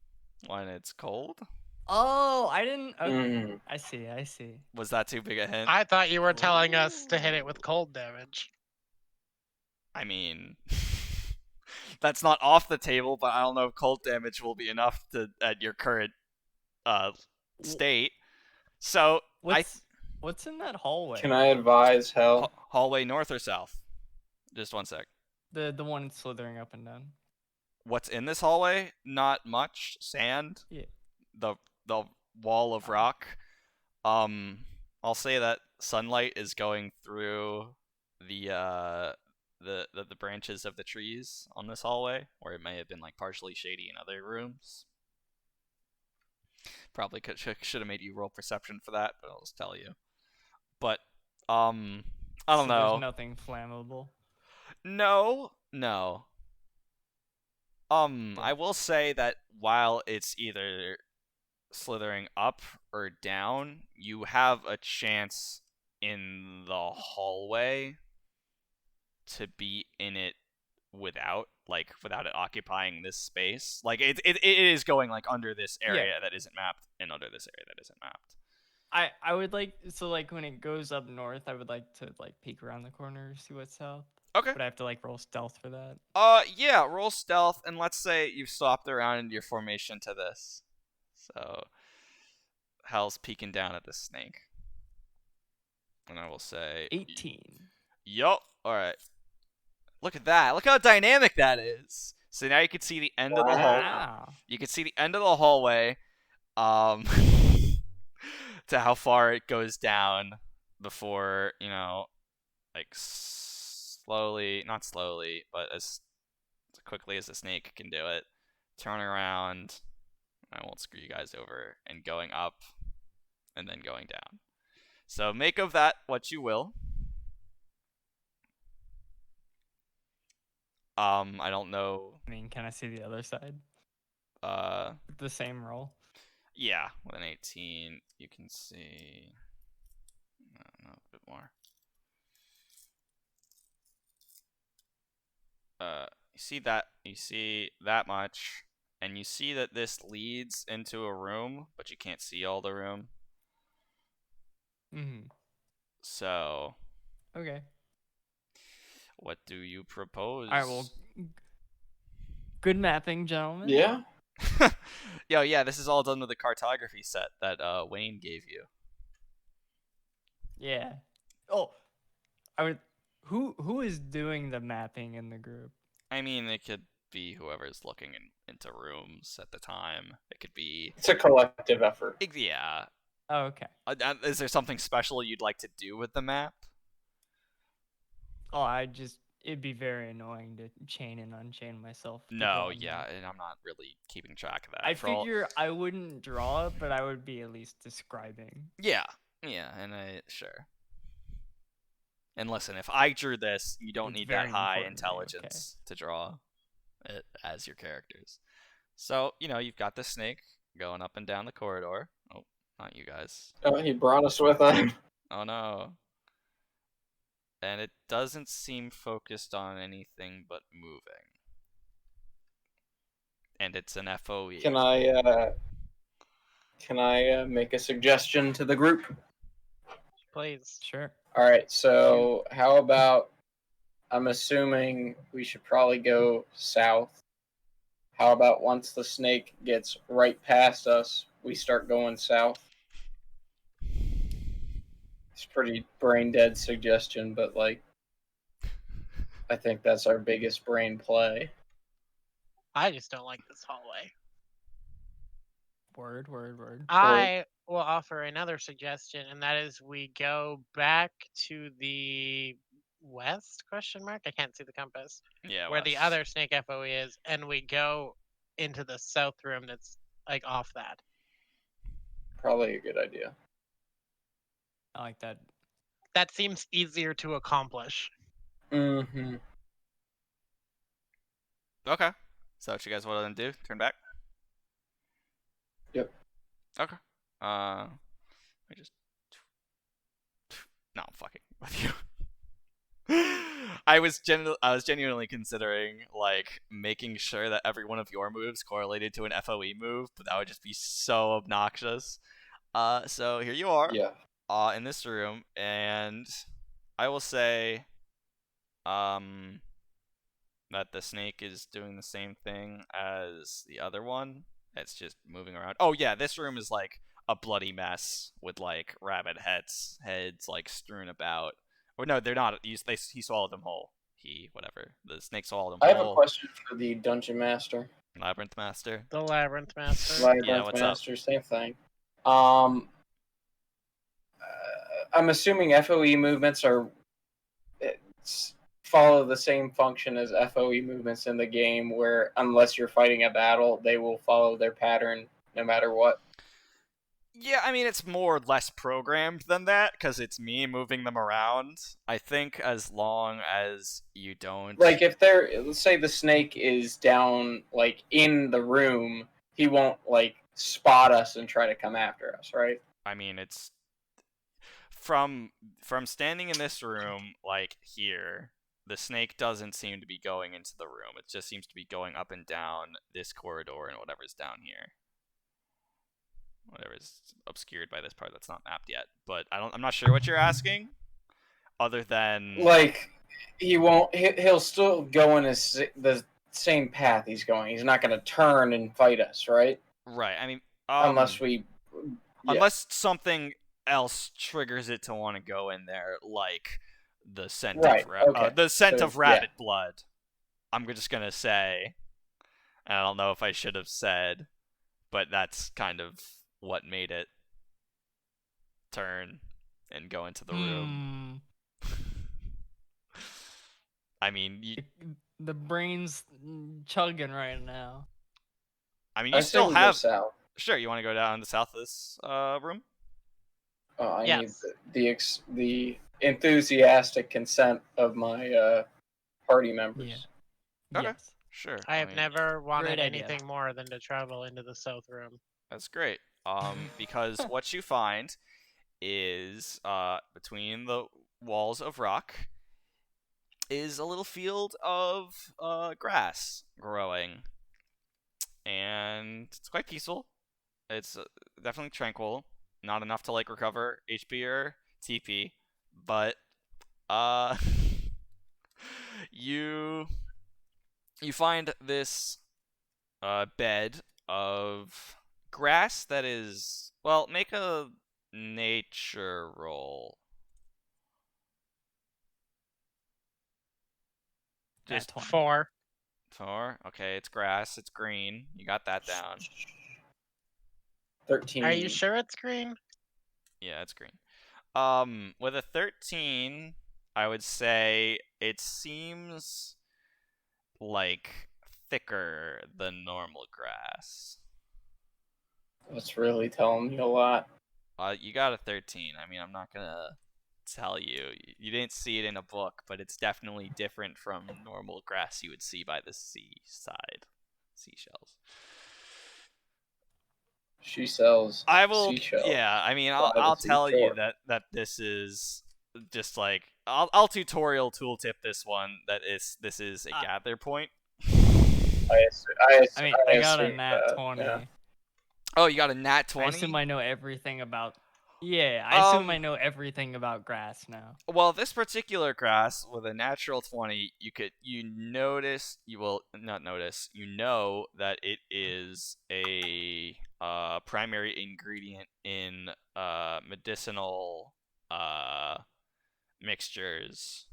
when it's cold. Oh, I didn't. Okay. Mm. I see. Was that too big a hint? I thought you were telling us to hit it with cold damage. I mean, that's not off the table, but I don't know if cold damage will be enough at your current state. So What's in that hallway? Can I advise Hell? Hallway north or south? Just one sec. The one slithering up and down. What's in this hallway? Not much. Sand. Yeah. The wall of rock. I'll say that sunlight is going through the branches of the trees on this hallway, where it may have been like partially shady in other rooms. Probably should have made you roll perception for that, but I'll just tell you. But I don't know. There's nothing flammable. No. I will say that while it's either slithering up or down, you have a chance in the hallway to be in it without it occupying this space. Like it is going like under this area that isn't mapped and under this area that isn't mapped. I would like, so like when it goes up north, I would like to like peek around the corner, see what's south. Okay. But I have to like roll stealth for that. Yeah, roll stealth, and let's say you've swapped around into your formation to this. So Hal's peeking down at the snake. And I will say 18. Yup. Alright. Look at that. Look how dynamic that is. So now you can see the end of the hallway. Wow. You can see the end of the hallway. To how far it goes down before, like slowly, not slowly, but as quickly as a snake can do it, turn around, I won't screw you guys over, and going up, and then going down. So make of that what you will. I don't know. I mean, can I see the other side? The same roll? Yeah, with an 18, you can see. No, a bit more. You see that much, and you see that this leads into a room, but you can't see all the room. Mm-hmm. So. Okay. What do you propose? All right, well, good mapping, gentlemen. Yeah. Yeah, this is all done with the cartography set that Wayne gave you. Yeah. Oh, Who is doing the mapping in the group? I mean, it could be whoever's looking into rooms at the time. It could be, It's a collective effort. yeah. Oh, okay. Is there something special you'd like to do with the map? Oh, it'd be very annoying to chain and unchain myself. to No, draw a yeah, map. and I'm not really keeping track of that. I figure I wouldn't draw it, but I would be at least describing. Yeah, and sure. And listen, if I drew this, you don't It's need that very high important to me, intelligence to draw it as your characters. So, you've got the snake going up and down the corridor. Oh, not you guys. Oh, he brought us with him. Oh no. And it doesn't seem focused on anything but moving. And it's an FOE. Can I make a suggestion to the group? Please. Sure. All right, so how about, I'm assuming we should probably go south. How about once the snake gets right past us, we start going south? It's a pretty brain dead suggestion, but I think that's our biggest brain play. I just don't like this hallway. Word. I will offer another suggestion, and that is we go back to the west, question mark? I can't see the compass. Yeah, Where the west. other snake FOE is, and we go into the south room that's off that. Probably a good idea. I like that. That seems easier to accomplish. Mm-hmm. Okay. So what you guys want to do? Turn back? Yep. Okay. I just... No, I'm fucking with you. I was genuinely considering making sure that every one of your moves correlated to an FOE move, but that would just be so obnoxious. So here you are. Yeah. In this room, and I will say, that the snake is doing the same thing as the other one. It's just moving around. Oh yeah, this room is a bloody mess with rabbit heads strewn about. Or no, they're not. He swallowed them whole. The snake swallowed them I have a whole. question for the dungeon master. Labyrinth master. The Labyrinth Master. Labyrinth what's master, same thing. I'm assuming FOE movements follow the same function as FOE movements in the game, where unless you're fighting a battle, they will follow their pattern no matter what. Yeah, I mean, it's more or less programmed than that, because it's me moving them around. I think as long as you don't... If let's say the snake is down, in the room, he won't, spot us and try to come after us, right? I mean, it's... From standing in this room, here, the snake doesn't seem to be going into the room. It just seems to be going up and down this corridor and whatever's down here. Whatever is obscured by this part that's not mapped yet. But I'm not sure what you're asking. Other than he'll still go in the same path he's going. He's not going to turn and fight us, right? Right. I mean, unless something else triggers it to want to go in there, like the scent of rabbit blood. I'm just gonna say, and I don't know if I should have said, but that's kind of what made it turn and go into the room. I mean, the brain's chugging right now. I mean, you still have... South. Sure, you want to go down the south of this room? I need the enthusiastic consent of my party members. Yeah. Okay. Yes. Sure. I have never wanted great idea. anything more than to travel into the south room. That's great. Because what you find is between the walls of rock is a little field of grass growing, and it's quite peaceful. It's definitely tranquil. Not enough to recover HP or TP, but you find this bed of grass that is, well, make a nature roll. Just 20. 4. 4. Okay, it's grass. It's green. You got that down. 13. Are you sure it's green? Yeah, it's green. With a 13, I would say it seems like thicker than normal grass. That's really telling me a lot. You got a 13. I mean, I'm not gonna tell you. You didn't see it in a book, but it's definitely different from normal grass you would see by the seaside. Seashells. She sells I will. seashells. Yeah, I mean, by the I'll tell you seashore. that this is just like I'll tutorial tooltip this one. This is a gather point. I mean, I got a assume nat that, 20. yeah. Oh, you got a nat I 20? assume I know everything about. Yeah, I assume I know everything about grass now. Well, this particular grass with a natural 20, you know that it is a primary ingredient in medicinal mixtures.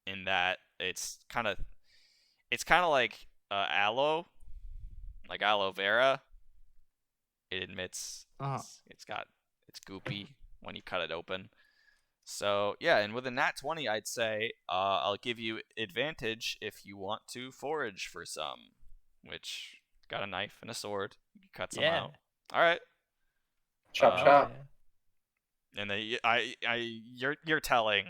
In that it's kind of like aloe, like aloe vera. It admits it's goopy when you cut it open. So yeah, and with a nat 20, I'd say I'll give you advantage if you want to forage for some, which got a knife and a sword. You can cut some out. All right. Chop chop. Yeah. And you're telling,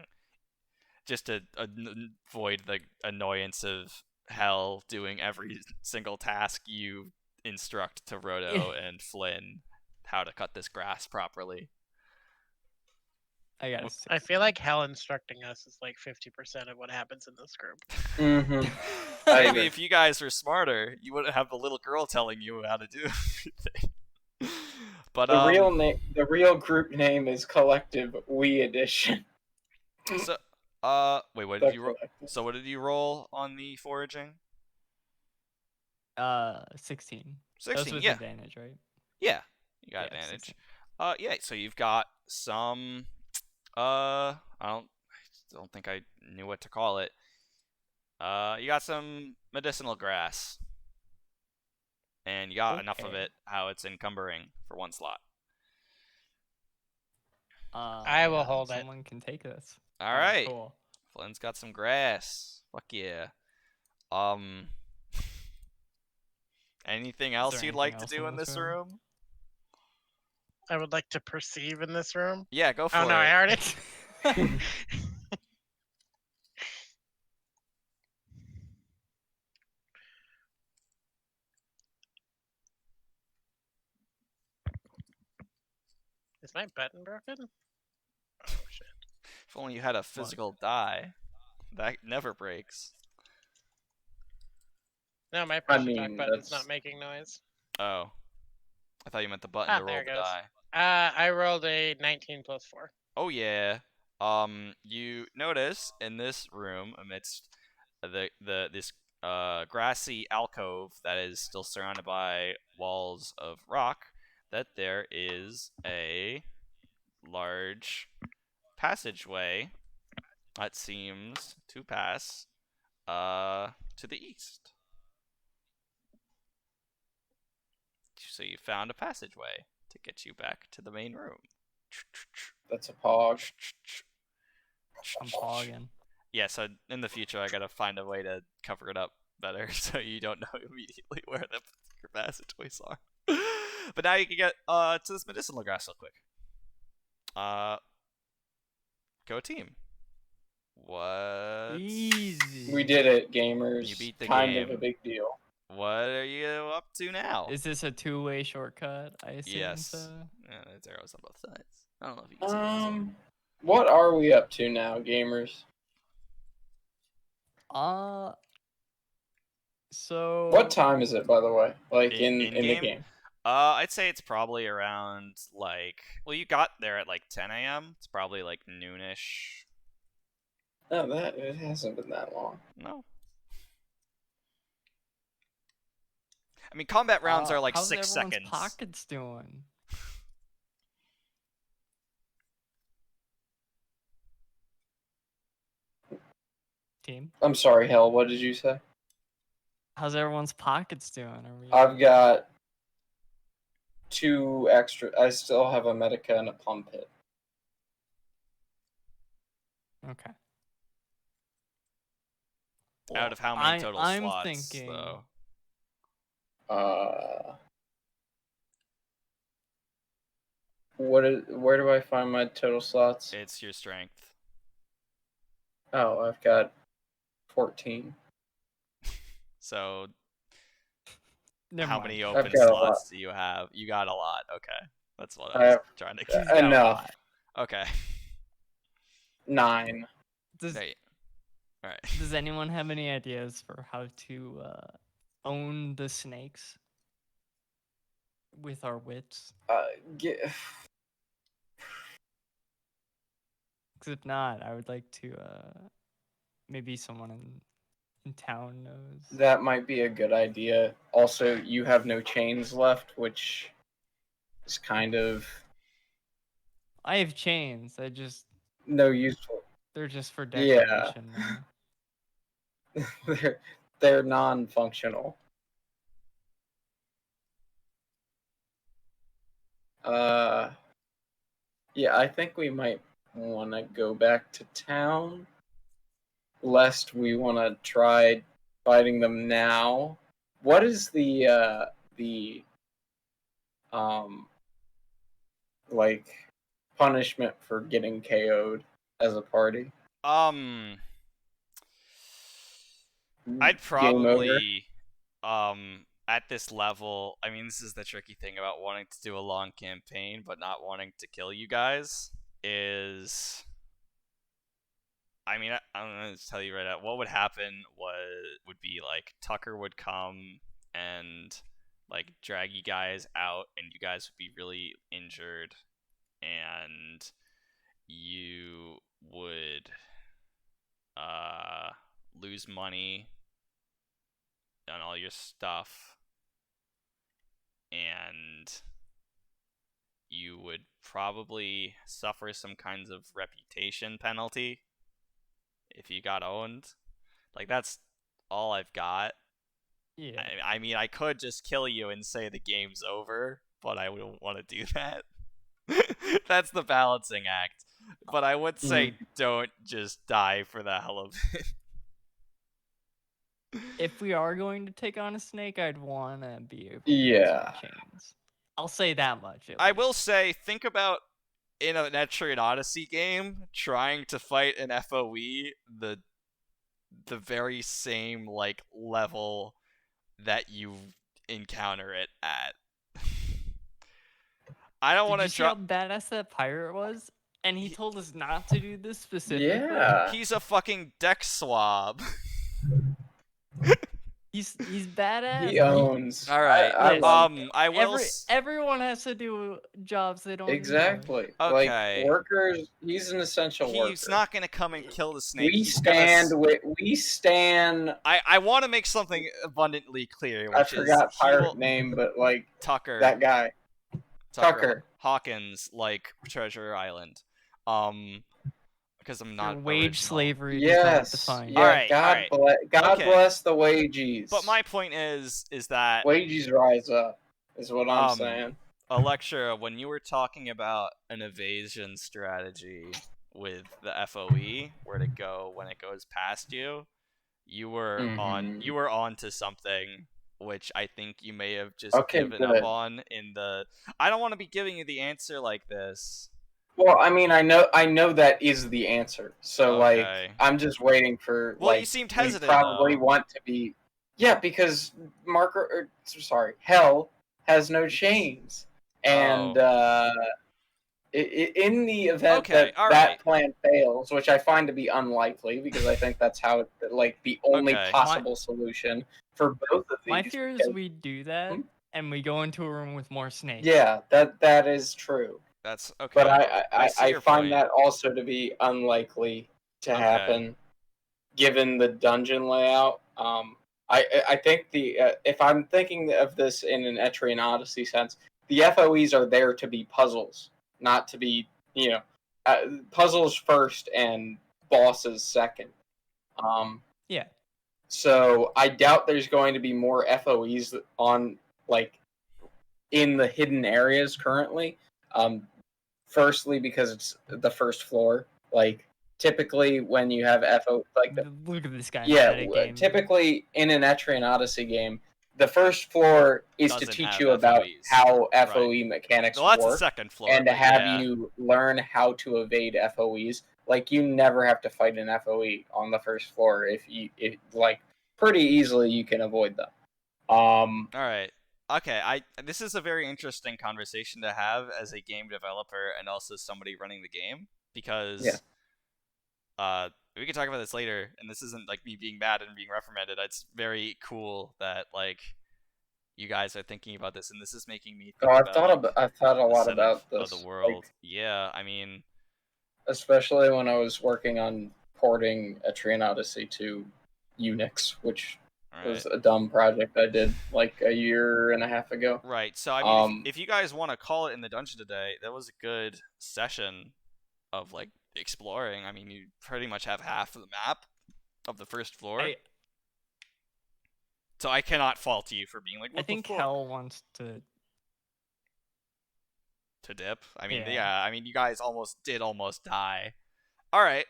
just to avoid the annoyance of Hell doing every single task you instruct to Roto and Flynn how to cut this grass properly. I got a I feel like Hell instructing us is like 50% of what happens in this group. Mm-hmm. Maybe if you guys were smarter, you wouldn't have the little girl telling you how to do everything. But the real group name is Collective We Edition. So, wait, what The did you roll? collective. So, what did you roll on the foraging? 16. 16. That's with Yeah, advantage, right? yeah, you got Yeah, advantage. 16. Yeah. So you've got some. I don't think I knew what to call it. You got some medicinal grass, and you got enough of Okay. it how it's encumbering for 1 slot. I will hold it. Someone can take this. All right. Cool. Flynn's got some grass. Fuck yeah. Anything else you'd anything like to else do in in this this room? room? I would like to perceive in this room. Yeah, go for Oh it. no, I already. Is my button broken? Oh shit. If only you had a physical die. That never breaks. No, my I push to talk mean, button's that's- not making noise. Oh. I thought you meant the button to roll there the it goes. die. I rolled a 19 plus 4. Oh yeah. You notice in this room, amidst this grassy alcove that is still surrounded by walls of rock, that there is a large passageway that seems to pass to the east. So you found a passageway to get you back to the main room. That's a pog. I'm pogging. Yeah, so in the future I gotta find a way to cover it up better so you don't know immediately where the passageways are. But now you can get to this medicinal grass real quick. Go team. What? Easy. We did it, gamers. You beat the kind game. of a big deal. What are you up to now? Is this a two-way shortcut? I assume Yes. so. Yeah, there's arrows on both sides. I don't know if you can see this. What are we up to now, gamers? So. What time is it, by the way? Like in the In-game? game? I'd say it's probably around like, well, you got there at like 10 a.m. It's probably like noonish. No, it hasn't been that long. No. I mean, combat rounds are like how's 6 everyone's seconds. pockets doing? team? I'm sorry, Hell. What did you say? How's everyone's pockets doing? Are we? I've got 2 extra. I still have a Medica and a Plum Pit. Okay. Out of how many total I'm slots, thinking. though? Where do I find my total slots? It's your strength. Oh, I've got 14. So, Never how mind. many I've open got a lot. slots do you have? You got a lot. Okay. That's what I I was have trying to He's got a enough. lot. Okay. 9. Right. All right. Does anyone have any ideas for how to own the snakes with our wits? Get, Because if not, I would like to. Maybe someone in town knows. that might be a good idea. Also, you have no chains left, which is kind of I have chains. no useful. They're just for Yeah. decoration now. they're non-functional. Yeah, I think we might want to go back to town, lest we want to try fighting them now. What is the like punishment for getting KO'd as a party? I'd Game over. probably, at this level, I mean, this is the tricky thing about wanting to do a long campaign, but not wanting to kill you guys, is, I mean, I'm going to tell you right now, what would happen would be, like, Tucker would come and, like, drag you guys out, and you guys would be really injured, and you would, lose money on all your stuff, and you would probably suffer some kinds of reputation penalty if you got owned. Like, that's all I've got. Yeah. I mean, I could just kill you and say the game's over, but I wouldn't want to do that. That's the balancing act. But I would say don't just die for the hell of it. If we are going to take on a snake, I'd want to be able to use my chains. I'll say that much. I will say, think about in an Etrian Odyssey game trying to fight an FOE the very same like level that you encounter it at. I don't want to see how badass that pirate was? And he told us not to do this specifically. Yeah. He's a fucking deck swab. He's badass. He owns. All right. I will. Everyone has to do jobs they don't exactly. Enjoy. Okay. Like workers, he's an essential worker. He's not gonna come and kill the snake. We stand. I want to make something abundantly clear. Which I forgot pirate name, but like Tucker. That guy. Tucker. Hawkins, like Treasure Island. Because I'm not wage slavery. Yes. Defined. Yeah. All right. God bless the wages. But my point is that wages rise up. Is what I'm saying. Electra, when you were talking about an evasion strategy with the FOE, where to go when it goes past you, you were on to something, which I think you may have just given up on in the. I don't want to be giving you the answer like this. Well, I mean, I know that is the answer. So like, I'm just waiting for. Well, like, you seemed hesitant. Probably want to be. Yeah, because Hell has no chains, and in the event that plan fails, which I find to be unlikely, because I think that's how like the only possible solution for both of these. My fear is we do that and we go into a room with more snakes. Yeah, that is true. That's okay. But I find that also to be unlikely to happen, given the dungeon layout. I think if I'm thinking of this in an Etrian Odyssey sense, the FOEs are there to be puzzles, not to be puzzles first and bosses second. Yeah. So I doubt there's going to be more FOEs on like in the hidden areas currently. Firstly, because it's the first floor. Like typically when you have Look at this guy yeah, metagaming. typically in an Etrian Odyssey game, the first floor is to Doesn't teach have you about FOEs. how Right. FOE mechanics Well, that's the work, second floor. and to but have yeah. you learn how to evade FOEs. Like you never have to fight an FOE on the first floor if like pretty easily you can avoid them. All right. Okay, this is a very interesting conversation to have as a game developer and also somebody running the game because we can talk about this later, and this isn't like me being mad and being reprimanded. It's very cool that like you guys are thinking about this, and this is making me think I've thought a the lot setup about of this. the world. Like, Yeah, I mean, especially when I was working on porting Etrian Odyssey to Unix, which was a dumb project I did like a year and a half ago. Right. So I mean, if you guys want to call it in the dungeon today, that was a good session of like exploring. I mean, you pretty much have half of the map of the first floor. So I cannot fault you for being like, what I think the fuck? Hell wants to dip. I mean, yeah. I mean, you guys almost die. All right.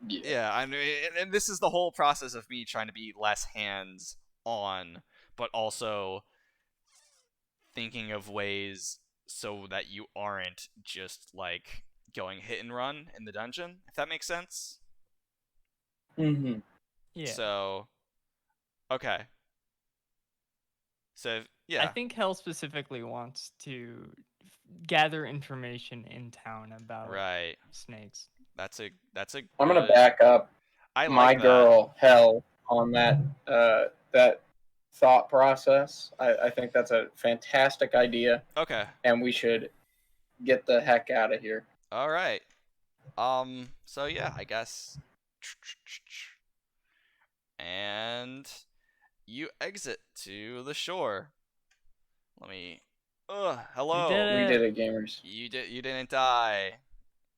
Yeah. I mean, and this is the whole process of me trying to be less hands on, but also thinking of ways so that you aren't just like going hit and run in the dungeon, if that makes sense. Mm-hmm. Yeah. So, okay. So, yeah. I think Hell specifically wants to gather information in town about snakes. That's a I'm gonna back up my girl Hell on that that thought process. I think that's a fantastic idea. Okay. And we should get the heck out of here. All right. So yeah, I guess. And you exit to the shore. Let me. Hello. We did it, gamers. You didn't die.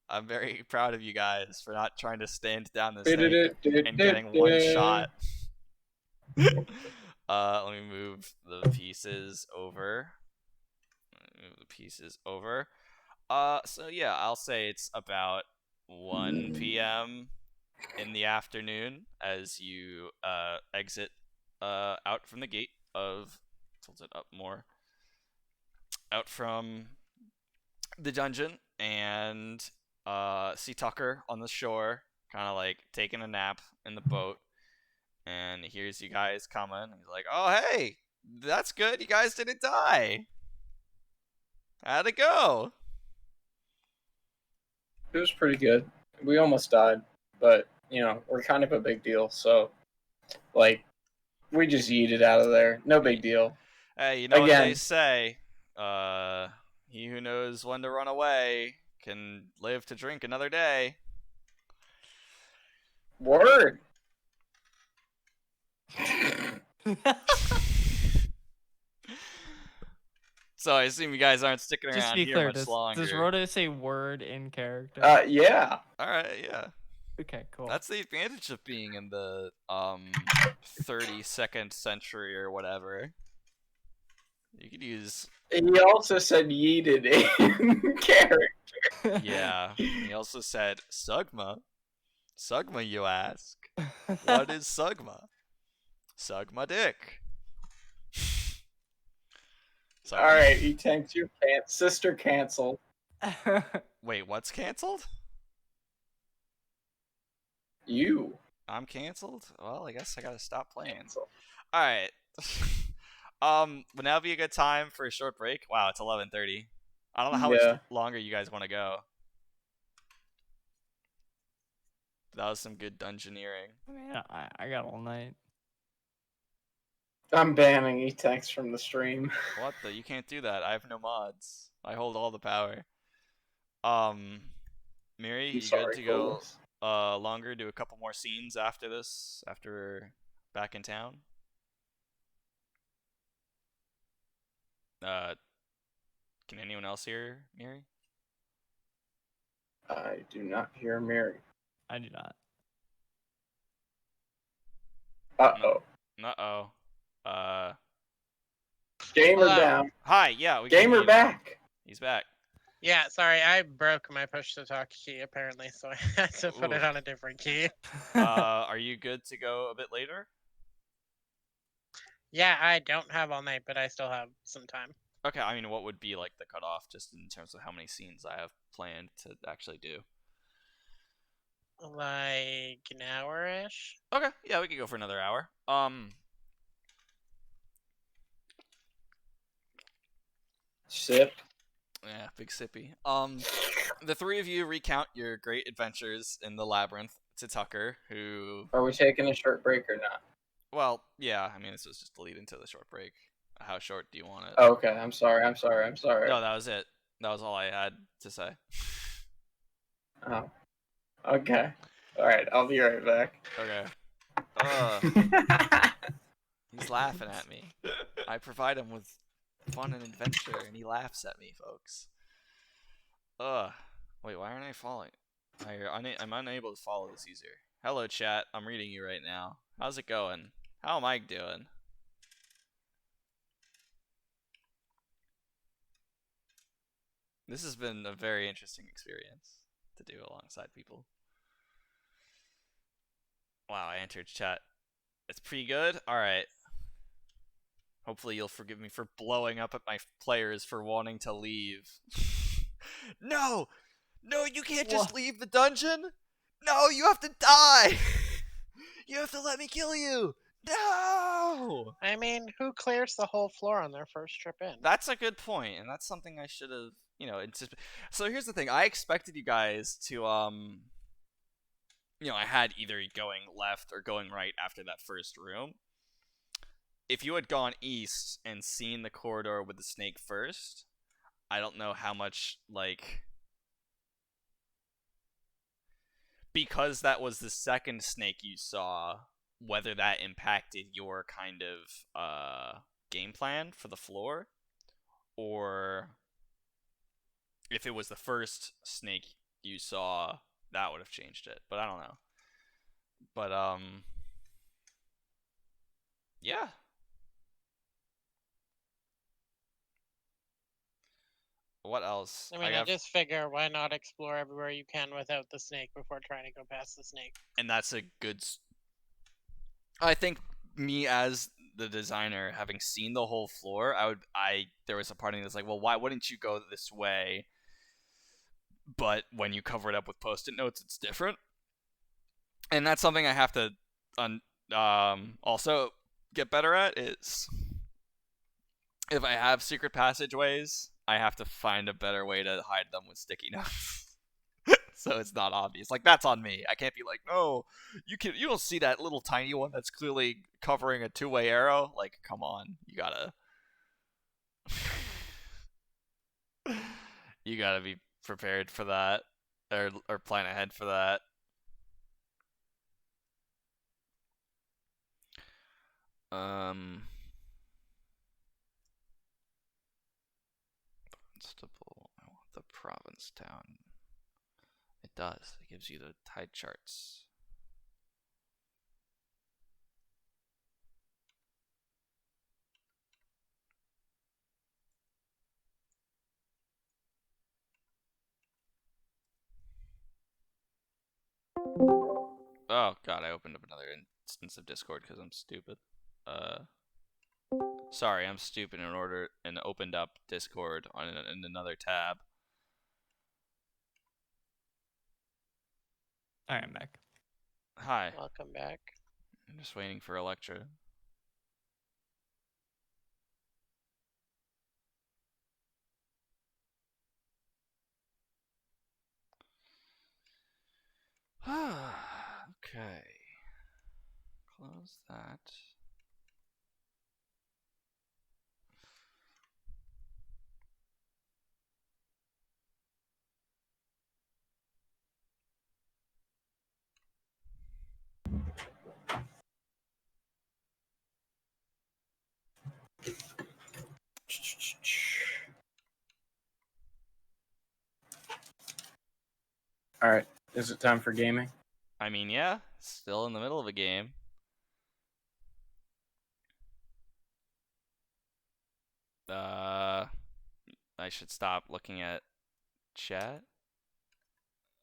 I'm very proud of you guys for not trying to stand down the snake and getting one shot. Let me move the pieces over. So yeah, I'll say it's about 1 p.m. in the afternoon as you exit out from the gate of tilt it up more out from the dungeon and see Tucker on the shore, kind of like taking a nap in the boat, and he hears you guys coming. He's like, "Oh hey, that's good. You guys didn't die. How'd it go?" It was pretty good. We almost died, but you know we're kind of a big deal, so like we just yeeted out of there. No big deal. Hey, you know what they say? He who knows when to run away can live to drink another day. Word. So I assume you guys aren't sticking around Just to be here clear, much longer. Does Roto say word in character? Yeah. All right, yeah. Okay, cool. That's the advantage of being in the 32nd century or whatever. You could use. He also said yeeted in character. Yeah. He also said Sugma. Sugma, you ask. What is Sugma? Sugma dick. All right, he tanks your sister canceled. Wait, what's canceled? You. I'm canceled? Well, I guess I gotta stop playing. Canceled. Alright. Would now be a good time for a short break? Wow, it's 11:30. I don't know how much longer you guys want to go. That was some good dungeoneering. Man, I got all night. I'm banning E-Tex from the stream. What the? You can't do that. I have no mods. I hold all the power. Miri, you good to go longer? Do a couple more scenes after this? After we're back in town? Can anyone else hear Miri? I do not hear Mary. I do not. Uh-oh. Uh-oh. Gamer Hello. down. Hi, yeah, we can hear Gamer you now. back. He's back. Yeah, sorry, I broke my push to talk key apparently, so I had to put Ooh. it on a different key. Are you good to go a bit later? Yeah, I don't have all night, but I still have some time. Okay, I mean, what would be like the cutoff, just in terms of how many scenes I have planned to actually do? Like an hour-ish? Okay, yeah, we could go for another hour. Sip. Yeah, big sippy. The three of you recount your great adventures in the labyrinth to Tucker, who, Are we taking a short break or not? well, yeah, I mean, this was just the lead into the short break. How short do you want it? Oh, okay, I'm sorry. No, that was it. That was all I had to say. Oh. Okay. Alright, I'll be right back. Okay. He's laughing at me. I provide him with fun and adventure, and he laughs at me, folks. Wait, why aren't I following? I'm unable to follow this user. Hello, chat. I'm reading you right now. How's it going? How am I doing? This has been a very interesting experience to do alongside people. Wow, I entered chat. It's pretty good? Alright. Hopefully you'll forgive me for blowing up at my players for wanting to leave. No! No, you can't just leave the dungeon! No, you have to die! You have to let me kill you! No! I mean, who clears the whole floor on their first trip in? That's a good point, and that's something I should have, So here's the thing. I expected you guys to, I had either going left or going right after that first room. If you had gone east and seen the corridor with the snake first, I don't know how much, because that was the second snake you saw, whether that impacted your kind of game plan for the floor, or if it was the first snake you saw, that would have changed it. But I don't know. But yeah. What else? I mean, I just figure why not explore everywhere you can without the snake before trying to go past the snake. And that's a good. I think me as the designer, having seen the whole floor, there was a part of me that's like, well, why wouldn't you go this way? But when you cover it up with post-it notes, it's different. And that's something I have to also get better at, is if I have secret passageways, I have to find a better way to hide them with sticky notes. So it's not obvious. Like, that's on me. I can't be like, no, you don't see that little tiny one that's clearly covering a two-way arrow. Like, come on, you gotta be prepared for that, or plan ahead for that. Constable. I want the province town. It does. It gives you the tide charts. Oh god, I opened up another instance of Discord because I'm stupid. Sorry, I'm stupid and opened up Discord in another tab. Alright, I'm back. Hi. Welcome back. I'm just waiting for Electra. Okay. Close that. Alright, is it time for gaming? I mean, yeah, still in the middle of a game. I should stop looking at chat.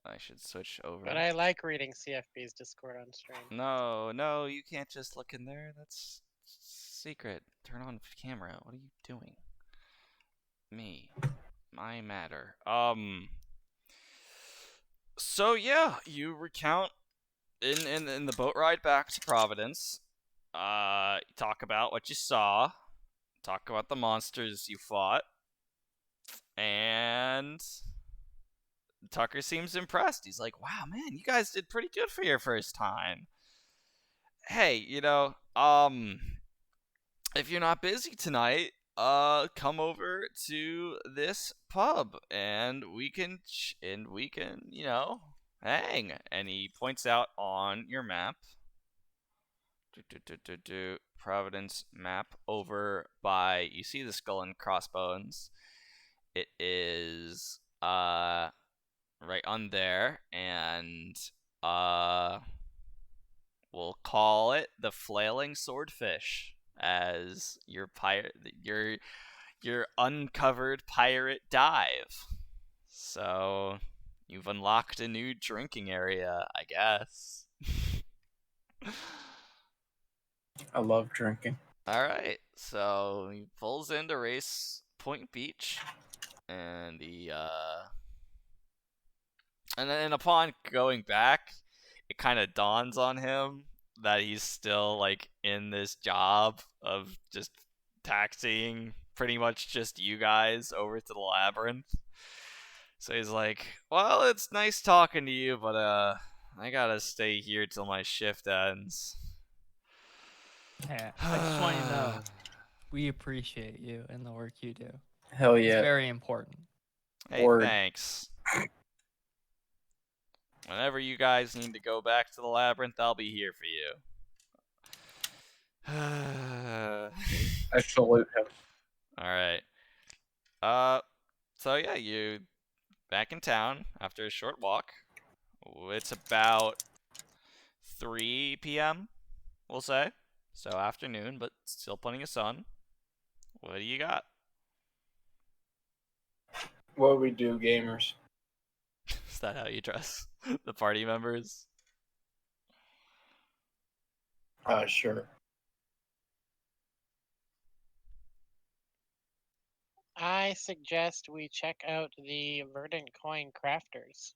I should switch over. But I like reading CFB's Discord on stream. No, you can't just look in there. That's secret. Turn on camera. What are you doing? My matter. So yeah, you recount in the boat ride back to Providence. Talk about what you saw. Talk about the monsters you fought. And Tucker seems impressed. He's like, "Wow, man, you guys did pretty good for your first time. Hey, if you're not busy tonight, come over to this pub and we can hang." And he points out on your map, Providence map, over by, you see the skull and crossbones. It is right on there, and we'll call it the Flailing Swordfish as your uncovered pirate dive. So you've unlocked a new drinking area, I guess. I love drinking. All right, so he pulls into Race Point Beach, and and then upon going back, it kind of dawns on him that he's still like in this job of just taxiing pretty much just you guys over to the Labyrinth. So he's like, "Well, it's nice talking to you, but I gotta stay here till my shift ends." Yeah, I just want you to know, we appreciate you and the work you do. Hell It's yeah. very important. Hey, Word. thanks. Whenever you guys need to go back to the Labyrinth, I'll be here for you. I salute him. Alright. So yeah, you back in town after a short walk. It's about 3 p.m., we'll say. So afternoon, but still plenty of sun. What do you got? What we do, gamers? Is that how you dress the party members? Sure. I suggest we check out the Verdant Coin Crafters.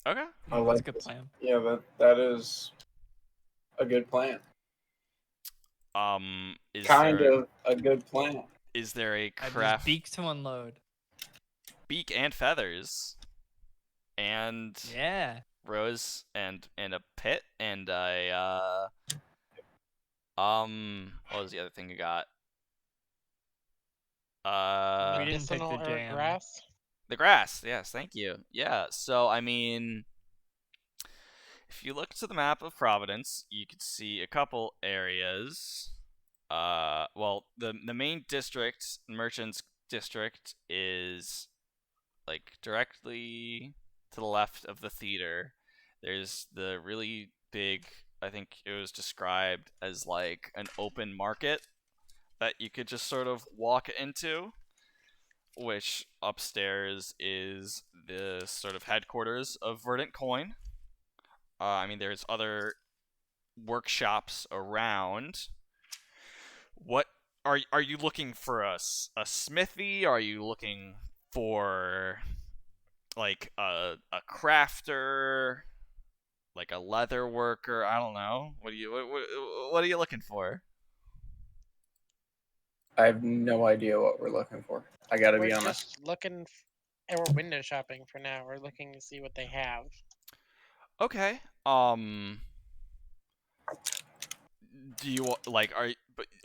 Okay. I That's like a good this. plan. Yeah, that is a good plan. Is Kind there of a good plan. is there a There's craft beak to unload. beak and feathers and Yeah. rose and a pit and a what was the other thing you got? We didn't pick Medicinal the herb jam. grass. The grass. Yes, thank you. Yeah. So I mean, if you look to the map of Providence, you could see a couple areas. Well, the main district, Merchants District, is like directly to the left of the theater. There's the really big, I think it was described as like an open market that you could just sort of walk into, which upstairs is the sort of headquarters of Verdant Coin. I mean, there's other workshops around. What are you looking for? A smithy? Are you looking for like a crafter, like a leather worker? I don't know. What are you looking for? I have no idea what we're looking for. I gotta We're be honest. just looking. We're window shopping for now. We're looking to see what they have. Okay. Do you like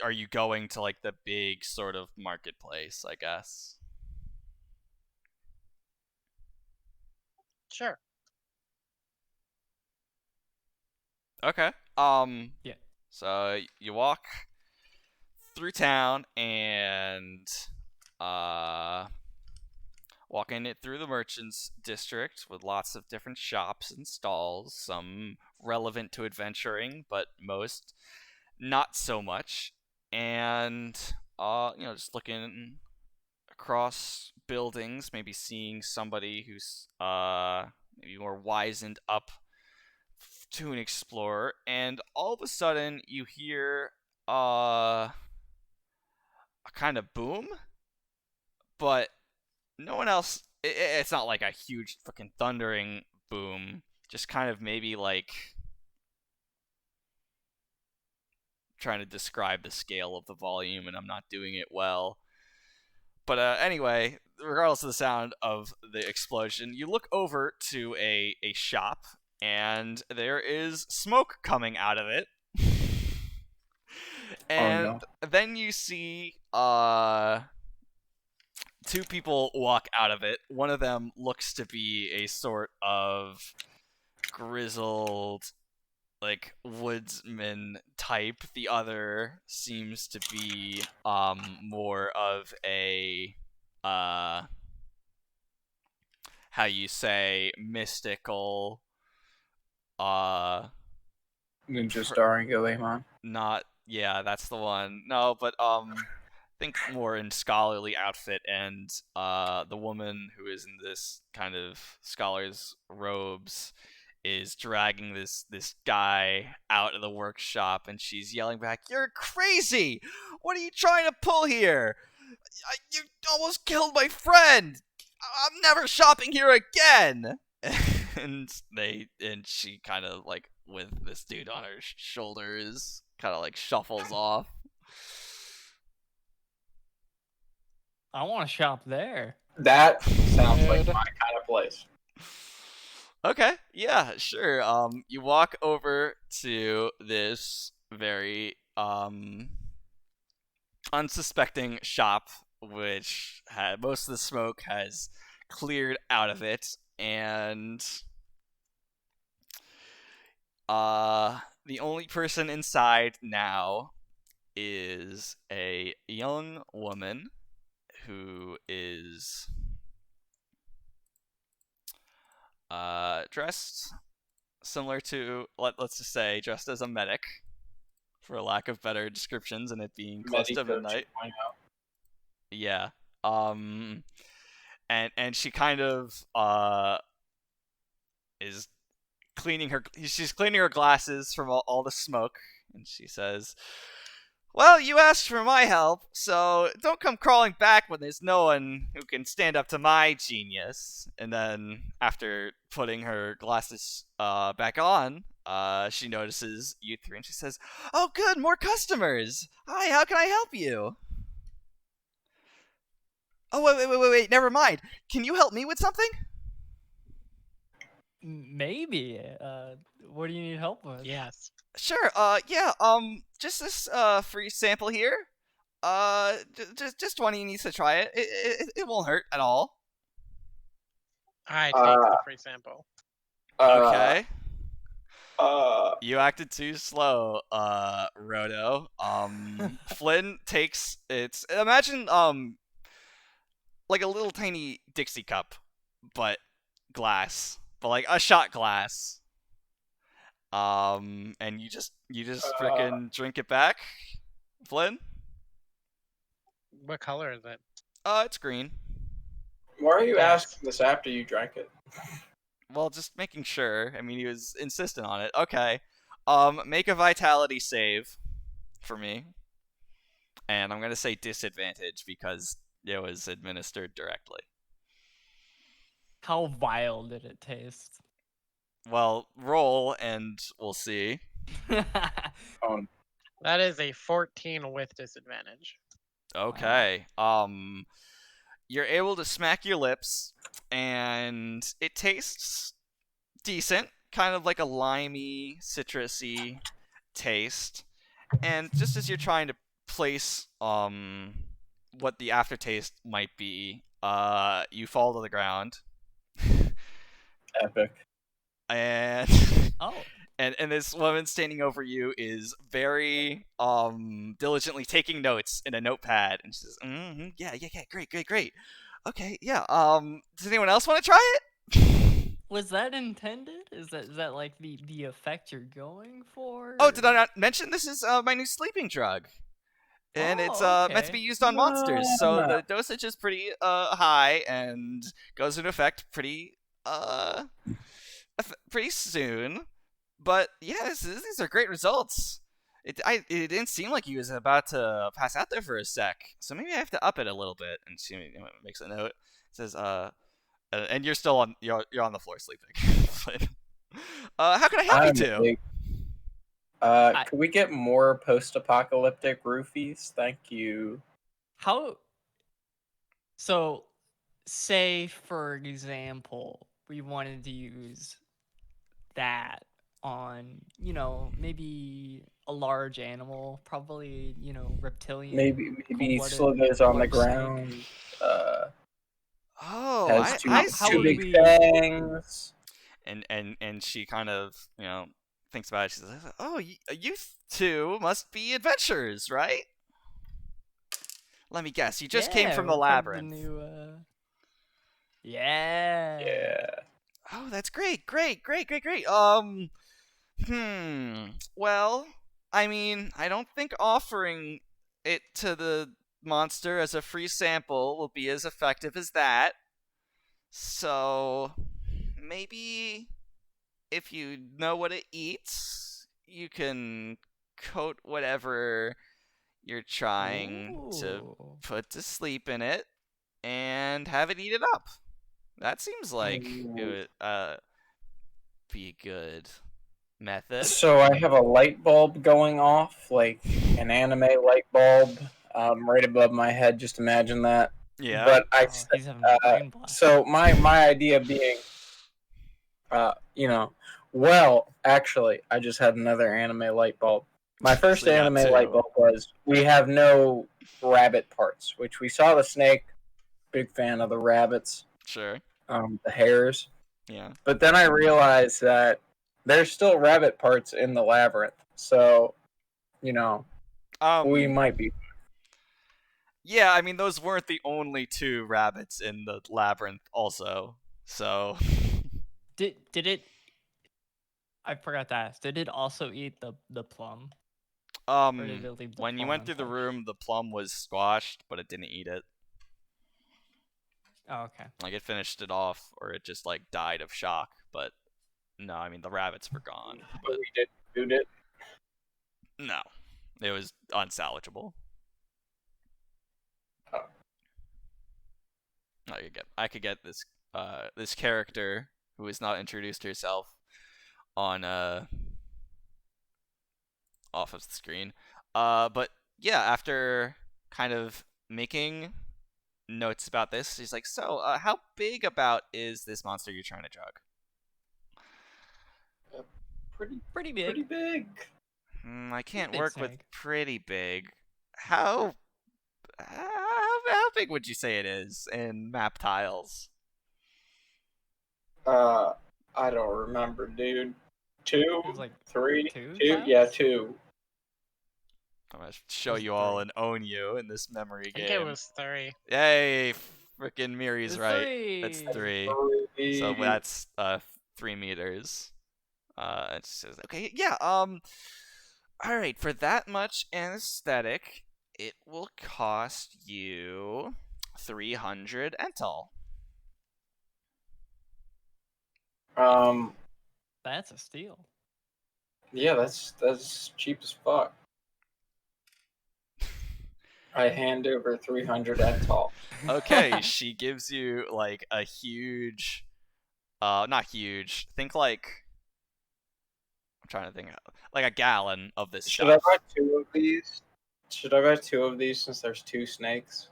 are you going to like the big sort of marketplace, I guess? Sure. Okay. Yeah. So you walk through town and walking it through the merchants district with lots of different shops and stalls, some relevant to adventuring, but most not so much. And just looking across buildings, maybe seeing somebody who's maybe more wizened up to an explorer, and all of a sudden you hear a kind of boom, but no one else. It's not like a huge fucking thundering boom, just kind of maybe like trying to describe the scale of the volume, and I'm not doing it well. But anyway, regardless of the sound of the explosion, you look over to a shop, and there is smoke coming out of it. And no. then you see two people walk out of it. One of them looks to be a sort of grizzled, like, woodsman type. The other seems to be more of a how you say, mystical Ninja starring Goemon. not, yeah, that's the one. No, but think more in scholarly outfit, and the woman who is in this kind of scholar's robes is dragging this guy out of the workshop, and she's yelling back, "You're crazy! What are you trying to pull here? You almost killed my friend! I'm never shopping here again!" and she kind of, like, with this dude on her shoulders, kind of like shuffles off. I want to shop there. That sounds like my kind of place. Okay, yeah, sure. You walk over to this very unsuspecting shop, which had most of the smoke has cleared out of it, and the only person inside now is a young woman who is dressed similar to, let's just say, dressed as a medic, for lack of better descriptions, and it being close to midnight. Yeah. And she kind of is she's cleaning her glasses from all the smoke, and she says, "Well, you asked for my help, so don't come crawling back when there's no one who can stand up to my genius." And then, after putting her glasses back on, she notices you three, and she says, "Oh, good, more customers! Hi, how can I help you?" "Oh, wait, never mind. Can you help me with something?" Maybe. What do you need help with? Yes. "Sure, yeah, just this, free sample here. Just one of you needs to try it. It won't hurt at all." I take the free sample. Okay. You acted too slow, Roto. Flynn takes imagine, like a little tiny Dixie cup, but glass, but like a shot glass. And you just frickin' drink it back, Flynn. What color is it? It's green. Why are you Yes. asking this after you drank it? Well, just making sure. I mean, he was insistent on it. Okay. Make a vitality save for me. And I'm gonna say disadvantage because it was administered directly. How vile did it taste? Well, roll and we'll see. Oh, That is a 14 with disadvantage. Okay. You're able to smack your lips, and it tastes decent, kind of like a limey, citrusy taste. And just as you're trying to place what the aftertaste might be, you fall to the ground. epic. And Oh. and this woman standing over you is very diligently taking notes in a notepad, and she says, yeah, great. Okay, yeah. Does anyone else want to try it? Was that intended? Is that like the effect you're going for? Oh, did I not mention this is my new sleeping drug? And it's Oh, meant to okay. be used on monsters, so the dosage is pretty high and goes into effect pretty pretty soon. But yeah, these are great results. It didn't seem like he was about to pass out there for a sec, so maybe I have to up it a little bit. And she makes a note. It says, and you're still on you're on the floor sleeping. Flynn. How can I help you two? Could we get more post-apocalyptic roofies? Thank you. How? So, say for example, we wanted to use that on, maybe a large animal, probably, reptilian. Maybe cold-blooded slithers on the water snake. ground. Oh, Has how two would big we- fangs. And she kind of thinks about it. She says, "Oh, you two must be adventurers, right? Let me guess. You just came from the we're part of labyrinth. The new, Yeah. Yeah. Oh, that's great. Well, I mean, I don't think offering it to the monster as a free sample will be as effective as that. So, maybe if you know what it eats, you can coat whatever you're trying to Ooh. put to sleep in it and have it eat it up. That seems like it would be a good method. So I have a light bulb going off, like an anime light bulb, right above my head. Just imagine that. Yeah. But He's having a brain blast. so my idea being, well, actually, I just had another anime light bulb. My first So you got anime two. light bulb was we have no rabbit parts, which we saw the snake. Big fan of the rabbits, Sure. the hares. Yeah. But then I realized that there's still rabbit parts in the labyrinth, so we might be. Yeah, I mean those weren't the only two rabbits in the labyrinth also. So Did it? I forgot to ask. Did it also eat the plum? Or did it leave the when you plum went through the untouched? room, the plum was squashed, but it didn't eat it. Oh, okay. Like it finished it off, or it just like died of shock. But no, I mean the rabbits were gone. But We did shoot it. no, it was unsalvageable. Oh. I could get this this character who has not introduced herself on off of the screen. But yeah, after kind of making notes about this, he's like, "So, how big about is this monster you're trying to drug?" Pretty big. Pretty big. I can't big work with snake. pretty big. How big would you say it is in map tiles? I don't remember, dude. 2, It was like 3, 2 2. Yeah, tiles? 2. I'm gonna show Was you all 3. and own you in this memory I think game. it was 3. Yay! Frickin' Miri's It's right. 3. It's 3. So that's 3 meters. It says okay, yeah. All right. For that much anesthetic, it will cost you 300 ental. That's a steal. Yeah, that's cheap as fuck. I hand over 300 Ental. Okay, she gives you like a huge, not huge. Think like I'm trying to think, like a gallon of this Should I stuff. buy 2 of these? Should I buy 2 of these since there's 2 snakes?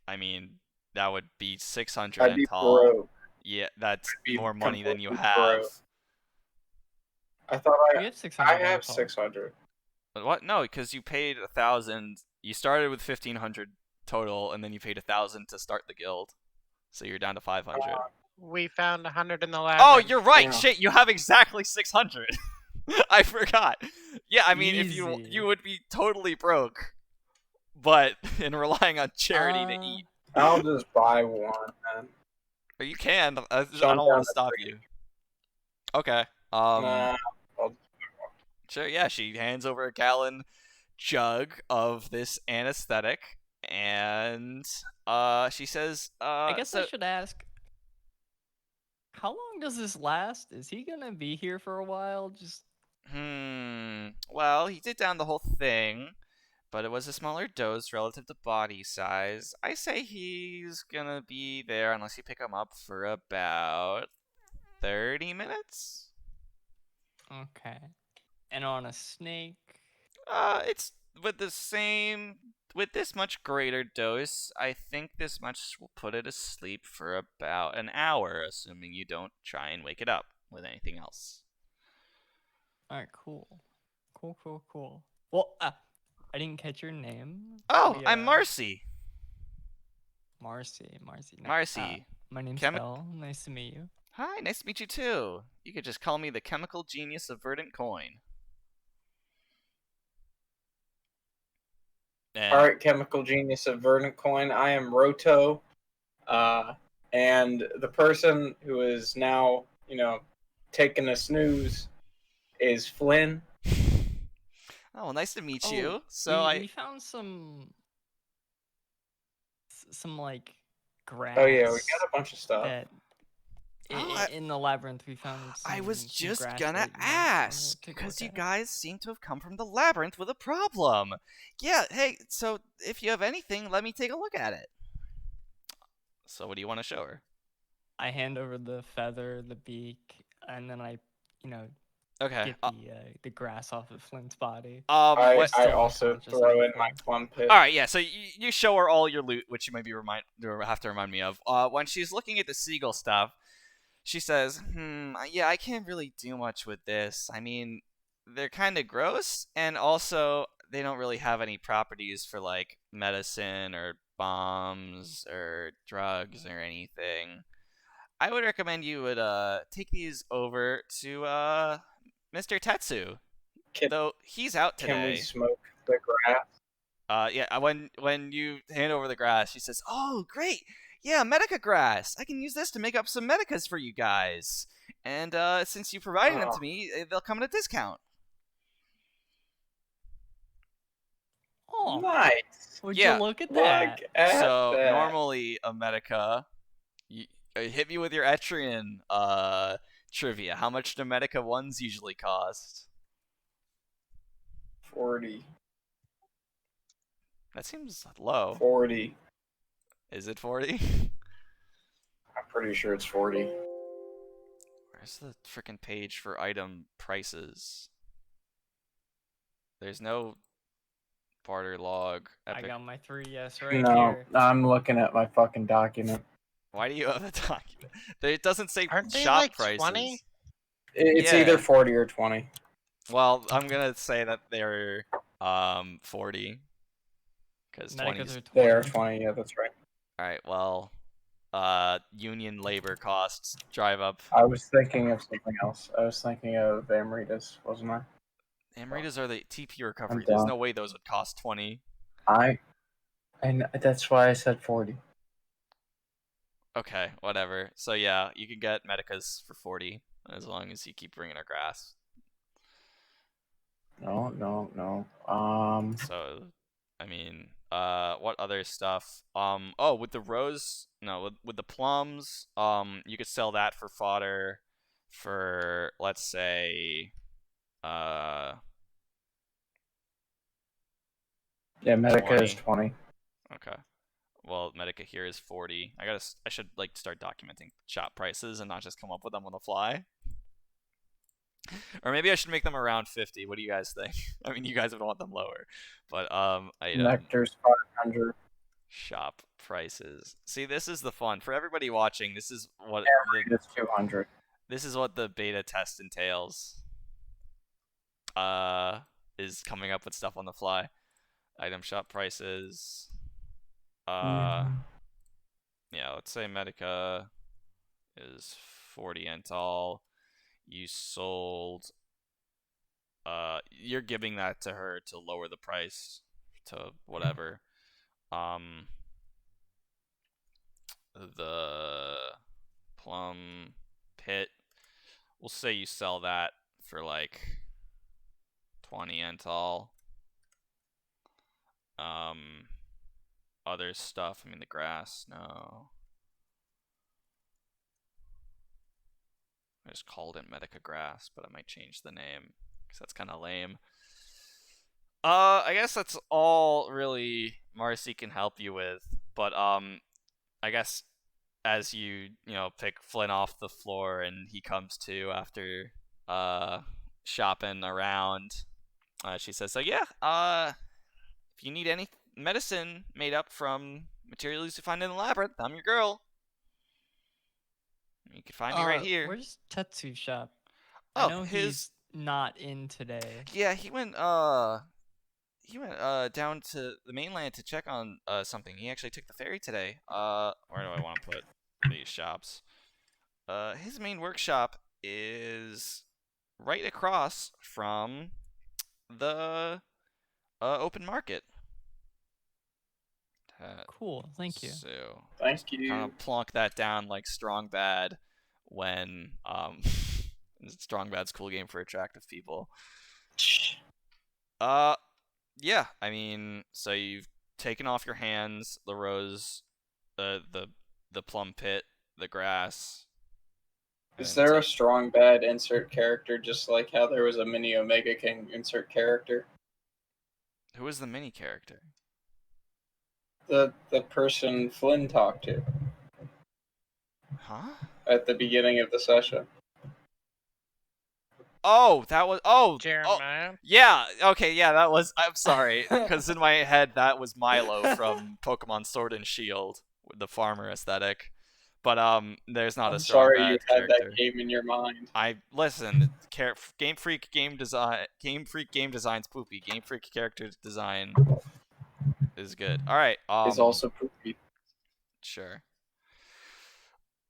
I mean, that would be 600 I'd be ental. broke. Yeah, that's I'd be more money than you completely have. broke. I thought We have 600. I have Ental. 600. But what? No, because you paid 1,000. You started with 1,500 total, and then you paid 1,000 to start the guild. So you're down to 500. We found 100 in the lab. Oh, you're right. Yeah. Shit, you have exactly 600. I forgot. Yeah, I mean, if Easy. you would be totally broke, but in relying on charity to eat. I'll just buy one, man. Or you can. I So don't I'm want down to to stop 3. you. Okay. Nah, Sure. Yeah, she hands over a gallon jug of this anesthetic, and she says, I guess so I should ask, how long does this last? Is he gonna be here for a while? Just well, he did down the whole thing, but it was a smaller dose relative to body size. I say he's gonna be there unless you pick him up for about 30 minutes. okay. And on a snake. It's with this much greater dose, I think this much will put it asleep for about an hour, assuming you don't try and wake it up with anything else. All right, cool. Cool. Well, I didn't catch your name. Oh, I'm Marcy. Marcy. Marcy. My name's Chemi- Phil. Nice to meet you. Hi, nice to meet you too. You could just call me the chemical genius of verdant coin. And All right, chemical genius of verdant coin. I am Roto, and the person who is now, taking a snooze is Flynn. Oh, well, nice to meet Oh, you. So we found some like grass. Oh yeah, we got a bunch of stuff. that in the labyrinth we found I was some just grass gonna that you might ask, take a because look you at. guys seem to have come from the labyrinth with a problem. Yeah, hey, so if you have anything, let me take a look at it. So what do you want to show her? I hand over the feather, the beak, and then I, Okay. get the grass off of Flynn's body. I Still also unconscious throw at in the my point. plum pit. All right, yeah. So you show her all your loot, which you maybe have to remind me of. When she's looking at the seagull stuff, she says, yeah, I can't really do much with this. I mean, they're kind of gross, and also they don't really have any properties for like medicine or bombs or drugs or anything. I would recommend you would take these over to Mr. Tetsu, Can, though he's out can we today. smoke the grass? Yeah, when you hand over the grass, she says, "Oh, great! Yeah, medica grass. I can use this to make up some medicas for you guys. And since you provided them to me, they'll come at a discount." Oh, Nice. would Yeah. you look at that? Look at So that. normally a medica, hit me with your Etrian trivia. How much do medica ones usually cost? 40. That seems low. 40. Is it 40? I'm pretty sure it's 40. Where's the freaking page for item prices? There's no barter log. Epic. I got my 3S right No, here. I'm looking at my fucking document. Why do you have the document? It doesn't say Aren't they shop like prices. 20? It's Yeah. either 40 or 20. Well, I'm gonna say that they're 40. Because 20. Medicas are 20. They are 20, yeah, that's right. All right. Well, union labor costs drive up. I was thinking of something else. I was thinking of Amritas, wasn't I? Amritas are the TP recovery. I'm There's down. no way those would cost 20. And that's why I said 40. Okay, whatever. So yeah, you can get medicas for 40 as long as you keep bringing her grass. No. So, I mean, what other stuff? Oh, with the rose, no, with the plums, you could sell that for fodder for, let's say, Yeah, Medica 20. is 20. Okay. Well, Medica here is 40. I should like start documenting shop prices and not just come up with them on the fly. Or maybe I should make them around 50. What do you guys think? I mean, you guys would want them lower. But item Nectar's 500. shop prices. See, this is the fun. For everybody watching, this is what Amrita's 200. this is what the beta test entails. Is coming up with stuff on the fly. Item shop prices. Yeah, let's say Medica is 40 Ental. You sold. You're giving that to her to lower the price to whatever. The plum pit. We'll say you sell that for like 20 Ental. other stuff. I mean, the grass. No, I just called it Medica Grass, but I might change the name because that's kind of lame. I guess that's all really Marcy can help you with. But I guess as you pick Flynn off the floor and he comes to after shopping around, she says, "So yeah, if you need any medicine made up from materials you find in the labyrinth, I'm your girl. You can find me right here." Where's Tetsu's shop? I Oh, know he's not in today. yeah, he went down to the mainland to check on something. He actually took the ferry today. Where do I want to put these shops? His main workshop is right across from the open market. Cool, thank you. So Thank you. kind of plonk that down like Strong Bad when Strong Bad's cool game for attractive people. Yeah, I mean, so you've taken off your hands the rose, the plum pit, the grass. Is there a strong bad insert character, just like how there was a mini Omega King insert character? Who is the mini character? The person Flynn talked to Huh? at the beginning of the session. Oh, that was Jeremiah. yeah. Okay, yeah, that was. I'm sorry, because in my head that was Milo from Pokemon Sword and Shield with the farmer aesthetic. But there's not I'm a strong sorry bad you had character. that game in your mind. I listen. Game Freak game design's poopy. Game Freak character design is good. All right. Is also poopy. Sure.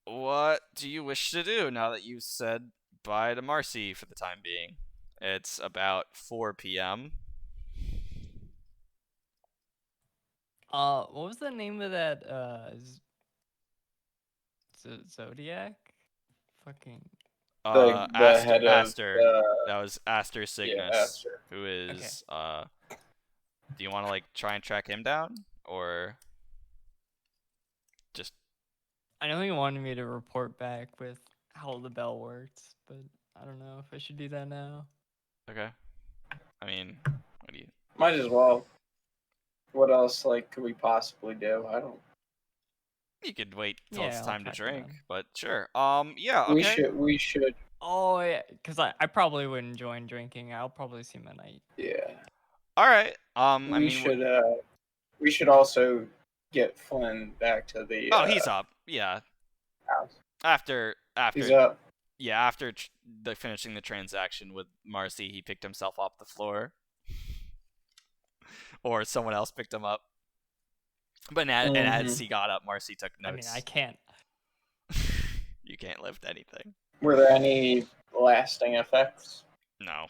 What do you wish to do now that you've said bye to Marcy for the time being? It's about 4 p.m. What was the name of that Zodiac? Fucking The Aster, head of Aster. That was Aster Cygnus, Aster. who is do you want to like try and track him down or just I know he wanted me to report back with how the bell works, but I don't know if I should do that now. okay? I mean, what do you? Might as well. What else could we possibly do? I don't. You could wait till it's I'll time to track him drink, down. but sure. Yeah, okay. We should. Oh yeah, because I probably wouldn't join drinking. I'll probably see him at night. Yeah. All right. We should also get Flynn back to the. Oh, he's up. Yeah. House. After He's up. Yeah, after finishing the transaction with Marcy, he picked himself off the floor, or someone else picked him up. But as he got up, Marcy took notes. I mean, I can't. You can't lift anything. Were there any lasting effects? No.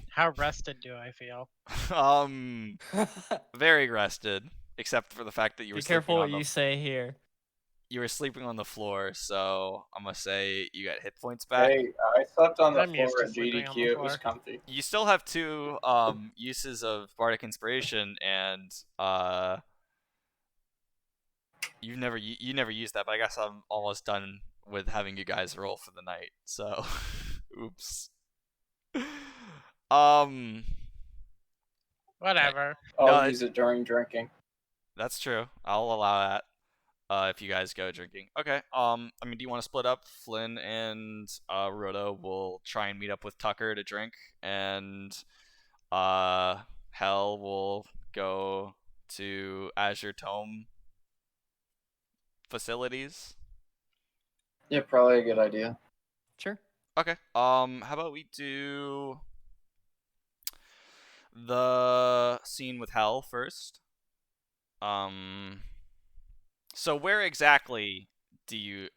How rested do I feel? Very rested, except for the fact that you were. Be careful what you say here. You were sleeping on the floor, so I'm gonna say you got hit points back. Hey, I slept on the I'm used floor to at sleeping on the GDQ. It was floor. comfy. You still have 2 uses of Bardic Inspiration, and you never used that. But I guess I'm almost done with having you guys roll for the night. So, oops. Whatever. I'll use it during drinking. That's true. I'll allow that. If you guys go drinking. Okay. I mean, do you want to split up? Flynn and Roto will try and meet up with Tucker to drink, and Hell will go to Azure Tome facilities. Yeah, probably a good idea. Sure. Okay. How about we do the scene with Hell first? So where exactly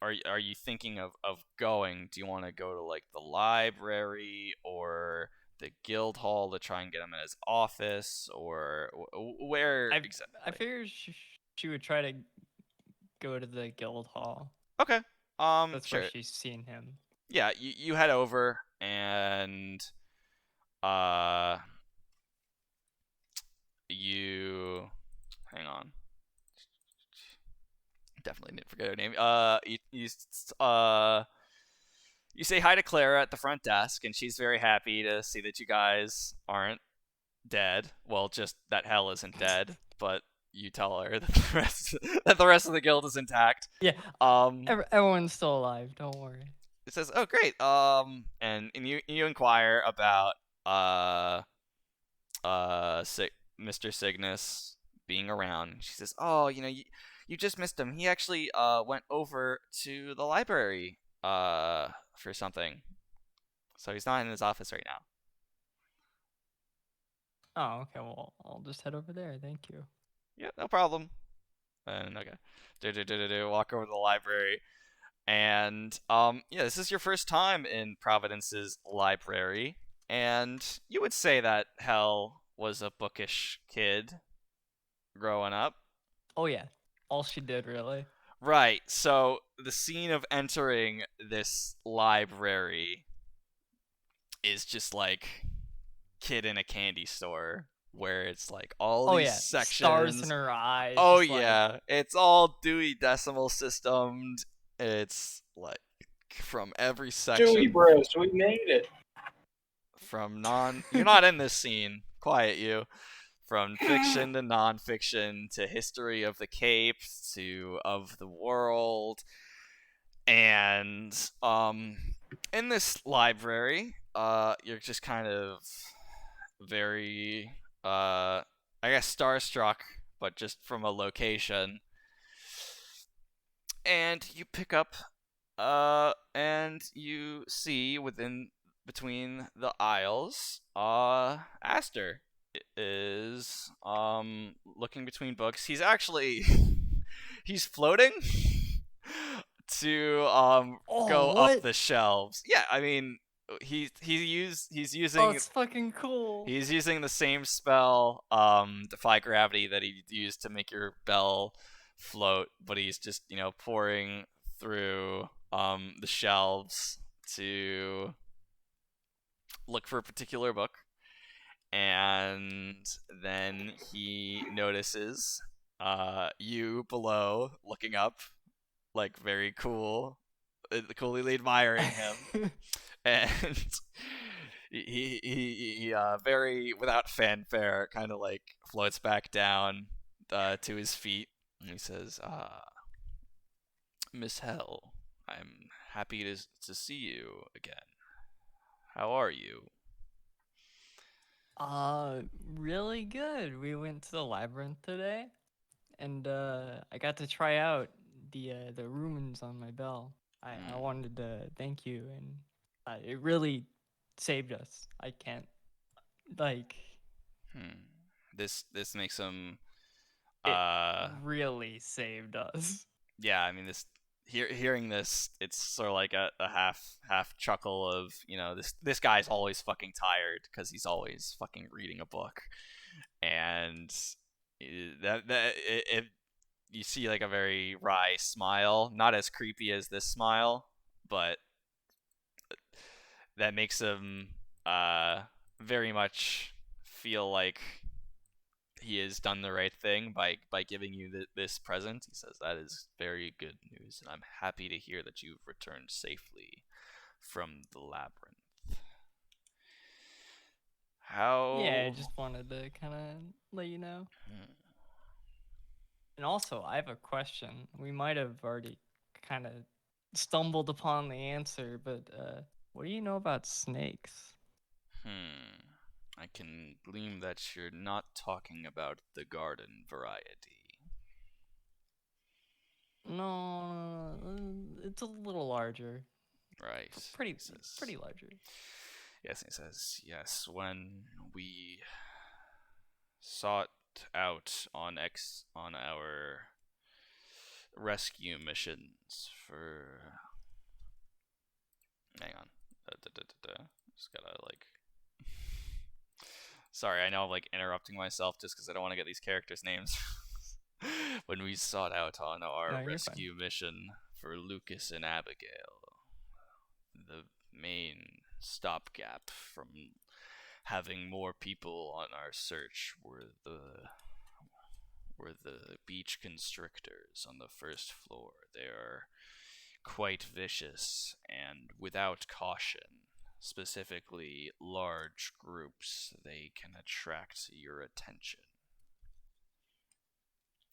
are you thinking of going? Do you want to go to like the library or the guild hall to try and get him in his office, or where exactly? I figured she would try to go to the guild hall. Okay. That's sure. where she's seen him. Yeah, you head over and you hang on. Definitely didn't forget her name. You say hi to Clara at the front desk, and she's very happy to see that you guys aren't dead. Well, just that Hell isn't dead, but you tell her that the rest of the guild is intact. Yeah, Um, everyone's still alive. Don't worry. it says, "Oh, great." And you inquire about uh Mr. Cygnus being around. She says, "Oh, you just missed him. He actually went over to the library for something, so he's not in his office right now." Oh, okay. Well, I'll just head over there. Thank you. Yeah, no problem. And okay, walk over to the library, and yeah, this is your first time in Providence's library, and you would say that Hell was a bookish kid growing up. Oh yeah, all she did really. Right. So the scene of entering this library is just like kid in a candy store where it's like all Oh these yeah, sections. stars in her eyes. Oh just like- yeah, it's all Dewey Decimal Systemed. It's like from every section. Dewey Bros, we made it. From you're not in this scene. Quiet you. From fiction to non-fiction to history of the Cape to of the world. And in this library, you're just kind of very I guess starstruck, but just from a location. And you pick up and you see between the aisles, Aster is looking between books. He's actually he's floating to go what? up the shelves. Yeah, I mean he's using Oh, it's fucking cool. he's using the same spell, Defy Gravity, that he used to make your bell float, but he's just, pouring through the shelves to look for a particular book. And then he notices you below looking up, like very coolly admiring him. And he very without fanfare kind of like floats back down to his feet, and he says, Miss Hell, I'm happy to see you again. How are you? Really good. We went to the Labyrinth today, and I got to try out the runes on my bell. I wanted to thank you, and it really saved us. I can't like. This makes him. It really saved us. Yeah, I mean hearing this, it's sort of like a half chuckle of, this guy's always fucking tired because he's always fucking reading a book, and you see like a very wry smile, not as creepy as this smile, but that makes him very much feel like he has done the right thing by giving you this present. He says, that is very good news, and I'm happy to hear that you've returned safely from the Labyrinth. How? Yeah, I just wanted to kind of let you know. And also, I have a question. We might have already kind of stumbled upon the answer, but what do you know about snakes? I can glean that you're not talking about the garden variety. No, it's a little larger. Right. Pretty larger. Yes, he says, yes, when we sought out on our rescue missions for... Hang on. Just gotta, like... Sorry, I know I'm, like, interrupting myself just because I don't want to get these characters' names. When we sought out on our rescue mission for Lucas and Abigail, the main stopgap from having more people on our search were the beach constrictors on the first floor. They are quite vicious and without caution. Specifically, large groups, they can attract your attention.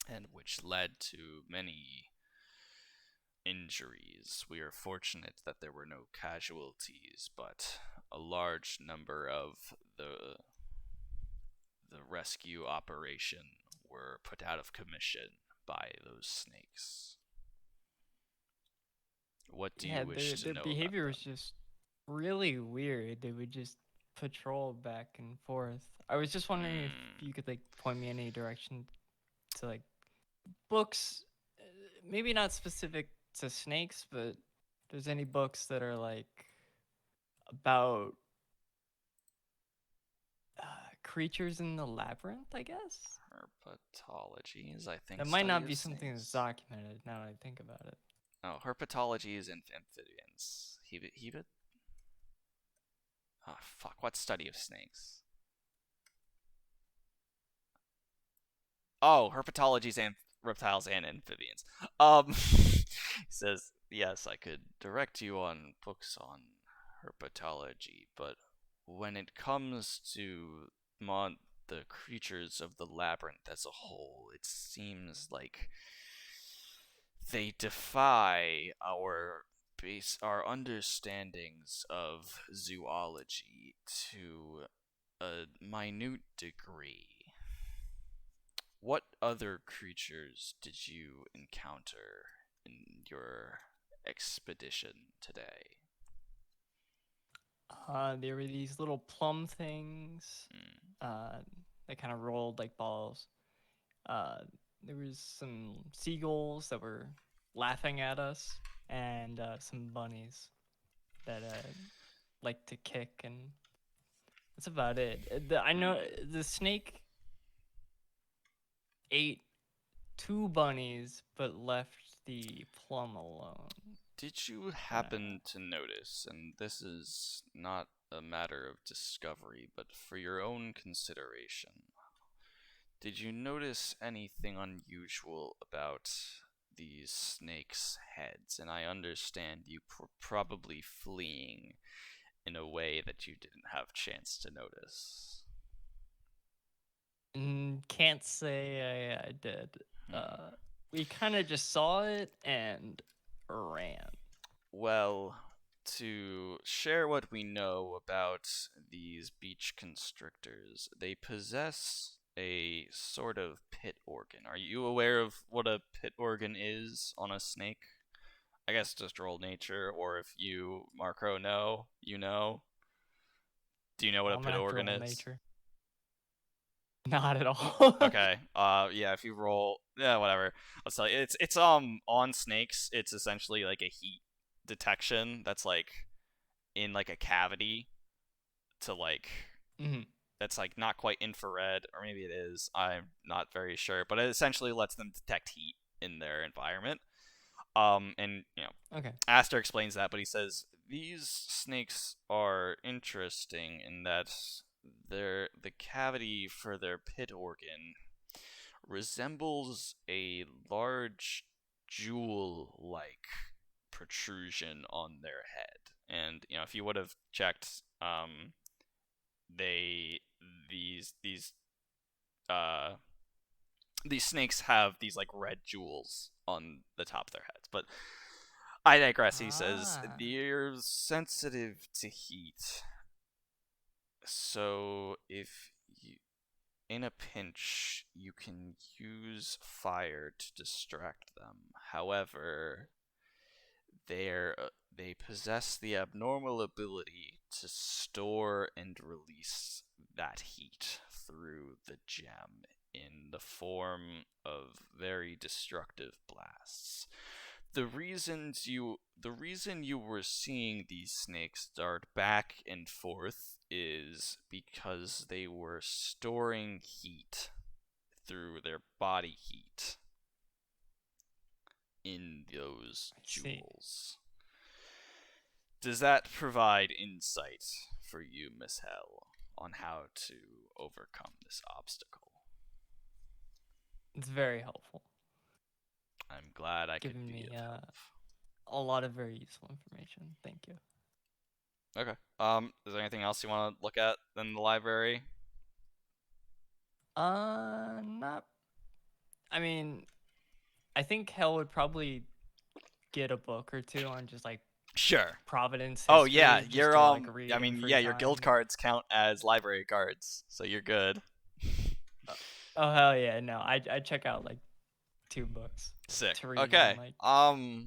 And which led to many injuries. We are fortunate that there were no casualties, but a large number of the rescue operation were put out of commission by those snakes. What do you wish to their know behavior about was just really weird. They would just patrol back and forth. I was just wondering if you could like point me in any direction to like books, maybe not specific to snakes, but if there's any books that are like about creatures in the labyrinth, I guess. Herpetology is, I think, That might study not of be something that's snakes. documented now that I think about it. Oh, herpetology is amphibians. Hebit? Oh, fuck. What study of snakes? Oh, herpetology is reptiles and amphibians. He says, yes, I could direct you on books on herpetology, but when it comes to the creatures of the labyrinth as a whole, it seems like they defy our understandings of zoology to a minute degree. What other creatures did you encounter in your expedition today? There were these little plum things. They kind of rolled like balls. There was some seagulls that were laughing at us, and some bunnies that like to kick, and that's about it. I know the snake ate 2 bunnies, but left the plum alone. Did you happen to notice, and this is not a matter of discovery, but for your own consideration, did you notice anything unusual about these snakes' heads? And I understand you probably fleeing in a way that you didn't have chance to notice. Can't say I did. We kind of just saw it and ran. Well, to share what we know about these beach constrictors, they possess a sort of pit organ. Are you aware of what a pit organ is on a snake? I guess just roll nature, or if you, Marco, know, you know. Do you know what a I'm pit gonna have to organ roll is? nature. Not at all. Okay. Yeah, if you roll, yeah, whatever. I'll tell you. It's on snakes. It's essentially like a heat detection that's like in like a cavity to like that's like not quite infrared, or maybe it is. I'm not very sure, but it essentially lets them detect heat in their environment. And Okay. Aster explains that, but he says these snakes are interesting in that the cavity for their pit organ resembles a large jewel-like protrusion on their head. And if you would have checked, these snakes have these like red jewels on the top of their heads. But I digress. He says they're sensitive to heat, so if you, in a pinch, you can use fire to distract them. However, they possess the abnormal ability to store and release that heat through the gem in the form of very destructive blasts. The reason you were seeing these snakes dart back and forth is because they were storing heat through their body heat in those jewels. Does that provide insight for you, Miss Hell, on how to overcome this obstacle. It's very helpful. I'm glad I could Giving be me of help. a lot of very useful information. Thank you. Okay. Is there anything else you want to look at in the library? Not. I mean, I think Hell would probably get a book or two on just like Sure. Providence Oh history. yeah, just your to, like, read I in mean, free yeah, your guild time. cards count as library cards, so you're good. Oh hell yeah! No, I check out like 2 books Sick. to read Okay. on, like,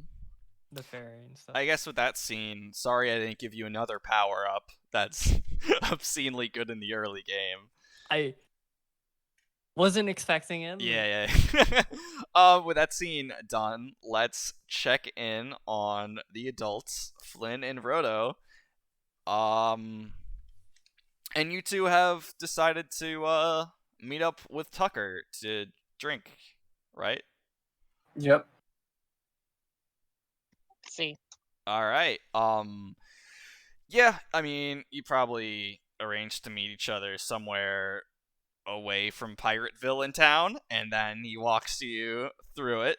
the ferry and stuff. I guess with that scene, sorry I didn't give you another power up. That's obscenely good in the early game. I wasn't expecting it. Yeah. With that scene done, let's check in on the adults, Flynn and Roto. And you two have decided to meet up with Tucker to drink, right? Yep. See. All right. Yeah, I mean, you probably arranged to meet each other somewhere away from Pirateville in town, and then he walks you through it.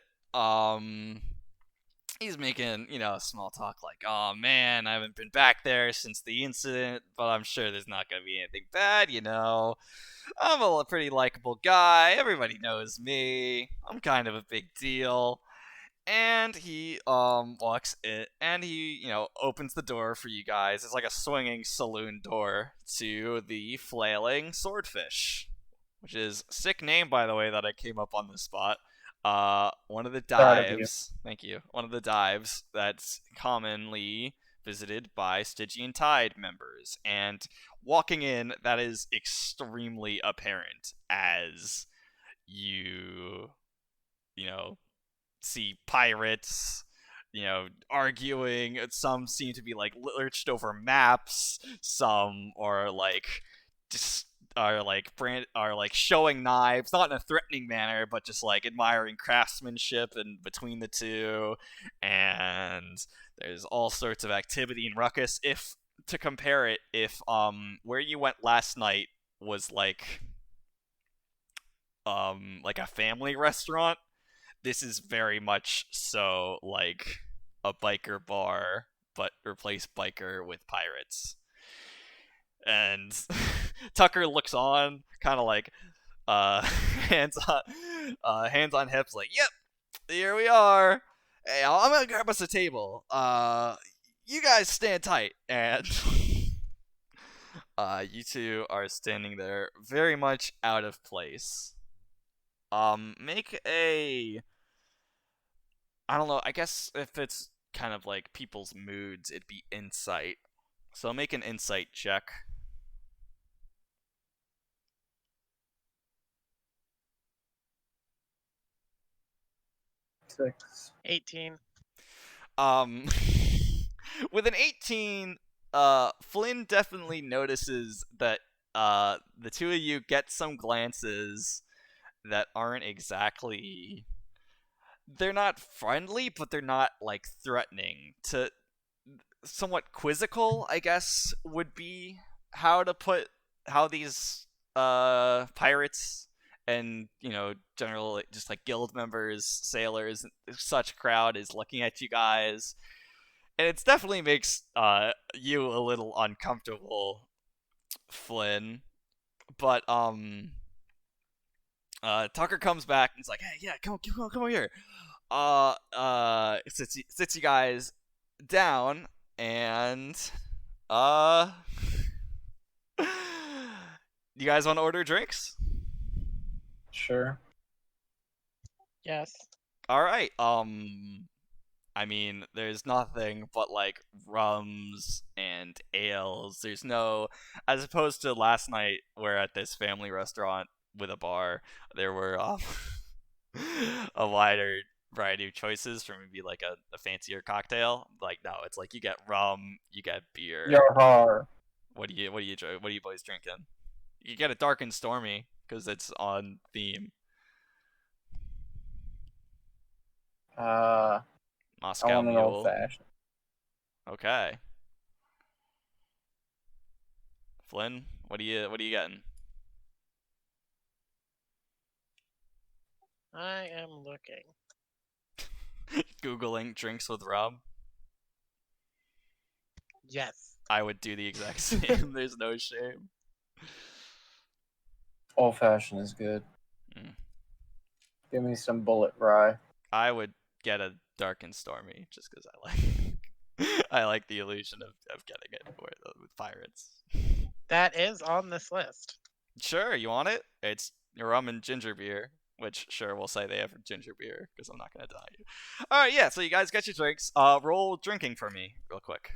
He's making, small talk like, "Oh man, I haven't been back there since the incident, but I'm sure there's not gonna be anything bad, I'm a pretty likable guy. Everybody knows me. I'm kind of a big deal." And he walks in, and he opens the door for you guys. It's like a swinging saloon door to the Flailing Swordfish, which is a sick name, by the way, that I came up on the spot. One of the Proud of you. dives. Thank you. One of the dives that's commonly visited by Stygian Tide members, and walking in, that is extremely apparent as you know see pirates, arguing. Some seem to be like lurched over maps. Some are like just are like showing knives, not in a threatening manner, but just like admiring craftsmanship and between the two. And there's all sorts of activity and ruckus. If to compare it, if where you went last night was like a family restaurant, this is very much so like a biker bar, but replace biker with pirates. And Tucker looks on, kind of like hands on hips, like, "Yep, here we are. Hey, I'm gonna grab us a table. You guys stand tight." And you two are standing there, very much out of place. Make a, I don't know, I guess if it's kind of like people's moods, it'd be insight. So make an insight check. 6. 18. Um, with an 18, Flynn definitely notices that the two of you get some glances that aren't exactly, they're not friendly, but they're not like threatening. To somewhat quizzical, I guess, would be how these pirates and general just like guild members, sailors, such crowd is looking at you guys. And it definitely makes you a little uncomfortable, Flynn. But Tucker comes back and he's like, "Hey, yeah, come over here." Sits you guys down, and uh you guys want to order drinks? Sure. Yes. All right. I mean, there's nothing but like rums and ales. There's no, as opposed to last night, where at this family restaurant with a bar, there were a wider variety of choices for maybe like a fancier cocktail. Like, no, it's like you get rum, you get beer. Yar. What do you boys drinking? You get a dark and stormy because it's on theme. I Moscow want an Mule. old fashioned. Okay. Flynn, What are you getting? I am looking. Googling drinks with rum. Yes. I would do the exact same. There's no shame. Old fashioned is good. Mm. Give me some bullet rye. I would get a dark and stormy just because I like I like the illusion of getting it with pirates. That is on this list. Sure, you want it? It's rum and ginger beer, which sure we'll say they have ginger beer because I'm not gonna deny you. All right, yeah. So you guys get your drinks. Roll drinking for me real quick.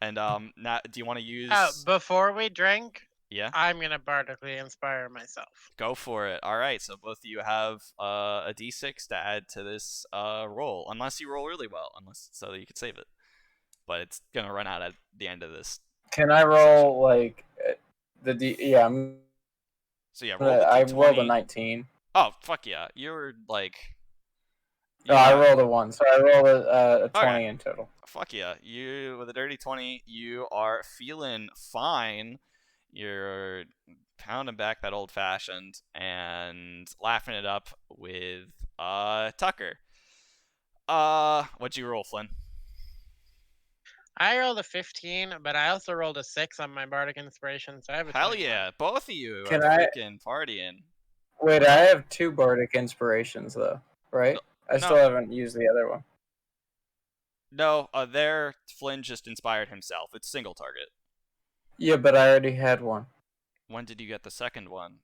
And now do you want to use? Before we drink, Yeah. I'm gonna bardically inspire myself. Go for it. All right. So both of you have a d6 to add to this roll, unless you roll really well, so that you can save it. But it's gonna run out at the end of this. Can I roll like the D? Yeah, So yeah, roll the I d20. rolled a 19. Oh fuck yeah! You're like. No, I rolled a 1, so I rolled a 20 Okay. in total. Fuck yeah! You with a dirty 20, you are feeling fine. You're pounding back that old fashioned and laughing it up with Tucker. What'd you roll, Flynn? I rolled a 15, but I also rolled a 6 on my bardic inspiration, so I have a Hell 21. yeah! Both of you Can are I- freaking partying. Wait, I have 2 bardic inspirations though, right? I still haven't used the other one. No, there Flynn just inspired himself. It's single target. Yeah, but I already had one. When did you get the second one?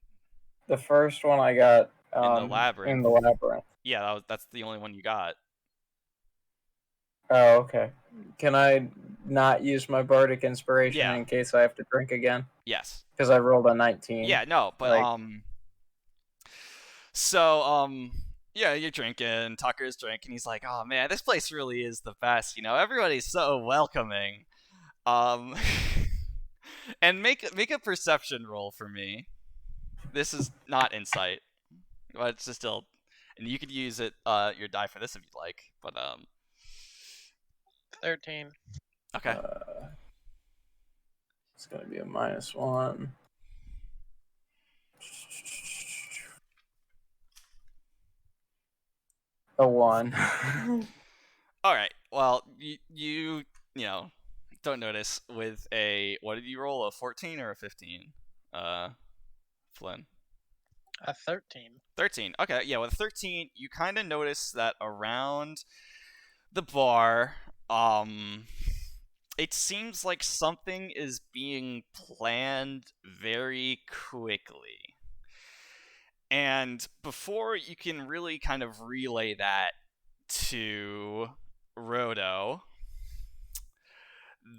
The first one I got In the labyrinth. In the labyrinth. Yeah, that's the only one you got. Oh, okay. Can I not use my bardic inspiration Yeah. in case I have to drink again? Yes. Because I rolled a 19. Yeah, no, but yeah, you're drinking. Tucker's drinking. He's like, "Oh man, this place really is the best. You know, everybody's so welcoming." And make a perception roll for me. This is not insight, but it's just still, and you could use it your die for this if you'd like. But 13. okay. It's gonna be a -1. A 1. All right. Well, you know don't notice with a what did you roll, a 14 or a 15? Flynn. A 13. 13. Okay, yeah, with 13, you kind of notice that around the bar, it seems like something is being planned very quickly. And before you can really kind of relay that to Roto,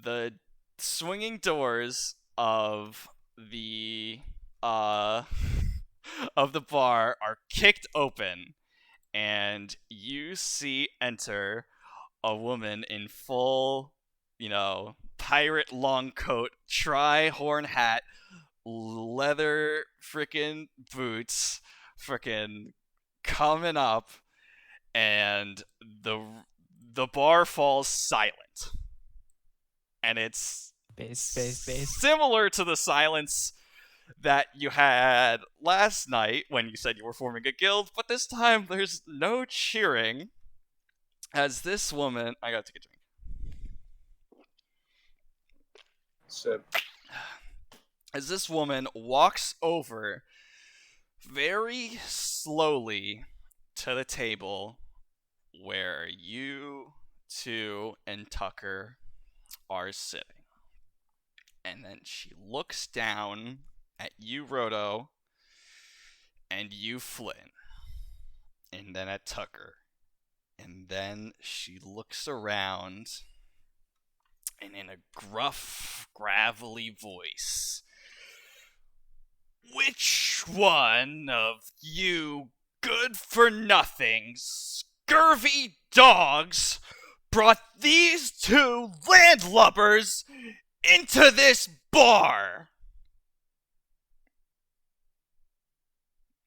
the swinging doors of the bar are kicked open, and you see enter a woman in full, pirate long coat, tri-horn hat, leather frickin' boots, frickin' coming up, and the bar falls silent. And it's Base. similar to the silence that you had last night when you said you were forming a guild, but this time there's no cheering. As this woman, I gotta take a drink. So, As this woman walks over very slowly to the table where you two and Tucker are sitting. And then she looks down at you, Roto, and you, Flynn, and then at Tucker. And then she looks around, and in a gruff, gravelly voice, "Which one of you good-for-nothing, scurvy dogs brought these two landlubbers into this bar?"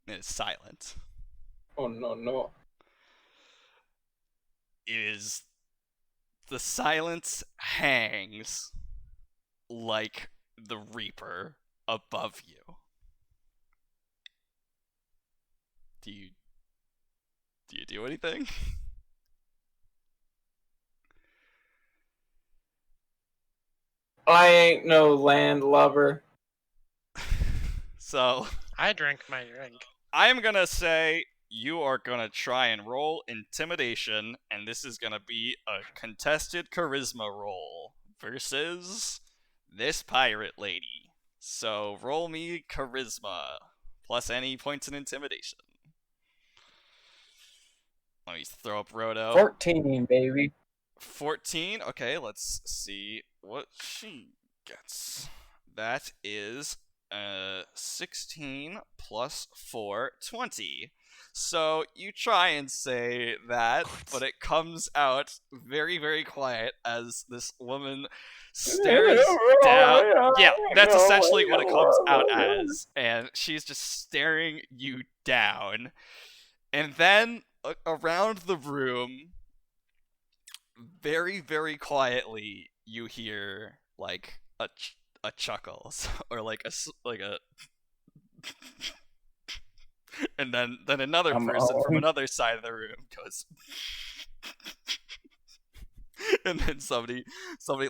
It's silent. oh no. The silence hangs like the Reaper above you. Do you do anything? I ain't no landlubber. So I drink my drink. I'm gonna say you are gonna try and roll intimidation, and this is gonna be a contested charisma roll versus this pirate lady. So roll me charisma plus any points in intimidation. Let me throw up Roto. 14, baby. 14. Okay, let's see what she gets. That is 16 plus 4, 20. So you try and say that, but it comes out very, very quiet as this woman stares down. Yeah, that's essentially what it comes out as. And she's just staring you down. And then around the room, very, very quietly, you hear like a chuckle or like a and then another person from another side of the room goes and then somebody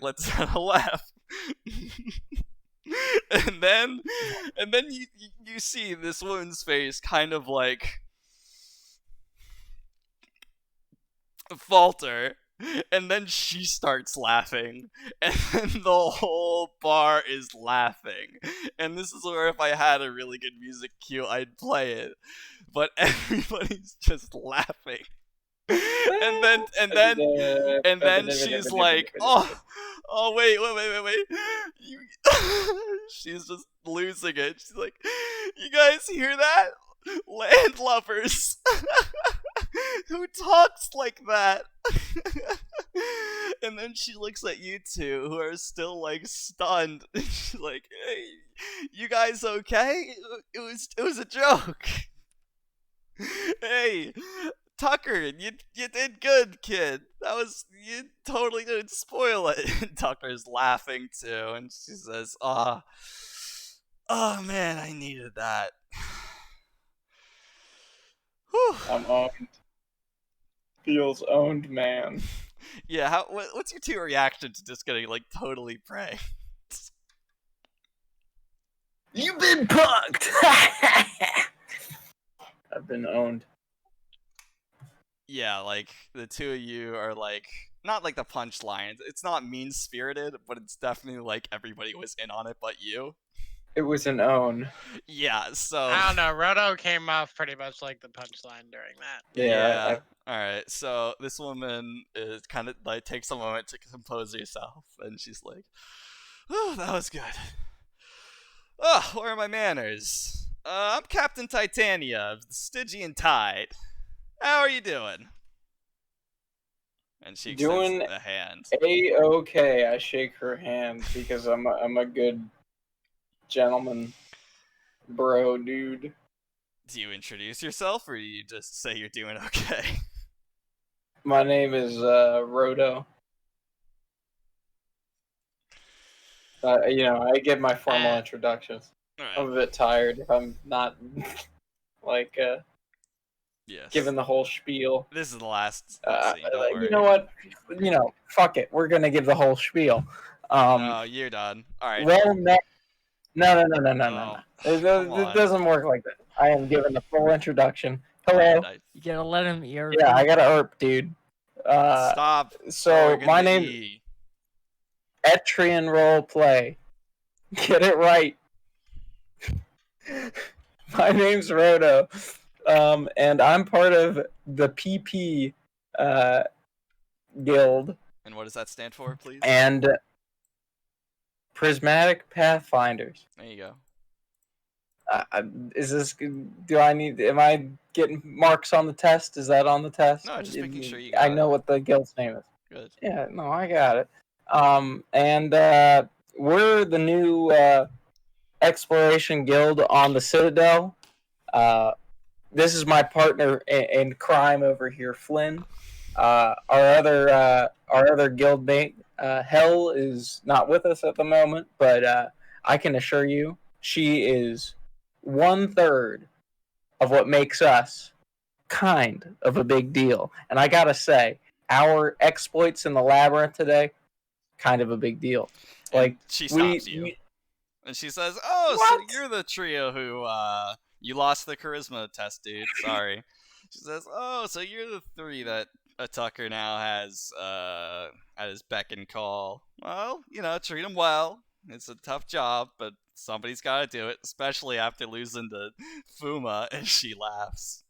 lets out a laugh. and then you see this woman's face kind of like falter, and then she starts laughing, and then the whole bar is laughing. And this is where if I had a really good music cue, I'd play it. But everybody's just laughing. And then she's like, oh wait. She's just losing it. She's like, you guys hear that? Landlubbers. Who talks like that? And then she looks at you two, who are still like stunned. She's like, "Hey, you guys okay? It was a joke." Hey, Tucker, you did good, kid. You totally didn't spoil it. And Tucker's laughing too, and she says, oh man, I needed that." Whew. I'm owned. Feels owned, man. Yeah, what's your two reaction to just getting like totally pranked? You've been punked. I've been owned. Yeah, like the two of you are like not like the punchlines. It's not mean-spirited, but it's definitely like everybody was in on it but you. It was an own. Yeah, so I don't know. Roto came off pretty much like the punchline during that. Yeah. All right. So this woman is kind of like takes a moment to compose herself, and she's like, "Oh, that was good. Oh, where are my manners? I'm Captain Titania of the Stygian Tide. How are you doing?" And she extends a hand. A-okay. I shake her hand because I'm a good gentleman, bro, dude. Do you introduce yourself, or do you just say you're doing okay? My name is Roto. I give my formal introductions. All right. I'm a bit tired if I'm not like Yes. giving the whole spiel. This is the last scene, don't worry. You know what? Fuck it. We're gonna give the whole spiel. No, you're done. All right. Well, no. Oh, It doesn't work like that. I am giving the full introduction. Hello. You gotta let him hear. Yeah, I gotta erp, dude. Stop. So my name Etrian Roleplay. Get it right. My name's Roto. And I'm part of the PP guild. And what does that stand for, please? And Prismatic Pathfinders. There you go. Am I getting marks on the test? Is that on the test? No, just making sure you got I know what the guild's name is. Good. Yeah, no, I got it. And we're the new exploration guild on the Citadel. This is my partner in crime over here, Flynn. Our other guildmate, Hell, is not with us at the moment, but I can assure you she is 1/3 of what makes us kind of a big deal. And I gotta say, our exploits in the labyrinth today, kind of a big deal. Like And she stops you. And she says, "Oh, so What? you're the trio who you lost the charisma test, dude. Sorry." She says, "Oh, so you're the three that a Tucker now has at his beck and call. Well, treat him well. It's a tough job, but somebody's got to do it, especially after losing to Fuma." And she laughs.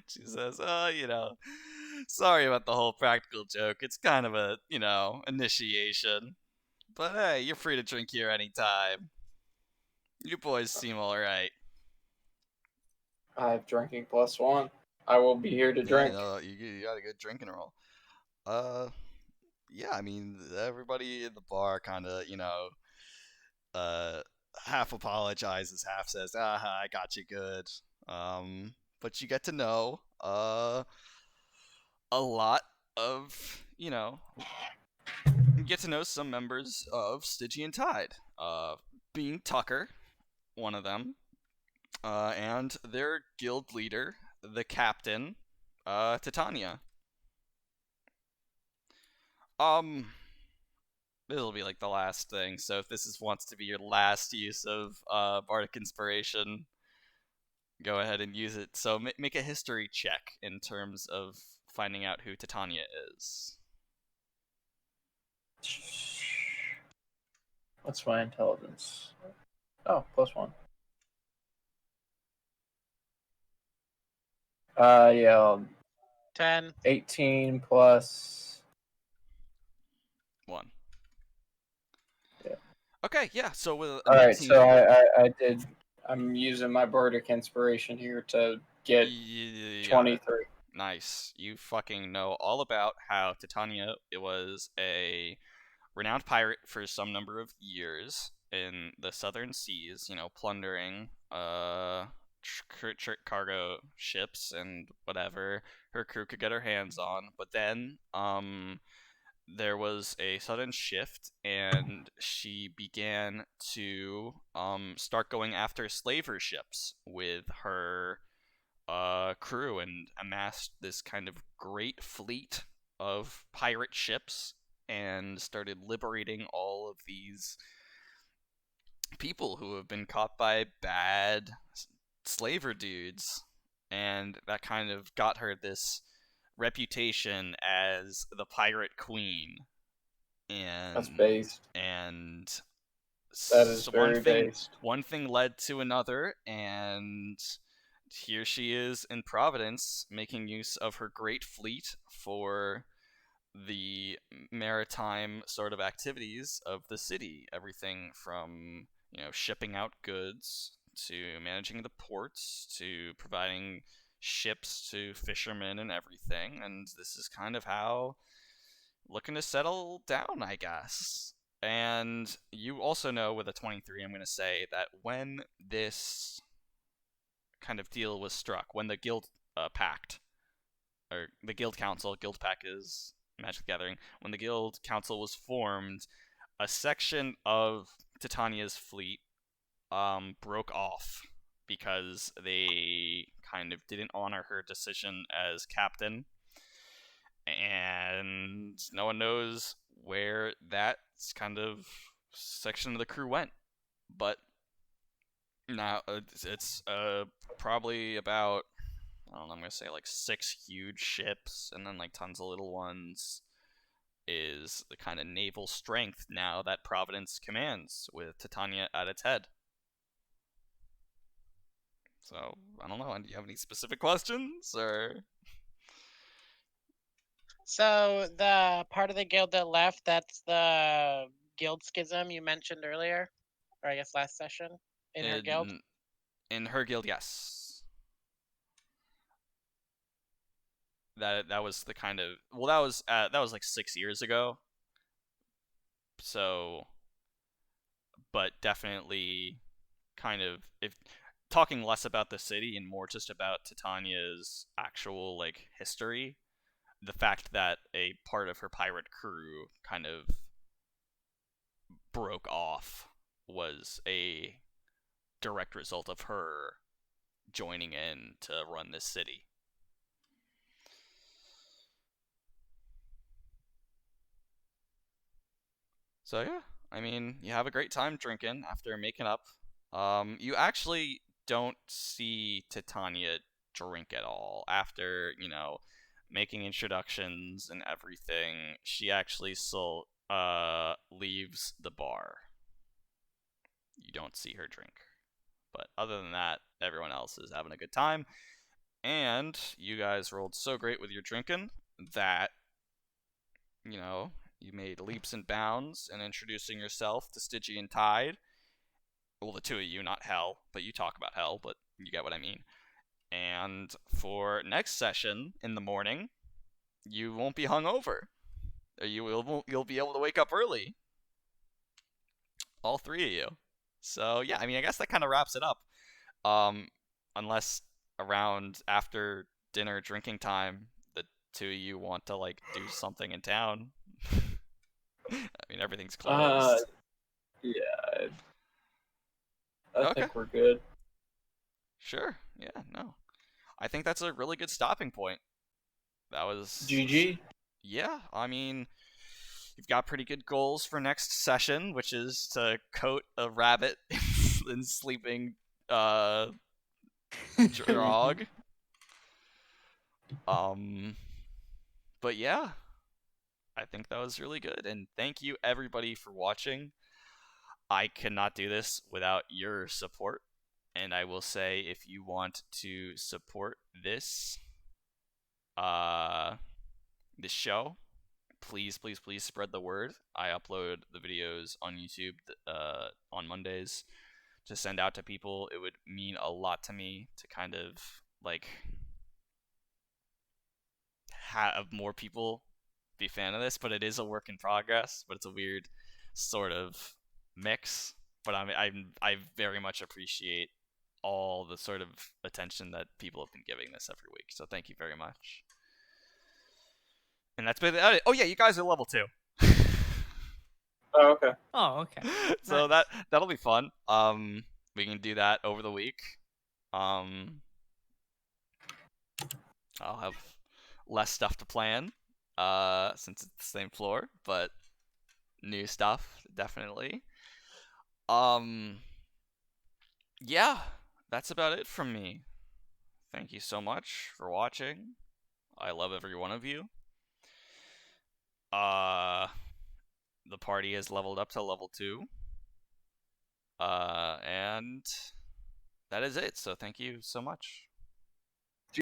She says, "Oh, sorry about the whole practical joke. It's kind of a, initiation. But hey, you're free to drink here anytime. You boys seem alright." I have drinking +1. I will be here to drink. You got a good drinking roll. Yeah, I mean, everybody in the bar kind of, half apologizes, half says, I got you good. But you get to know, a lot of, you get to know some members of Stygian Tide. Being Tucker, one of them, and their guild leader, the captain, Titania. This will be like the last thing, so if this wants to be your last use of Bardic Inspiration, go ahead and use it. So make a history check in terms of finding out who Titania is. What's my intelligence? Oh, +1. Yeah, 10. 18 plus 1. Yeah. Okay, yeah. So with a All right, 19, so I did. I'm using my Bardic Inspiration here to get 23. Nice. You fucking know all about how Titania was a renowned pirate for some number of years in the southern seas, plundering cargo ships and whatever her crew could get her hands on. But then there was a sudden shift, and she began to start going after slaver ships with her crew, and amassed this kind of great fleet of pirate ships, and started liberating all of these people who have been caught by bad slaver dudes. And that kind of got her this reputation as the pirate queen. And That's based. And That is very based. One thing led to another, and here she is in Providence, making use of her great fleet for the maritime sort of activities of the city. Everything from, shipping out goods, to managing the ports, to providing ships to fishermen and everything. And this is kind of how looking to settle down, I guess. And you also know with a 23, I'm going to say that when this kind of deal was struck, when the guild pact, or the guild council, guild pact is Magic the Gathering, when the guild council was formed, a section of Titania's fleet broke off because they kind of didn't honor her decision as captain, and no one knows where that kind of section of the crew went. But now it's probably about, I don't know, I'm gonna say like 6 huge ships and then like tons of little ones, is the kind of naval strength now that Providence commands, with Titania at its head. So, I don't know, do you have any specific questions, or? So the part of the guild that left, that's the guild schism you mentioned earlier, or I guess last session, in her guild? In her guild, yes. That was the kind of, well, that was like 6 years ago. So, but definitely kind of, if talking less about the city and more just about Titania's actual like history, the fact that a part of her pirate crew kind of broke off was a direct result of her joining in to run this city. So yeah, I mean, you have a great time drinking after making up. You actually don't see Titania drink at all after, making introductions and everything. She actually still leaves the bar. You don't see her drink. But other than that, everyone else is having a good time. And you guys rolled so great with your drinking that, you made leaps and bounds in introducing yourself to Stygian Tide. Well, the two of you, not Hell, but you talk about Hell, but you get what I mean. And for next session in the morning, you won't be hungover. You'll be able to wake up early. All three of you. So yeah, I mean, I guess that kind of wraps it up. Unless around after dinner drinking time, the two of you want to do something in town. I mean, everything's closed. Yeah. I Okay. think we're good. Sure. Yeah. No. I think that's a really good stopping point. That was GG. Yeah. I mean, you've got pretty good goals for next session, which is to coat a rabbit in sleeping drog. But yeah, I think that was really good, and thank you everybody for watching. I cannot do this without your support, and I will say, if you want to support this this show, please spread the word. I upload the videos on YouTube on Mondays to send out to people. It would mean a lot to me to kind of have more people be a fan of this, but it is a work in progress. But it's a weird sort of mix. But I very much appreciate all the sort of attention that people have been giving this every week. So thank you very much. And that's been it. Oh yeah, you guys are level 2. Oh, okay. Oh, okay. So Nice. that'll be fun. We can do that over the week. I'll have less stuff to plan, since it's the same floor, but new stuff definitely. Yeah, that's about it from me. Thank you so much for watching. I love every one of you. The party has leveled up to level 2. And that is it. So thank you so much.